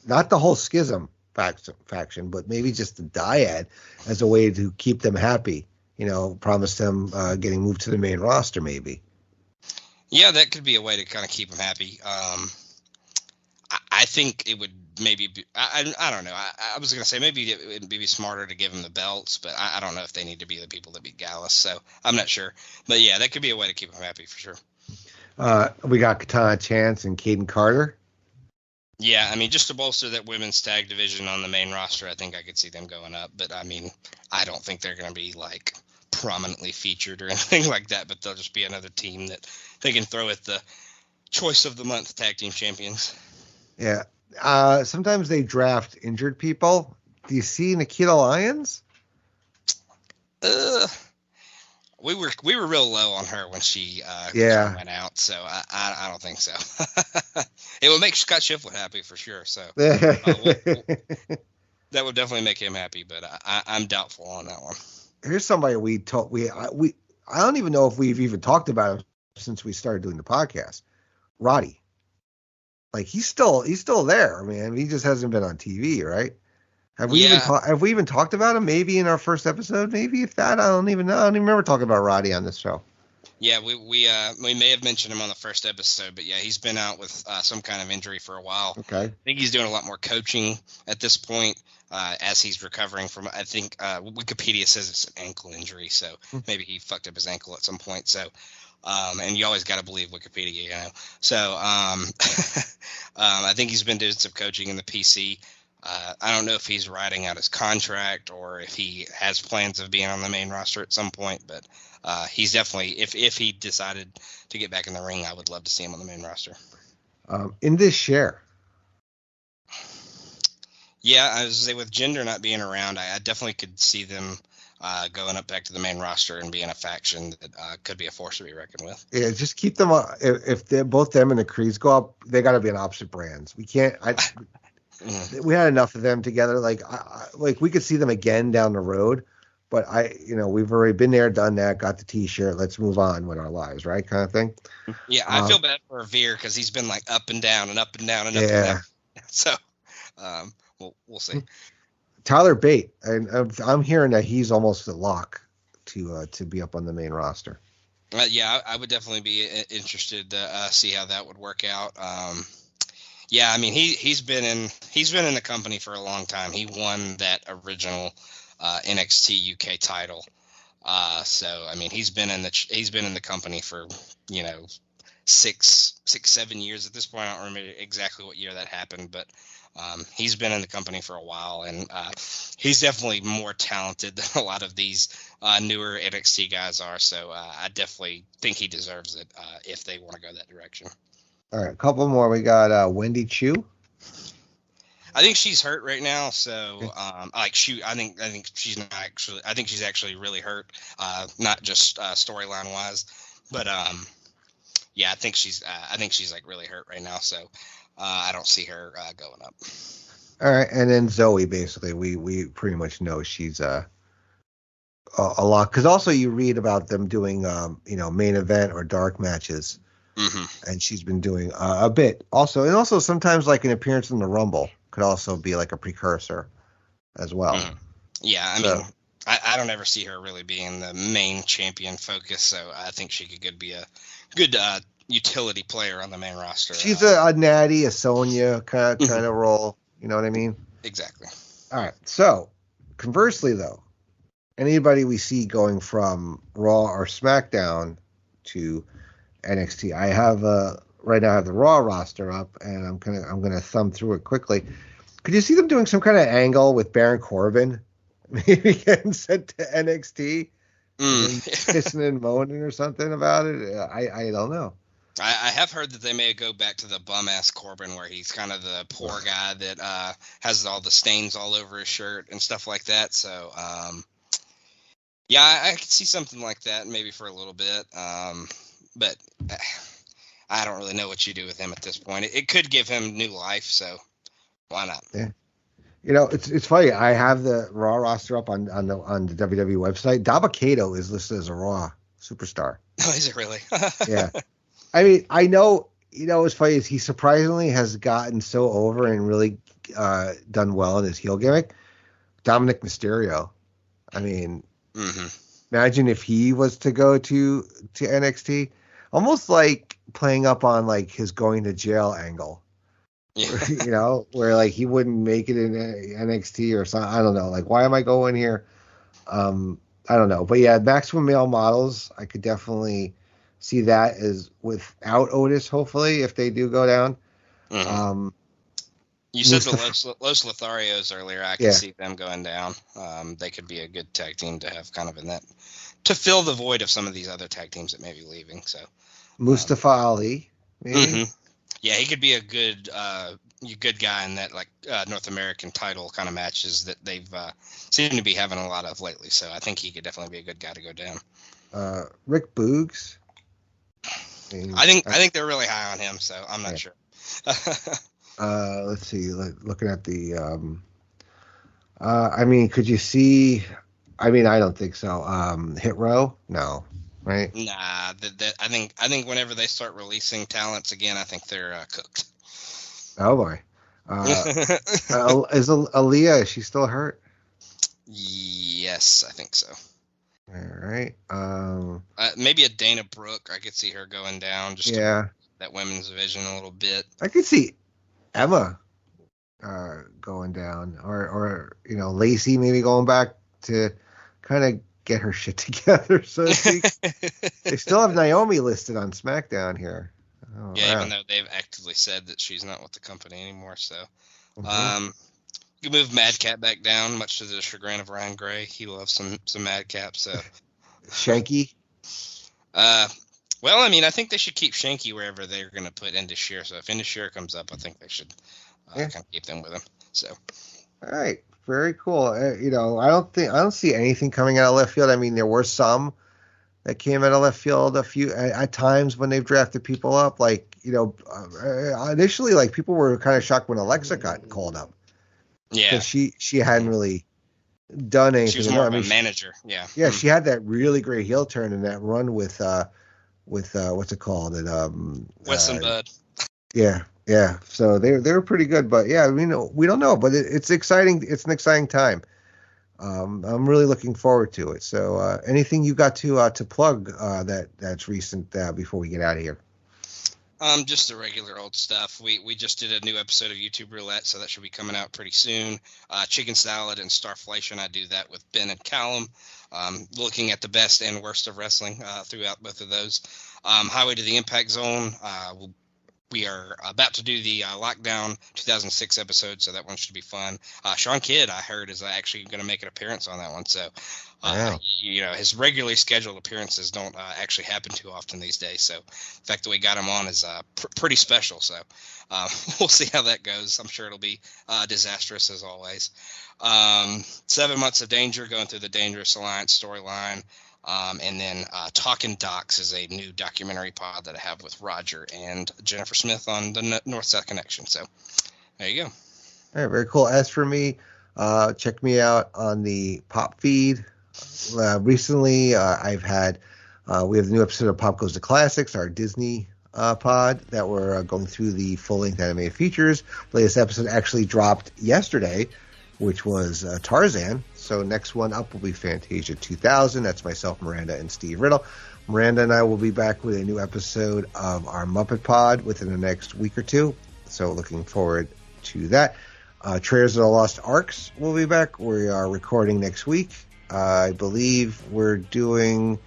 not the whole schism faction, but maybe just the dyad as a way to keep them happy? Promise them getting moved to the main roster, maybe. Yeah, that could be a way to kind of keep them happy. I think it would maybe be, I don't know. I was going to say maybe it would be smarter to give them the belts, but I don't know if they need to be the people that beat Gallus, so I'm not sure. But yeah, that could be a way to keep them happy for sure. We got Katana Chance and Caden Carter. Yeah, I mean, just to bolster that women's tag division on the main roster, I think I could see them going up. But, I mean, I don't think they're going to be, like, prominently featured or anything like that. But they'll just be another team that they can throw at the choice of the month tag team champions. Yeah. Sometimes they injured people. Do you see Nikita Lyons? We were real low on her when she went out, so I don't think so. It would make Scott Shiflett happy for sure. So that would definitely make him happy, but I'm doubtful on that one. Here's somebody I don't even know if we've even talked about him since we started doing the podcast. Roddy, like he's still there, man. He just hasn't been on TV, right? Have we even talked about him? Maybe in our first episode, maybe if that, I don't even know. I don't even remember talking about Roddy on this show. Yeah, we may have mentioned him on the first episode, but yeah, he's been out with some kind of injury for a while. Okay. I think he's doing a lot more coaching at this point as he's recovering from. I think Wikipedia says it's an ankle injury, so maybe he fucked up his ankle at some point. So, and you always got to believe Wikipedia, So, I think he's been doing some coaching in the PC. I don't know if he's riding out his contract or if he has plans of being on the main roster at some point, but he's definitely, if he decided to get back in the ring, I would love to see him on the main roster. In this share. Yeah, I was say with Jinder not being around, I definitely could see them going up back to the main roster and being a faction that could be a force to be reckoned with. Yeah, just keep them. If they're both them and the Creeds go up, they got to be on opposite brands. We can't. We had enough of them together. Like we could see them again down the road, but we've already been there, done that, got the T-shirt. Let's move on with our lives, right? Kind of thing. Yeah, I feel bad for Veer because he's been like up and down and up and down and up and down. So, we'll see. Tyler Bate, and I'm hearing that he's almost a lock to be up on the main roster. Yeah, I would definitely be interested to see how that would work out. Yeah, I mean he's been in the company for a long time. He won that original NXT UK title. So I mean he's been in the company for 7 years at this point. I don't remember exactly what year that happened, but he's been in the company for a while, and he's definitely more talented than a lot of these newer NXT guys are. So I definitely think he deserves it if they want to go that direction. All right, a couple more. We got Wendy Chu. I think she's hurt right now. So I think she's not actually. I think she's actually really hurt, not just storyline wise, but yeah, I think she's like really hurt right now. So I don't see her going up. All right, and then Zoe. Basically, we pretty much know she's a lot, because also you read about them doing main event or dark matches, and she's been doing a bit also, and also sometimes like an appearance in the Rumble could also be like a precursor as well. Yeah, I mean, I don't ever see her really being the main champion focus, so I think she could be a good utility player on the main roster. She's a Natty, a Sonya kind of role. You know what I mean? Exactly. All right. So, conversely, though, anybody we see going from Raw or SmackDown to NXT, I have right now I have the Raw roster up, and I'm gonna thumb through it quickly. Could you see them doing some kind of angle with Baron Corbin, maybe getting sent to NXT, kissing and moaning or something about it? I don't know. I have heard that they may go back to the bum-ass Corbin, where he's kind of the poor guy that has all the stains all over his shirt and stuff like that. So, yeah, I could see something like that maybe for a little bit. But I don't really know what you do with him at this point. It could give him new life, so why not? Yeah. It's funny. I have the Raw roster up on the WWE website. Dabba-Kato is listed as a Raw superstar. Oh, is it really? Yeah. I mean, I know, what's funny is he surprisingly has gotten so over and really done well in his heel gimmick. Dominic Mysterio. I mean, imagine if he was to go to NXT, almost like playing up on like his going to jail angle. Yeah. Where like he wouldn't make it in NXT or something. I don't know. Like, why am I going here? I don't know. But yeah, Maximum Male Models, I could definitely see that as without Otis, hopefully, if they do go down. You said the Los Lotharios earlier. I could see them going down. They could be a good tag team to have kind of in that, to fill the void of some of these other tag teams that may be leaving. So Mustafa Ali, maybe. Yeah, he could be a good guy in that like North American title kind of matches that they've seemed to be having a lot of lately. So I think he could definitely be a good guy to go down. Rick Boogs. I think they're really high on him, so I'm not sure. Let's see. Looking at the, I mean, could you see? I mean, I don't think so. Hit Row? No, right? Nah. I think whenever they start releasing talents again, I think they're cooked. Oh boy. Is Aaliyah? Is she still hurt? Yes, I think so. All right. Maybe a Dana Brooke. I could see her going down. Just that women's division a little bit. I could see Emma going down, or Lacey maybe going back to kind of get her shit together, so to speak. They still have Naomi listed on SmackDown here. Oh, yeah, wow. Even though they've actively said that she's not with the company anymore. So, You move Madcap back down, much to the chagrin of Ryan Gray. He loves some Madcap. So Shanky. Well, I mean, I think they should keep Shanky wherever they're going to put Indi Sheer. So if Indi Sheer comes up, I think they should kind of keep them with them. So, all right, very cool. I don't see anything coming out of left field. I mean, there were some that came out of left field a few at times when they've drafted people up. Like, initially, like, people were kind of shocked when Alexa got called up. Yeah, because she hadn't really done anything. She was more of a manager. Yeah. Yeah, she had that really great heel turn in that run with what's it called? Wes and Bud. Yeah. So they were pretty good, but yeah, we don't know, but it's exciting. It's an exciting time. I'm really looking forward to it. So anything you got to plug that's recent before we get out of here? Just the regular old stuff. We just did a new episode of YouTube Roulette, so that should be coming out pretty soon. Chicken Salad and Starflation, I do that with Ben and Callum, looking at the best and worst of wrestling throughout both of those. Highway to the Impact Zone, we are about to do the Lockdown 2006 episode, so that one should be fun. Sean Kidd, I heard, is actually going to make an appearance on that one. So, wow. His regularly scheduled appearances don't actually happen too often these days. So, the fact that we got him on is pretty special. So, we'll see how that goes. I'm sure it'll be disastrous as always. 7 Months of Danger, going through the Dangerous Alliance storyline. And then Talking Docs is a new documentary pod that I have with Roger and Jennifer Smith on the North-South Connection. So there you go. All right, very cool. As for me, check me out on the Pop feed. Recently, I've had we have the new episode of Pop Goes to Classics, our Disney pod that we're going through the full-length animated features. The latest episode actually dropped yesterday, which was Tarzan. So next one up will be Fantasia 2000. That's myself, Miranda, and Steve Riddle. Miranda and I will be back with a new episode of our Muppet Pod within the next week or two. So looking forward to that. Trailers of the Lost Arcs will be back. We are recording next week. I believe we're doing...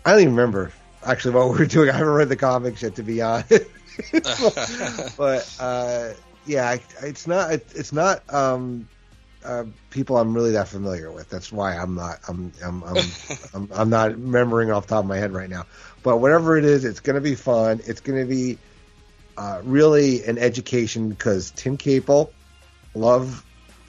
I don't even remember actually what we're doing. I haven't read the comics yet, to be honest. But yeah, it's not people I'm really that familiar with. That's why I'm not remembering off the top of my head right now. But whatever it is, it's going to be fun. It's going to be really an education, because Tim Capel, love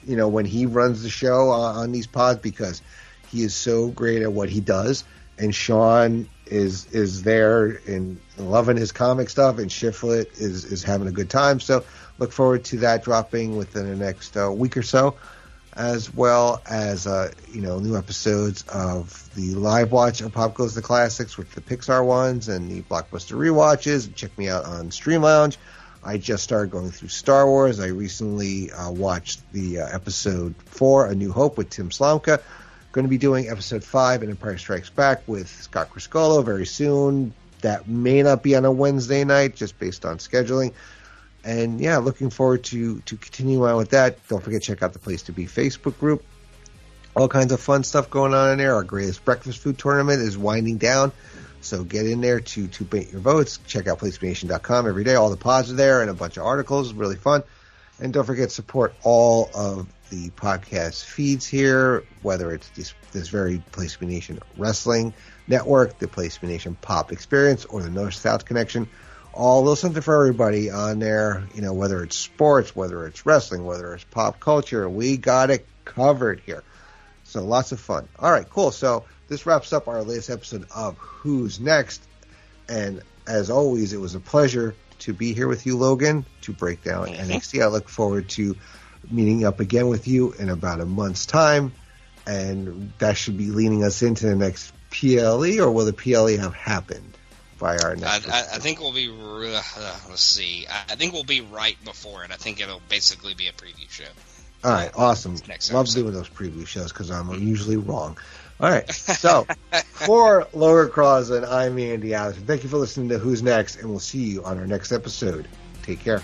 when he runs the show on these pods, because he is so great at what he does, and Sean is there and loving his comic stuff, and Shiflet is having a good time. So look forward to that dropping within the next week or so, as well as new episodes of the live watch of Pop Goes the Classics with the Pixar ones and the Blockbuster rewatches. Check me out on Stream Lounge. I just started going through Star Wars. I recently watched the episode 4, A New Hope, with Tim Slomka. Going to be doing episode 5, Empire Strikes Back, with Scott Criscolo very soon. That may not be on a Wednesday night, just based on scheduling. And yeah, looking forward to continue on with that. Don't forget, check out the Place to Be Facebook group. All kinds of fun stuff going on in there. Our greatest breakfast food tournament is winding down, so get in there to bait your votes. Check out PlaceToBeNation.com every day. All the pods are there and a bunch of articles. Really fun. And don't forget, support all of the podcast feeds here, whether it's this very Place to Be Nation Wrestling Network, the Place to Be Nation Pop Experience, or the North-South Connection. All those something for everybody on there, whether it's sports, whether it's wrestling, whether it's pop culture, we got it covered here. So lots of fun. All right, cool. So this wraps up our latest episode of Who's Next. And as always, it was a pleasure to be here with you, Logan, to break down NXT. I look forward to meeting up again with you in about a month's time. And that should be leading us into the next PLE, or will the PLE have happened? Our next I think we'll be. Let's see. I think we'll be right before it. I think it'll basically be a preview show. All right, awesome. Love doing those preview shows because I'm usually wrong. All right, so for Logan Crosland, I'm Indi Hartwell. Thank you for listening to Who's Next, and we'll see you on our next episode. Take care.